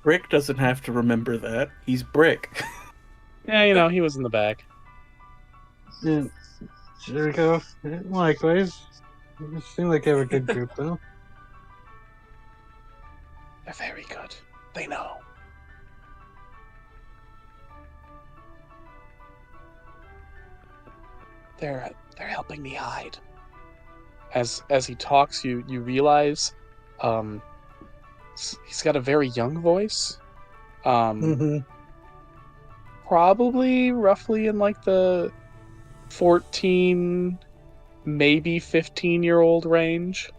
Brick doesn't have to remember that. He's Brick.
Yeah, he was in the back.
Yeah. There we go. Likewise. You seem like you have a good group, though.
They're very good. They know. They're helping me hide. As he talks, you realize, he's got a very young voice. Probably roughly in like the 14, maybe 15-year-old range.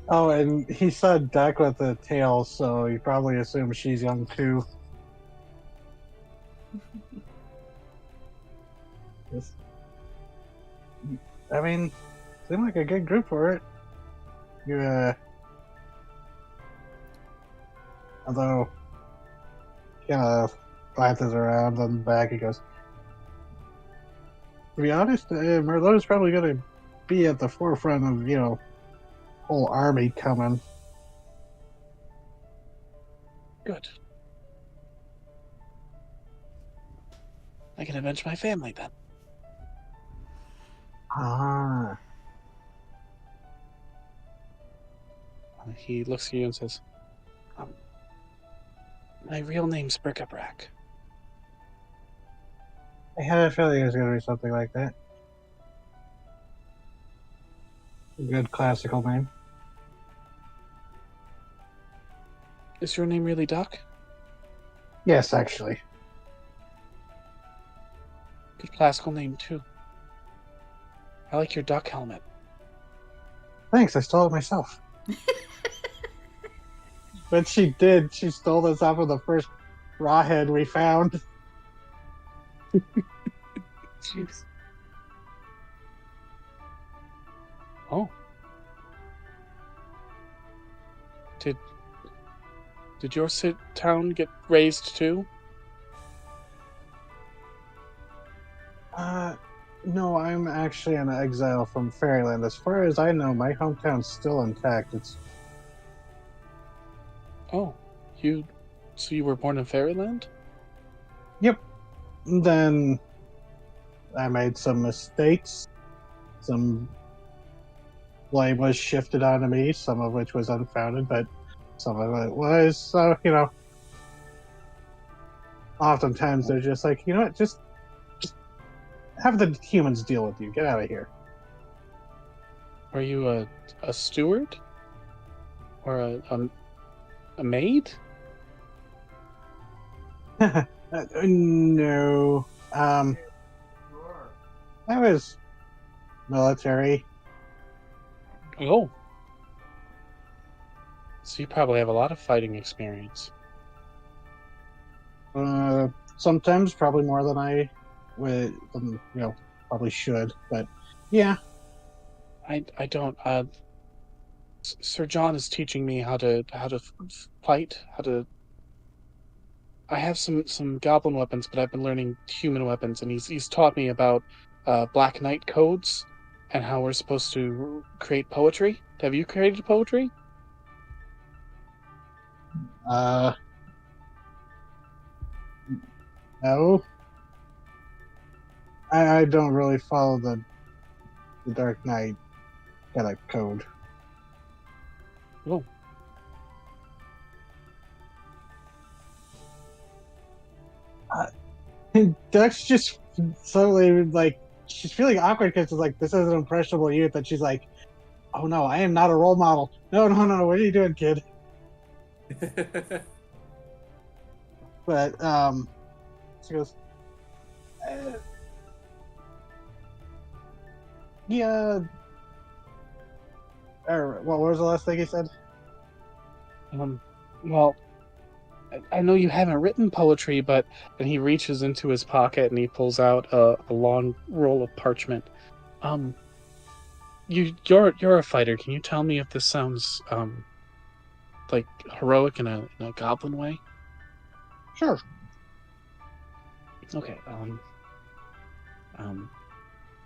Oh, and he said Duck with the tail, so you probably assume she's young too. I mean, seemed like a good group for it. You, although, kind of glances around on the back, he goes, to be honest, Merlot's probably going to be at the forefront of, whole army coming.
Good. I can avenge my family then.
Ah.
He looks at you and says, my real name's Brick-a-Brack.
I had a feeling it was going to be something like that. Good classical name.
Is your name really Duck?
Yes, actually.
Good classical name, too. I like your duck helmet.
Thanks, I stole it myself. But she did. She stole this off of the first rawhead we found.
Jeez.
Oh. Did your town get raised too?
No, I'm actually an exile from Fairyland. As far as I know, my hometown's still intact. It's
Oh, so you were born in Fairyland?
then I made some mistakes. Some blame was shifted onto me, some of which was unfounded, but some of it was. So, oftentimes they're just like, you know what, just have the humans deal with you. Get out of here.
Were you a steward? Or a maid?
No. I was military.
Oh. So you probably have a lot of fighting experience.
Sometimes probably more than I would, probably should. But yeah,
I don't. Sir John is teaching me how to fight. I have some goblin weapons, but I've been learning human weapons, and he's taught me about Black Knight codes and how we're supposed to create poetry. Have you created poetry?
no. I don't really follow the Dark Knight kind of code.
Oh.
Duck's just slowly like she's feeling awkward because it's like this is an impressionable youth that she's like, oh no, I am not a role model. No, what are you doing, kid? But she goes, yeah. Or what was the last thing he said?
Well, I know you haven't written poetry, but and he reaches into his pocket and he pulls out a long roll of parchment. You're a fighter. Can you tell me if this sounds like heroic in a goblin way?
Sure.
Okay.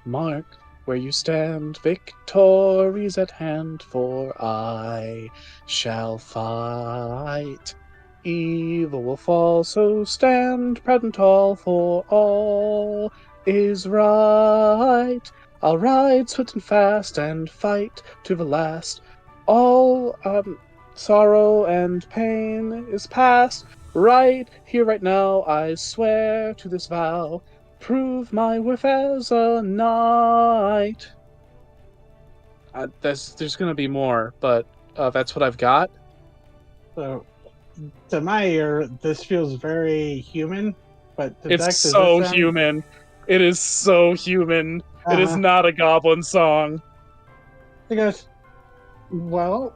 Mark where you stand, victory's at hand, for I shall fight. Evil will fall, so stand proud and tall, for all is right. I'll ride swift and fast and fight to the last. All sorrow and pain is past. Right here, right now, I swear to this vow, prove my worth as a knight. There's gonna be more, but that's what I've got.
So, to my ear, this feels very human, but to Dex,
It's
does
so
this sound-
human. It is so human. It is not a goblin song.
He goes, well,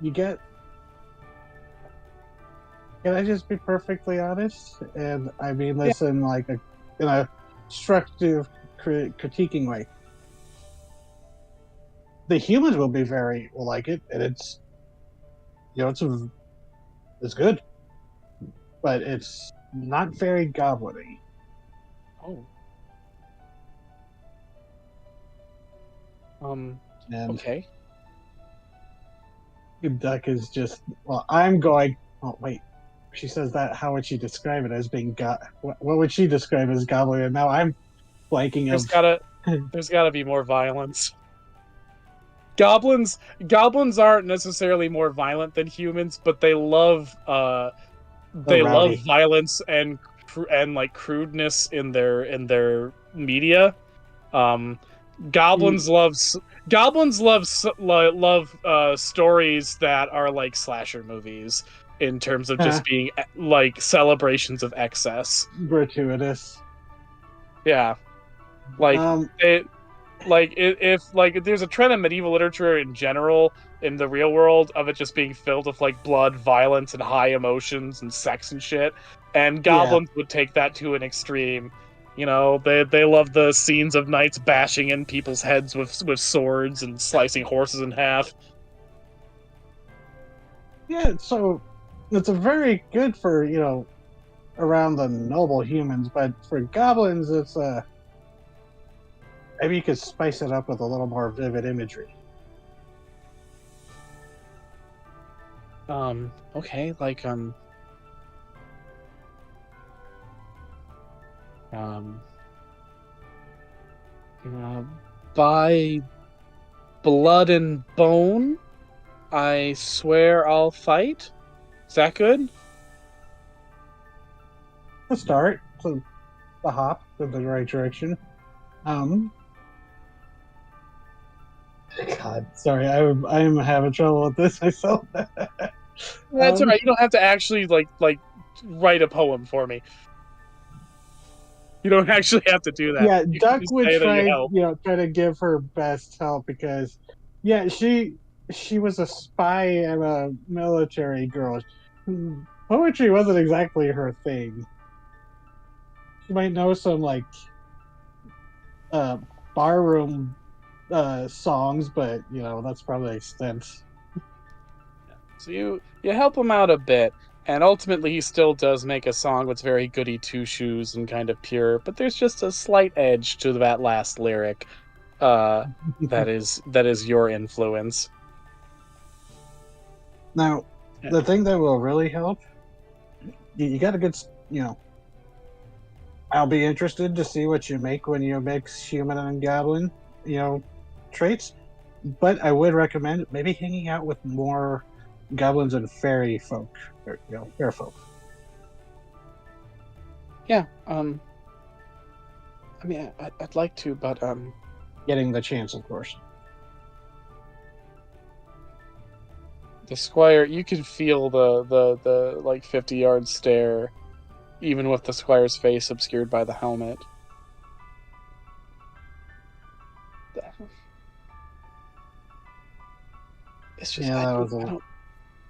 you get. Can I just be perfectly honest? And I mean this in like in a constructive, critiquing way. The humans will like it, and it's, it's good, but it's not very goblin-y.
Oh.
And
Okay.
Duck is just, well, I'm going, oh, wait. She says that, how would she describe it as being what would she describe as goblin? And now I'm blanking
There's gotta be more violence. Goblins aren't necessarily more violent than humans, but they love
rowdy.
violence and like crudeness in their media. Goblins love stories that are like slasher movies in terms of just being like celebrations of excess.
Gratuitous.
Yeah, like
Um,
if there's a trend in medieval literature in general in the real world of it just being filled with like blood, violence, and high emotions and sex and shit, and goblins would take that to an extreme. You know, they love the scenes of knights bashing in people's heads with swords and slicing horses in half.
yeah, so it's a very good for, around the noble humans, but for goblins, it's maybe you could spice it up with a little more vivid imagery.
Okay, like by blood and bone, I swear I'll fight. Is that good?
To start, so the hop in the right direction. God, sorry, I'm having trouble with this myself.
That's alright. You don't have to actually like write a poem for me. You don't actually have to do that.
Yeah,
You can
Duck
just
would
say that you
try,
help.
try to give her best help because, yeah, she was a spy and a military girl. Poetry wasn't exactly her thing. She might know some like barroom songs, but that's probably the extent.
So you help him out a bit, and ultimately he still does make a song that's very goody two shoes and kind of pure, but there's just a slight edge to that last lyric. That is your influence.
Now, the thing that will really help, you got to get, I'll be interested to see what you make when you mix human and goblin, traits. But I would recommend maybe hanging out with more goblins and fairy folk, or, fair folk.
Yeah. I mean, I'd like to, but
Getting the chance, of course.
the squire, you can feel the like 50-yard stare, even with the squire's face obscured by the helmet. It's just
Yeah, that was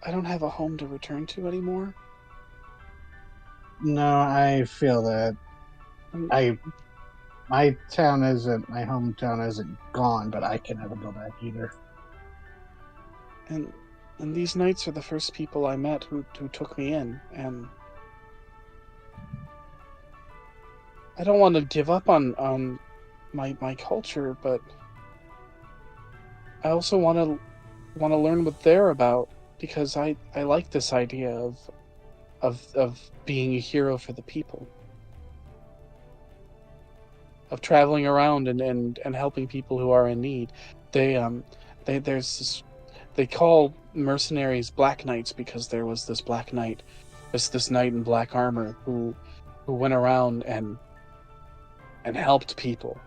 I don't have a home to return to anymore.
No, I feel that. My hometown isn't gone, but I can never go back either.
And these knights are the first people I met who took me in, and I don't want to give up on my culture, but I also want to learn what they're about, because I like this idea of being a hero for the people, of traveling around and helping people who are in need. They call mercenaries Black Knights because there was this Black Knight, this knight in black armor who went around and helped people,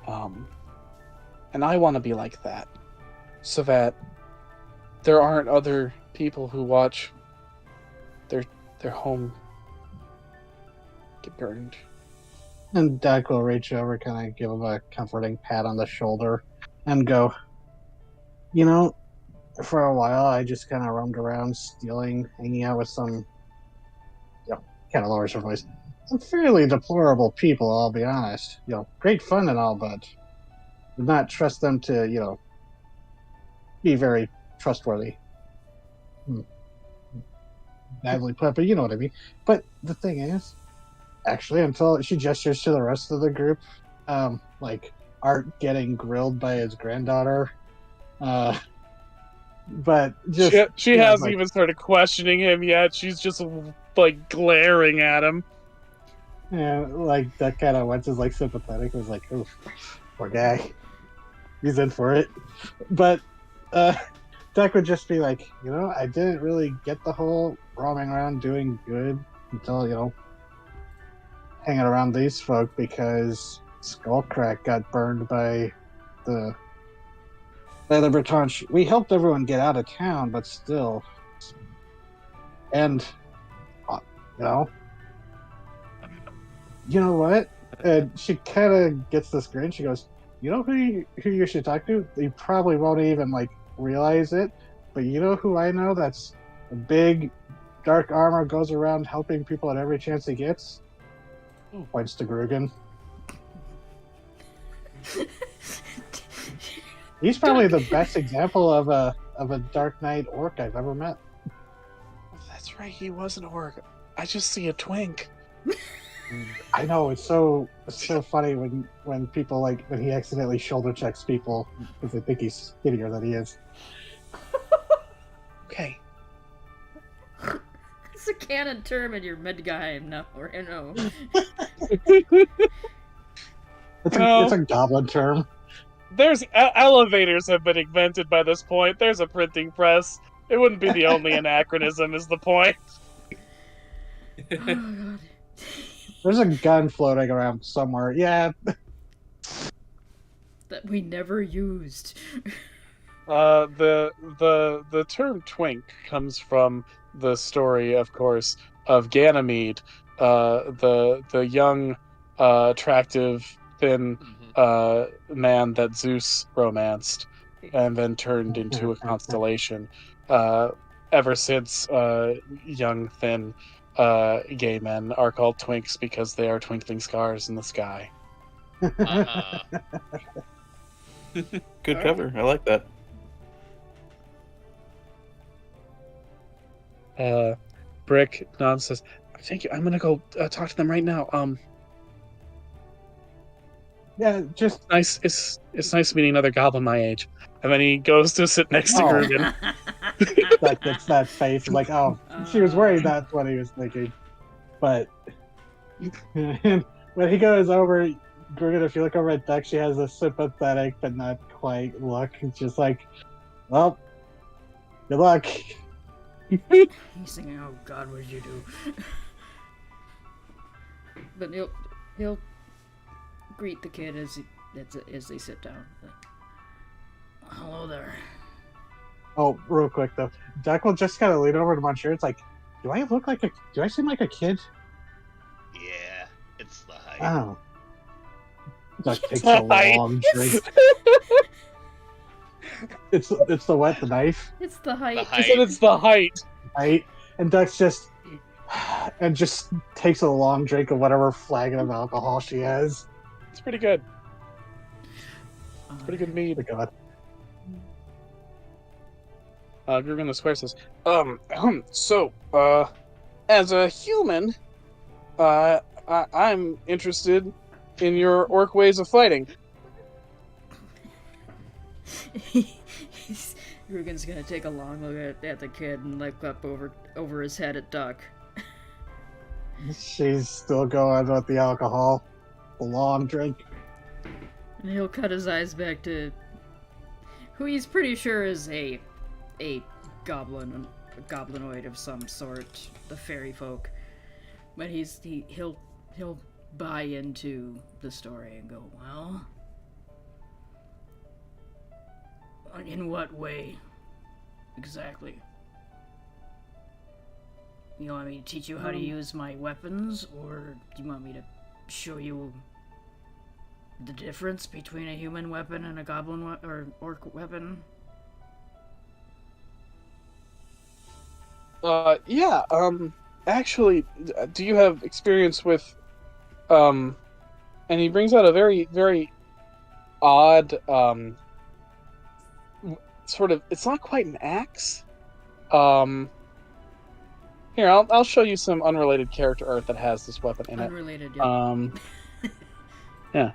and I want to be like that, so that there aren't other people who watch their home get burned.
And Doc will reach over, kind of give him a comforting pat on the shoulder, and go, for a while I just kind of roamed around stealing, hanging out with some, kind of lowers her voice, some fairly deplorable people, I'll be honest. Great fun and all, but would not trust them to, be very trustworthy. Badly put, but you know what I mean. But the thing is, actually, until she gestures to the rest of the group, like Art getting grilled by his granddaughter, but just
she hasn't even started questioning him yet. She's just like glaring at him.
Yeah, like that kind of went as like sympathetic. It was like, oh, poor guy, he's in for it. But Deck would just be like, I didn't really get the whole roaming around doing good until hanging around these folk, because Skullcrack got burned by the other Breton. We helped everyone get out of town, but still, and you know, what? And she kind of gets this grin. She goes, "You know who you should talk to? You probably won't even like realize it, but you know who I know? That's a big, dark armor, goes around helping people at every chance he gets." Points to Grugan. He's probably the best example of a Dark Knight orc I've ever met.
That's right, he was an orc. I just see a twink.
I know, it's so funny when people when he accidentally shoulder checks people because they think he's skinnier than he is.
Okay.
It's a canon term in your Midgheim now, or no?
It's a goblin term.
There's elevators have been invented by this point. There's a printing press. It wouldn't be the only anachronism, is the point.
Oh god.
There's a gun floating around somewhere. Yeah.
That we never used.
The term twink comes from the story, of course, of Ganymede, the young, attractive, thin man that Zeus romanced and then turned into a constellation. Ever since young, thin, gay men are called twinks because they are twinkling stars in the sky.
Good cover. I like that.
Brick nods, says, "Thank you. I'm gonna go talk to them right now."
Yeah, just
Nice. It's nice meeting another goblin my age. And then he goes to sit next to Grugan.
that gets that face like, oh, she was worried that's what he was thinking. But when he goes over, Grugan, if you look over at Duck, she has a sympathetic but not quite look. It's just like, well, good luck.
He's thinking, "Oh God, what did you do?" But he'll greet the kid as they sit down. "Hello there."
Oh, real quick though, Duck will just kind of lean over to Monsieur. It's like, do I seem like a kid?
Yeah, it's the height.
Oh. Duck takes a long drink. It's the what? The knife?
It's the height.
The
She
height.
said it's the height.
Right? And Duck's just takes a long drink of whatever flagon of alcohol she has.
It's pretty good. It's pretty good mead.
Oh my god.
Grugan the Square says, so, as a human, I'm interested in your orc ways of fighting.
Grugan's gonna take a long look at the kid and look up over his head at Duck.
She's still going with the alcohol. The long drink.
And he'll cut his eyes back to who he's pretty sure is a goblinoid of some sort, the fairy folk. But he'll buy into the story and go, "Well, in what way exactly? You want me to teach you how to use my weapons, or do you want me to show you the difference between a human weapon and a goblin or orc weapon?"
Yeah, actually, do you have experience with, and he brings out a very, very odd, sort of, it's not quite an axe. Here, I'll show you some unrelated character art that has this weapon in it.
Unrelated, yeah.
Yeah.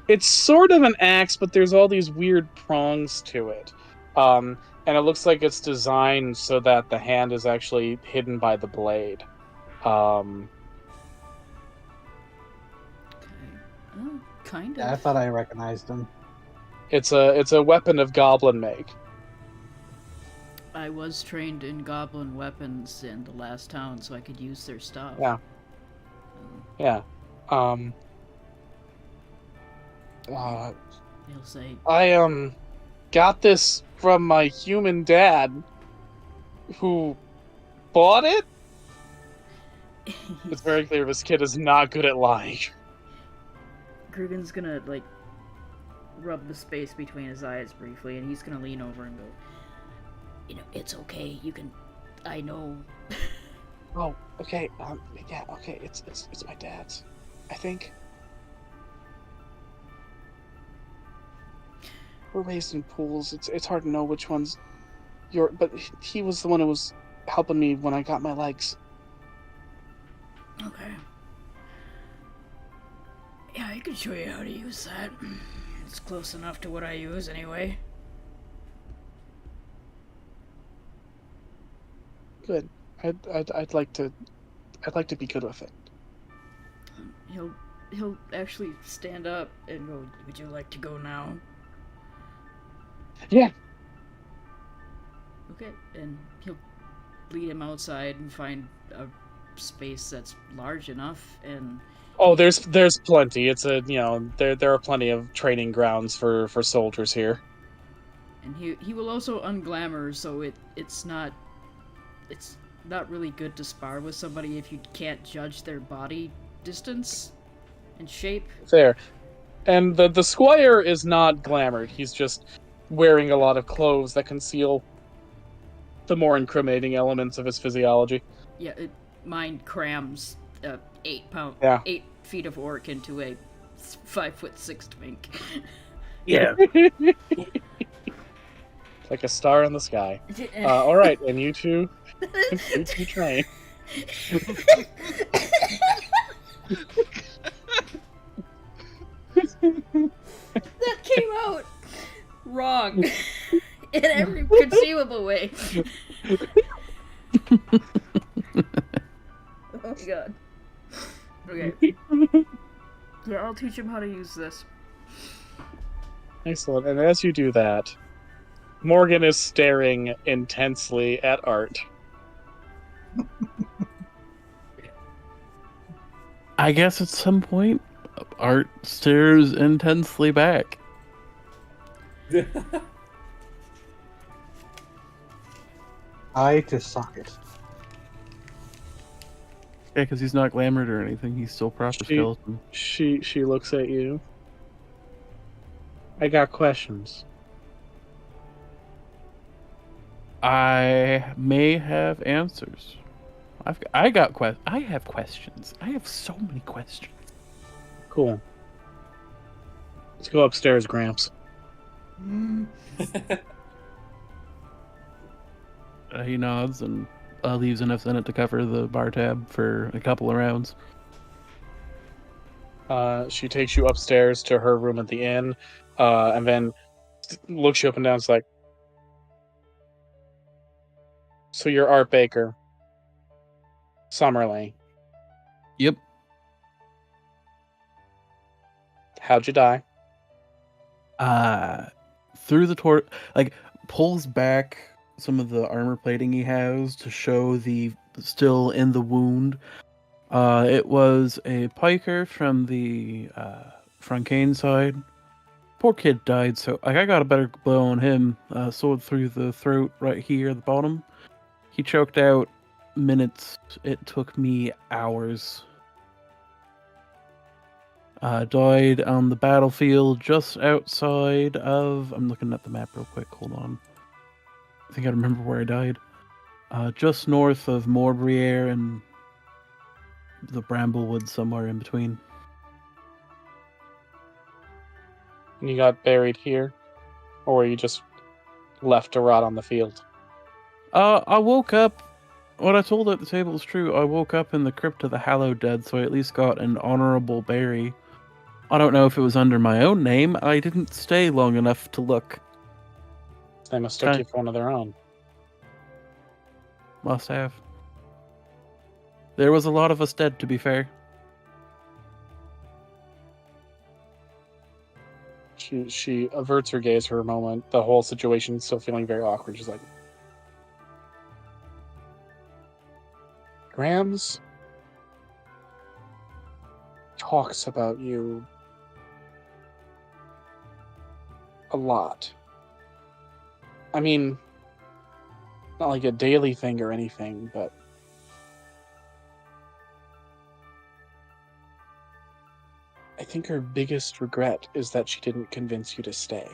It's sort of an axe, but there's all these weird prongs to it. And it looks like it's designed so that the hand is actually hidden by the blade.
Okay. Oh, kind of.
Yeah, I thought I recognized him.
It's a weapon of goblin make.
I was trained in goblin weapons in the last town, so I could use their stuff.
Yeah. Yeah.
He'll say,
I got this from my human dad, who bought it. It's very clear this kid is not good at lying.
Grugan's gonna, like, rub the space between his eyes briefly, and he's gonna lean over and go, you know, it's okay, you can, I know.
Oh, okay. Yeah, okay. It's my dad's, I think. We're raised in pools. It's hard to know which one's your. But he was the one who was helping me when I got my legs.
Okay. Yeah, I can show you how to use that. It's close enough to what I use anyway.
Good. I'd like to be good with it.
He'll actually stand up and go, would you like to go now?
Yeah.
Okay, and he'll lead him outside and find a space that's large enough, and
Oh, there's plenty. It's a there are plenty of training grounds for soldiers here.
he will also unglamour, so it's not really good to spar with somebody if you can't judge their body distance and shape.
There, and the squire is not glamored. He's just wearing a lot of clothes that conceal the more incriminating elements of his physiology.
Yeah, mine crams 8 feet of orc into a 5'6" twink.
Yeah.
Like a star in the sky. All right, and you two train.
That came out wrong in every conceivable way. Oh my god. Okay. Yeah, I'll teach him how to use this.
Excellent. And as you do that, Morgan is staring intensely at Art.
I guess at some point, Art stares intensely back.
Eye to socket.
Yeah, because he's not glamored or anything. He's still proper skeleton.
She looks at you. I got questions.
I may have answers. I have questions. I have so many questions.
Cool. Let's go upstairs, Gramps.
He nods and leaves enough in it to cover the bar tab for a couple of rounds.
She takes you upstairs to her room at the inn, and then looks you up and down. It's like, so you're Art Baker, Summerley.
Yep.
How'd you die?
Through the pulls back some of the armor plating he has to show the still in the wound. It was a piker from the Francane side. Poor kid died, so I got a better blow on him. Sword through the throat right here at the bottom. He choked out minutes. It took me hours. Died on the battlefield just outside of... I'm looking at the map real quick, hold on. I think I remember where I died. Just north of Morbriere and the Bramblewood, somewhere in between.
And you got buried here? Or were you just left to rot on the field?
I woke up... What I told at the table is true. I woke up in the Crypt of the Hallowed Dead, so I at least got an honorable bury. I don't know if it was under my own name. I didn't stay long enough to look.
They mistook you for one of their own.
Must have. There was a lot of us dead, to be fair.
She averts her gaze for a moment. The whole situation still feeling very awkward. She's like, Grams talks about you a lot. I mean, not like a daily thing or anything, but I think her biggest regret is that she didn't convince you to stay.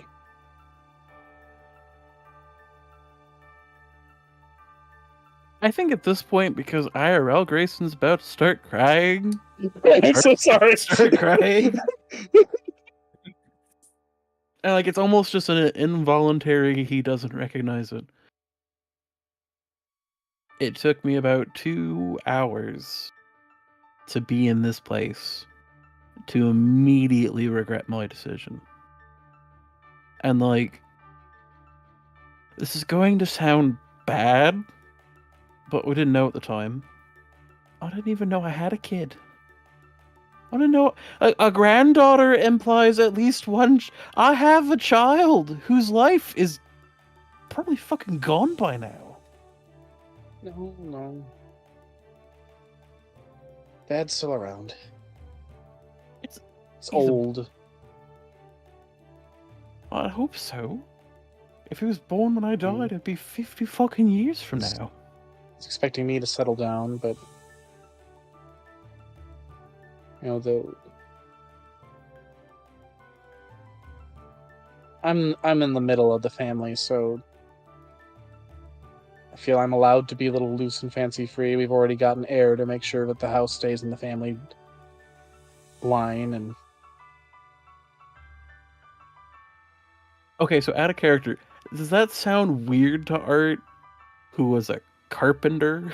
I think at this point, because IRL Grayson's about to start crying.
I'm so sorry.
Start crying. And like it's almost just an involuntary, he doesn't recognize it. It took me about 2 hours to be in this place to immediately regret my decision. And like, this is going to sound bad, but we didn't know at the time. I didn't even know I had a kid. I didn't know a granddaughter implies at least one. I have a child whose life is probably fucking gone by now.
No. Dad's still around. It's old.
I hope so. If he was born when I died, it'd be 50 fucking years from now.
He's expecting me to settle down, but I'm in the middle of the family, so I feel I'm allowed to be a little loose and fancy free. We've already got an heir to make sure that the house stays in the family line, and
Okay, so out of character, does that sound weird to Art, who was a carpenter?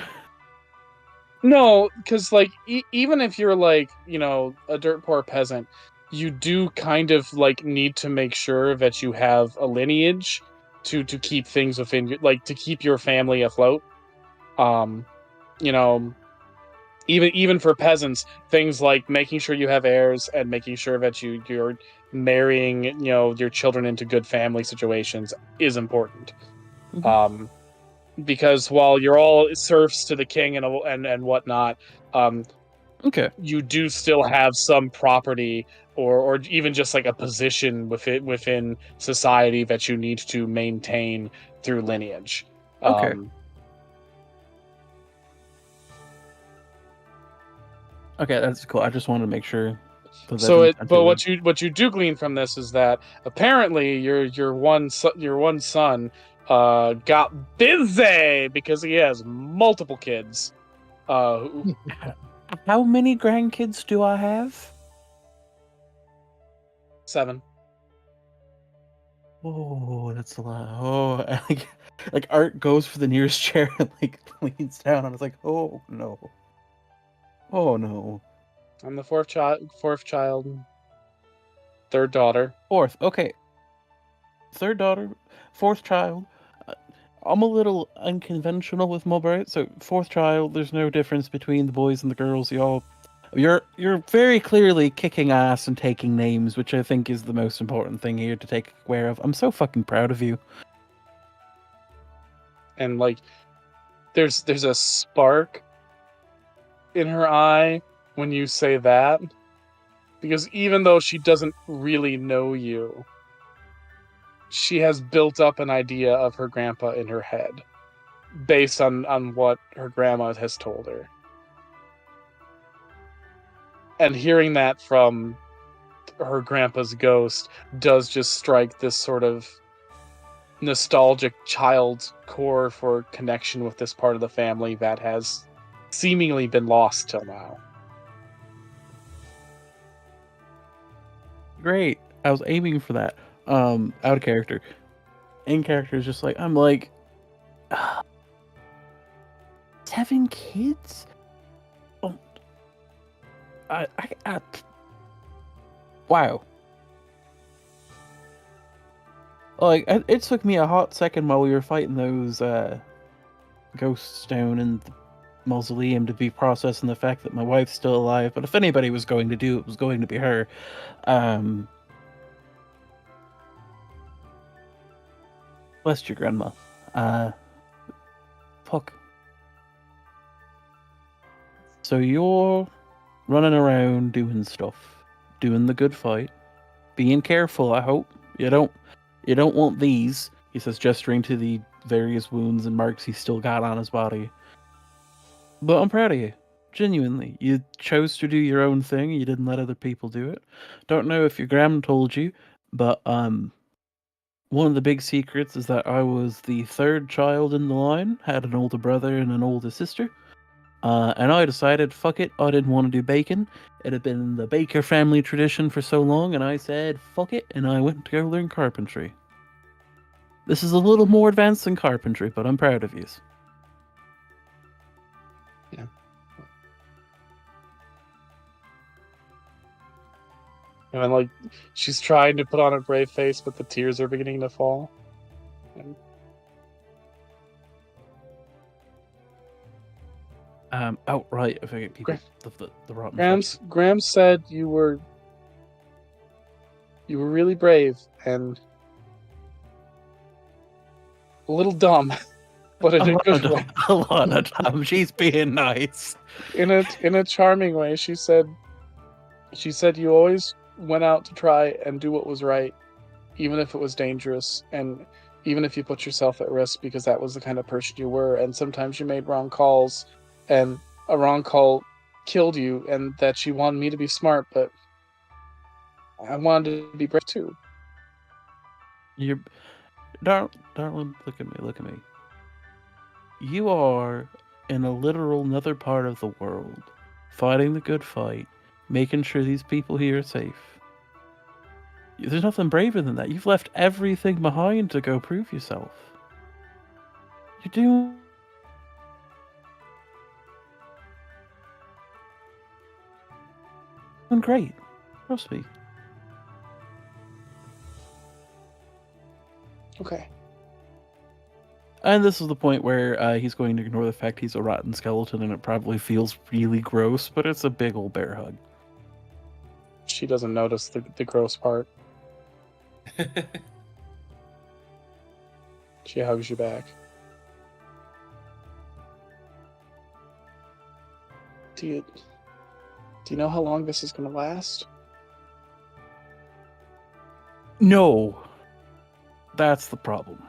no, because like even if you're like a dirt poor peasant, you do kind of like need to make sure that you have a lineage to keep things within to keep your family afloat. You know, even for peasants, things like making sure you have heirs and making sure that you're marrying your children into good family situations is important.
Mhm.
Because while you're all serfs to the king and whatnot,
Okay.
you do still have some property or even just like a position within society that you need to maintain through lineage.
Okay. Okay, that's cool. I just wanted to make sure.
But what you do glean from this is that apparently your one son got busy because he has multiple kids.
How many grandkids do I have?
7.
Oh, that's a lot. Oh, like Art goes for the nearest chair and like leans down, and it's like, oh no, oh no.
I'm the fourth child, third daughter.
Fourth, okay. Third daughter, fourth child. I'm a little unconventional with my birth, so fourth child. There's no difference between the boys and the girls. You're very clearly kicking ass and taking names, which I think is the most important thing here to take aware of. I'm so fucking proud of you.
And like, there's a spark in her eye when you say that, because even though she doesn't really know you, she has built up an idea of her grandpa in her head based on what her grandma has told her. And hearing that from her grandpa's ghost does just strike this sort of nostalgic child's core for connection with this part of the family that has seemingly been lost till now.
Great. I was aiming for that. Out of character. In character is just like, I'm like, 7 kids? Oh, I wow. Like, it took me a hot second while we were fighting those ghosts down in the mausoleum to be processing the fact that my wife's still alive. But if anybody was going to do it, was going to be her. Bless your grandma. Fuck. So you're running around doing stuff, doing the good fight, being careful. I hope you don't You don't want these, he says, gesturing to the various wounds and marks he's still got on his body. But I'm proud of you. Genuinely. You chose to do your own thing, you didn't let other people do it. Don't know if your gram told you, but one of the big secrets is that I was the third child in the line, had an older brother and an older sister. And I decided, fuck it, I didn't want to do bacon. It had been the Baker family tradition for so long, and I said, fuck it, and I went to go learn carpentry. This is a little more advanced than carpentry, but I'm proud of you.
Yeah. And like, she's trying to put on a brave face, but the tears are beginning to fall. And
Right, I forget people the rotten
Grams said you were really brave and a little dumb, but in a good way.
A lot of time. She's being nice.
In a charming way. She said you always went out to try and do what was right, even if it was dangerous, and even if you put yourself at risk, because that was the kind of person you were. And sometimes you made wrong calls, and a wrong call killed you, and that she wanted me to be smart, but I wanted to be brave too.
Darling, look at me. You are in a literal another part of the world, fighting the good fight, making sure these people here are safe. There's nothing braver than that. You've left everything behind to go prove yourself. You're doing great. Trust me.
Okay.
And this is the point where he's going to ignore the fact he's a rotten skeleton, and it probably feels really gross, but it's a big old bear hug.
She doesn't notice the gross part. She hugs you back. Do you know how long this is going to last?
No. That's the problem.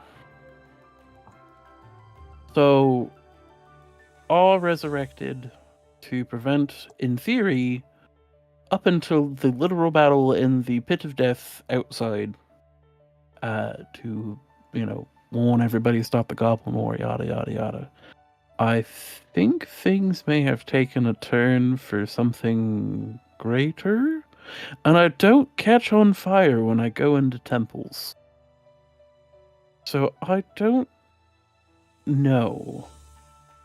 So, all resurrected to prevent, in theory, up until the literal battle in the pit of death outside, to, warn everybody to stop the Goblin War, yada yada yada. I think things may have taken a turn for something greater, and I don't catch on fire when I go into temples. So I don't know,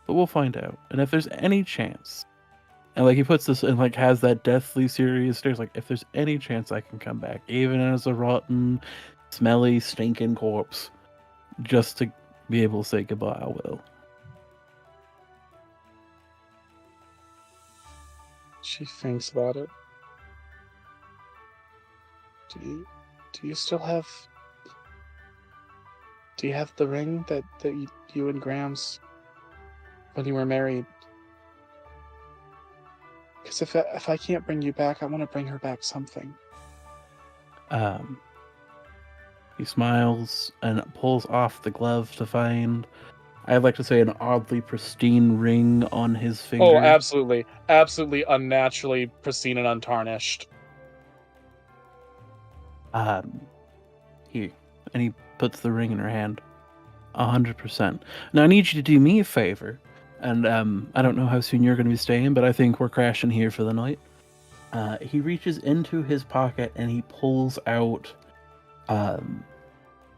but we'll find out. And if there's any chance, and he puts this and has that deathly serious stare, if there's any chance I can come back, even as a rotten, smelly, stinking corpse, just to be able to say goodbye, I will.
She thinks about it. Do you still have? Do you have the ring that you and Grams when you were married? Because if I can't bring you back, I want to bring her back something.
He smiles and pulls off the glove to find, I'd like to say, an oddly pristine ring on his finger.
Oh, absolutely. Absolutely unnaturally pristine and untarnished.
Here. And he puts the ring in her hand. 100%. Now, I need you to do me a favor. And I don't know how soon you're going to be staying, but I think we're crashing here for the night. He reaches into his pocket and he pulls out...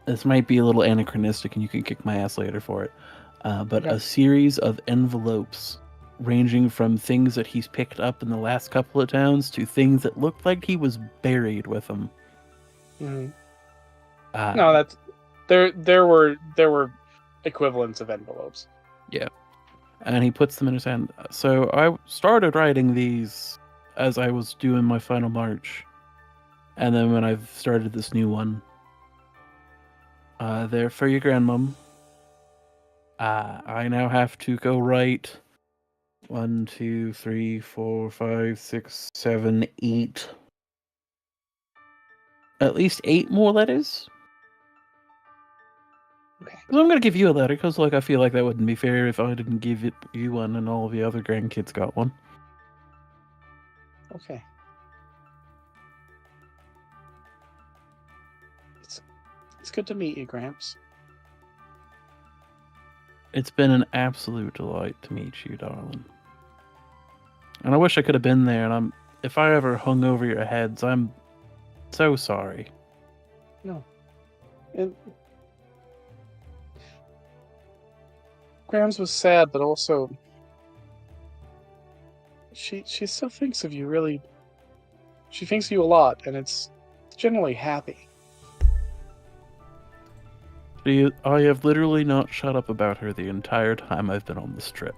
this might be a little anachronistic and you can kick my ass later for it. But a series of envelopes ranging from things that he's picked up in the last couple of towns to things that looked like he was buried with them.
Mm-hmm. No, that's there were equivalents of envelopes.
Yeah. And he puts them in his hand. So I started writing these as I was doing my final march. And then when I've started this new one, they're for your grandmom. I now have to go write 1, 2, 3, 4, 5, 6, 7, 8. At least 8 more letters 'Cause I'm gonna give you a letter, because like I feel like that wouldn't be fair if I didn't give you one and all of the other grandkids got one.
Okay. It's good to meet you, Gramps.
It's been an absolute delight to meet you, darling. And I wish I could have been there. And if I ever hung over your heads, I'm so sorry.
No. And Grams was sad, but also she still thinks of you. Really, she thinks of you a lot, and it's generally happy.
I have literally not shut up about her the entire time I've been on this trip.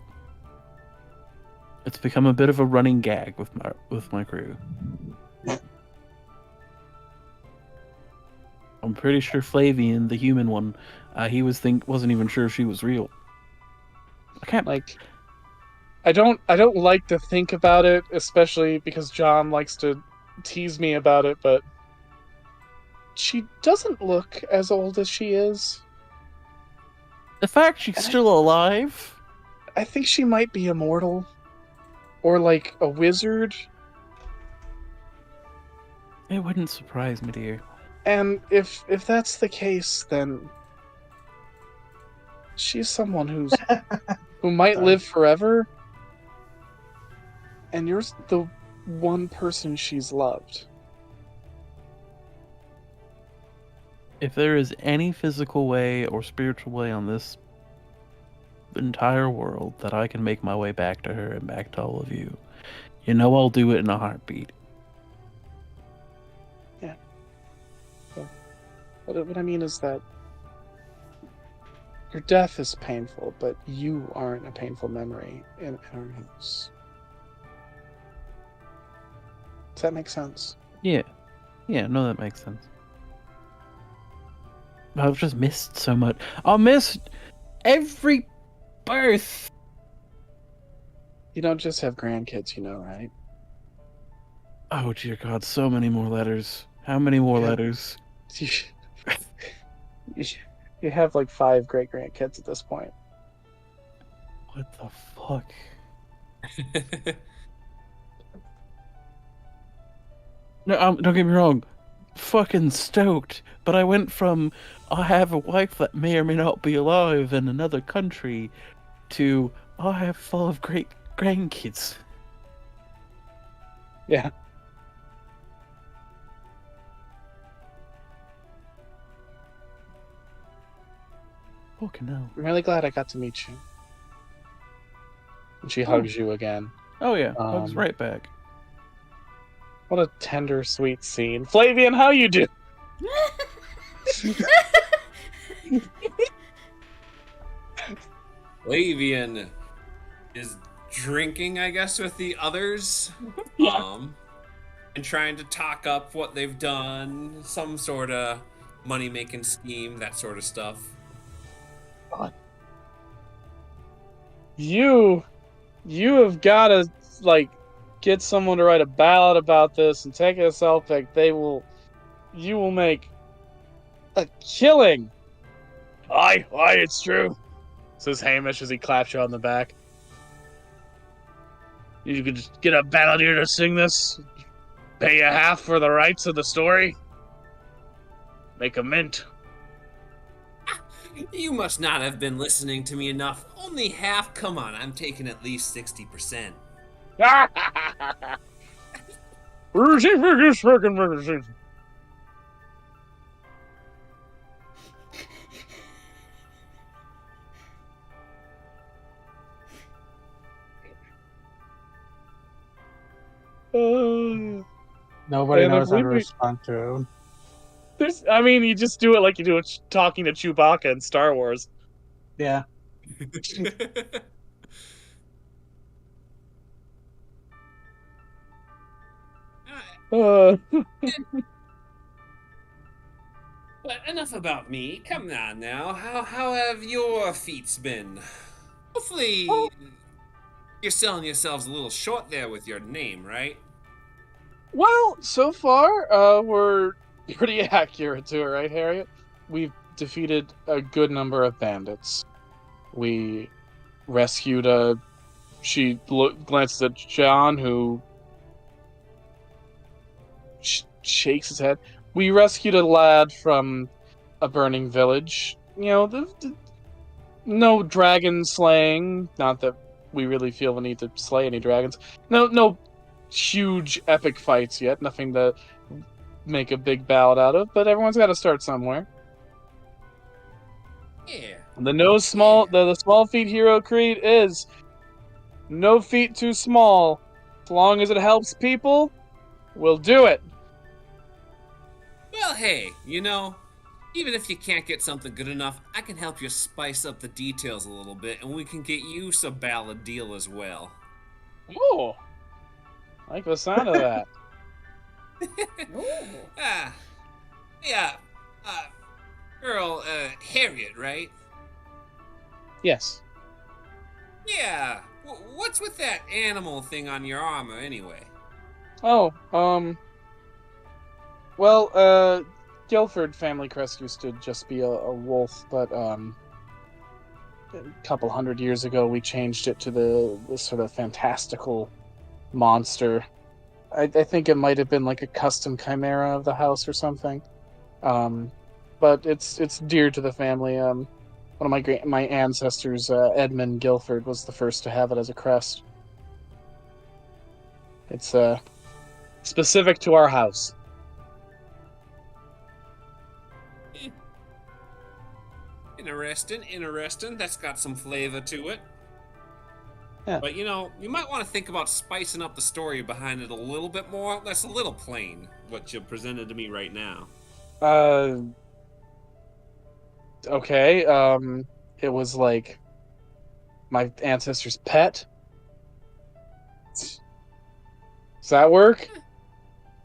It's become a bit of a running gag with my crew. I'm pretty sure Flavian, the human one, he wasn't even sure she was real. I can't
Like, I don't like to think about it, especially because John likes to tease me about it, but she doesn't look as old as she is.
The fact she's still alive.
I think she might be immortal. Or like a wizard.
It wouldn't surprise me, dear.
And if that's the case, then she's someone who might live forever. And you're the one person she's loved.
If there is any physical way or spiritual way on this entire world that I can make my way back to her and back to all of you, you know I'll do it in a heartbeat.
Yeah. What I mean is that your death is painful, but you aren't a painful memory in our house. Does that make sense?
Yeah, no, that makes sense. I've just missed so much. I missed every birth.
You don't just have grandkids, you know, right?
Oh dear God, so many more letters. How many more
Yeah.
letters?
You have like 5 great grandkids at this point.
What the fuck? No, don't get me wrong. Fucking stoked. But I went from I have a wife that may or may not be alive in another country to I have full of great grandkids.
Yeah.
Fucking hell.
I'm really glad I got to meet you. And she hugs you again.
Oh yeah, hugs
Um,
right back.
What a tender, sweet scene. Flavian, how you do?
Flavian is drinking, I guess, with the others. And trying to talk up what they've done, some sort of money-making scheme, that sort of stuff.
You have got to, like, get someone to write a ballad about this and take it to Celtic. You will make a killing.
Aye, it's true.
Says Hamish as he claps you on the back.
You could just get a balladeer to sing this. Pay you half for the rights of the story. Make a mint.
You must not have been listening to me enough. Only half? Come on, I'm taking at least 60%.
Nobody
And
knows how to
we-
respond to him.
You just do it like you do it talking to Chewbacca in Star Wars.
Yeah.
Uh,
But enough about me. Come on now. How have your feats been? Hopefully, you're selling yourselves a little short there with your name, right?
well, so far, we're pretty accurate to it, right, Harriet? We've defeated a good number of bandits. We rescued she glances at John, who shakes his head. We rescued a lad from a burning village. You know, no dragon slaying. Not that we really feel the need to slay any dragons. No huge epic fights yet. Nothing to make a big ballad out of. But everyone's got to start somewhere.
Yeah.
The small feat hero creed is no feat too small. As long as it helps people, we'll do it.
Well, hey, you know, even if you can't get something good enough, I can help you spice up the details a little bit, and we can get you some ballad deal as well.
Ooh, I like the sound of that.
Yeah, girl, Harriet, right?
Yes.
Yeah. What's with that animal thing on your armor, anyway?
Oh, well, Guilford family crest used to just be a wolf, but a couple hundred years ago we changed it to the sort of fantastical monster. I think it might have been like a custom chimera of the house or something. But it's dear to the family. One of my ancestors, Edmund Guilford, was the first to have it as a crest. It's specific to our house.
Interesting. That's got some flavor to it.
Yeah.
But you know, you might want to think about spicing up the story behind it a little bit more. That's a little plain, what you presented to me right now.
Okay, it was like my ancestor's pet. Does that work?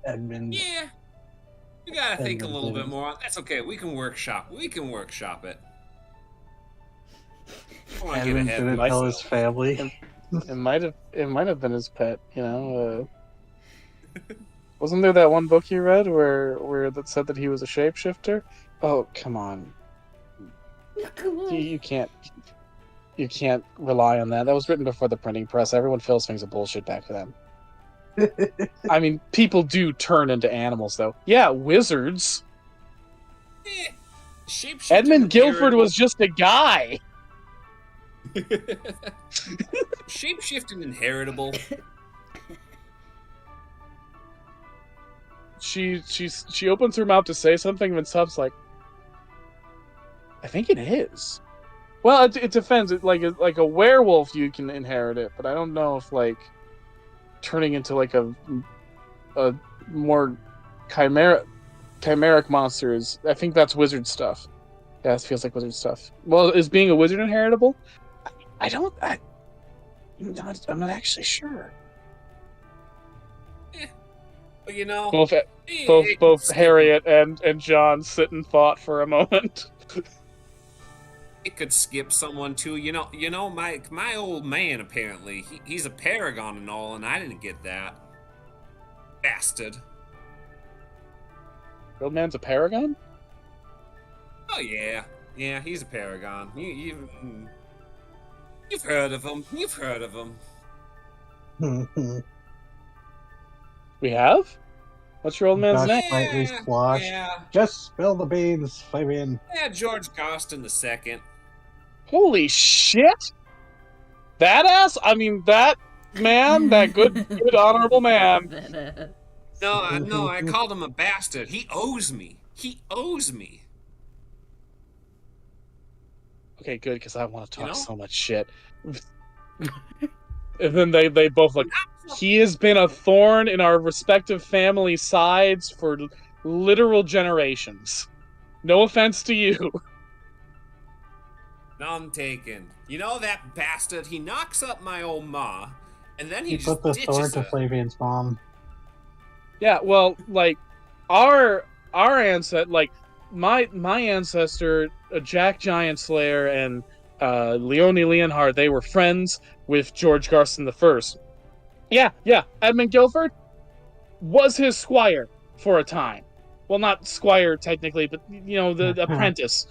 Edmund.
Yeah. You gotta think a little bit more. That's okay. We can workshop it. I don't wanna get
Edmund
ahead of
didn't tell his
myself.
family.
It might have been his pet, you know. Wasn't there that one book you read where that said that he was a shapeshifter? Oh, come on. You can't rely on that. That was written before the printing press. Everyone fills things of bullshit back then. I mean, people do turn into animals, though. Yeah, wizards.
Shapeshifting
Edmund Guilford
inheritable-
was just a guy.
Shapeshifting inheritable.
She opens her mouth to say something, and Sub's like, I think it is. Well, it depends. Like a werewolf, you can inherit it, but I don't know if like turning into like a more chimeric monster is. I think that's wizard stuff. Yeah, it feels like wizard stuff. Well, is being a wizard inheritable? I'm not actually sure.
But you know,
Both Harriet and John sit in thought for a moment.
it could skip someone too. You know, my old man apparently he's a paragon and all, and I didn't get that. Bastard.
Old man's a paragon?
Oh yeah, he's a paragon. You've heard of him.
We have? What's your old man's
Gosh.
name?
Slightly sloshed.
Yeah,
Just spill the beans, Fabian.
George Goston II.
Holy shit! That ass? I mean, that man, that good honorable man.
No, I called him a bastard. He owes me.
Okay, good, because I want to talk
You know?
so much shit. And then they both look. He has been a thorn in our respective family sides for literal generations. No offense to you.
None taken. You know that bastard? He knocks up my old ma, and then he
He
just
put the sword
ditches
to
her.
Flavian's mom.
Yeah, well, like our ancestor, like my ancestor, Jack Giant Slayer and Leonie Leonhard, they were friends with George Garston I. Yeah, Edmund Guilford was his squire for a time. Well, not squire technically, but the apprentice.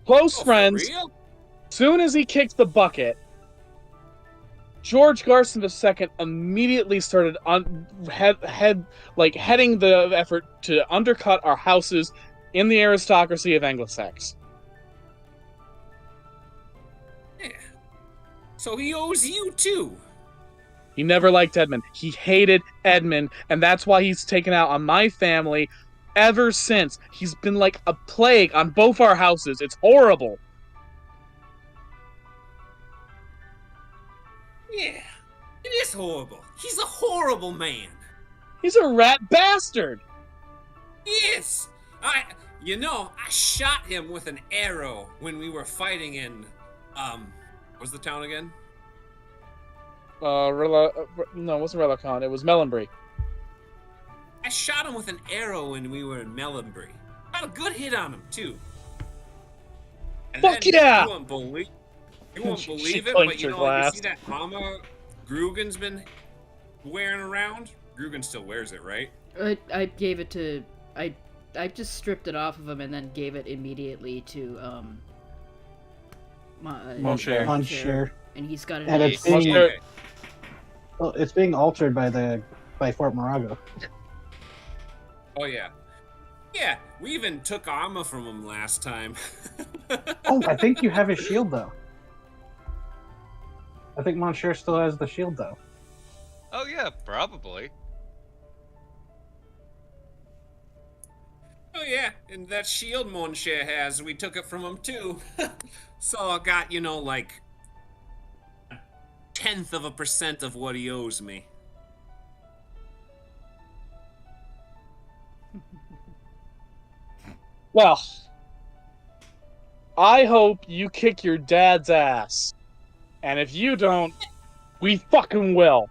Close
Oh, for
friends.
real?
Soon as he kicked the bucket, George Garson II immediately started heading the effort to undercut our houses in the aristocracy of Anglo-Sax.
Yeah. So he owes you too.
He never liked Edmund. He hated Edmund, and that's why he's taken out on my family ever since. He's been like a plague on both our houses. It's horrible.
Yeah, it is horrible. He's a horrible man.
He's a rat bastard.
Yes. I shot him with an arrow when we were fighting in, what's the town again?
No, it wasn't Relacon. It was Mellenbury.
I shot him with an arrow when we were in Mellenbury. Got a good hit on him too. And
Fuck
then
yeah!
You won't believe
She
it, but
clinked
you
her
know,
glass.
you see that armor Grugan's been wearing around? Grugan still wears it, right?
I gave it to I just stripped it off of him and then gave it immediately to
Monsieur.
Monsieur.
and he's got it.
And
in
it's
his-
being,
Okay.
well, it's being altered by Fort Morago.
Oh yeah. Yeah, we even took armor from him last time.
Oh, I think you have his shield though. I think Monsieur still has the shield though.
Oh yeah, probably.
Oh yeah, and that shield Monsieur has, we took it from him too. So I got, like 0.1% of what he owes me.
Well, I hope you kick your dad's ass. And if you don't, we fucking will.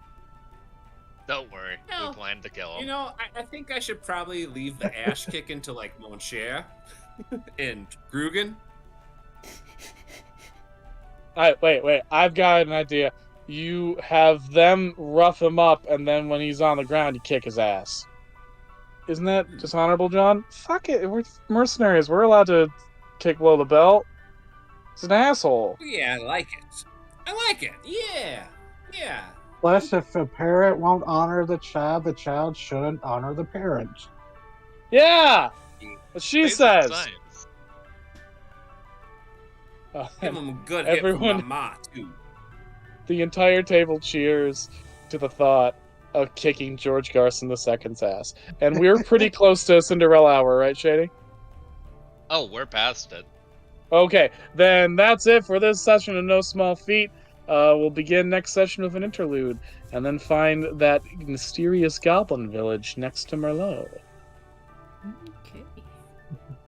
Don't worry,
No.
we plan to kill him.
I think I should probably leave the ash kicking to like Monsieur and Grugan.
Alright, wait. I've got an idea. You have them rough him up, and then when he's on the ground, you kick his ass. Isn't that dishonorable, John? Fuck it, we're mercenaries. We're allowed to kick below the belt. He's an asshole.
Yeah, I like it. I like it. Yeah. Yeah.
Plus, if a parent won't honor the child shouldn't honor the parent.
Yeah! What she
Basic
says.
science.
Give him a good hit
Everyone-
from my ma, too.
The entire table cheers to the thought of kicking George Garson II's ass. And we're pretty close to Cinderella Hour, right, Shady?
Oh, we're past it.
Okay, then that's it for this session of No Small Feat. We'll begin next session with an interlude, and then find that mysterious goblin village next to Merlot.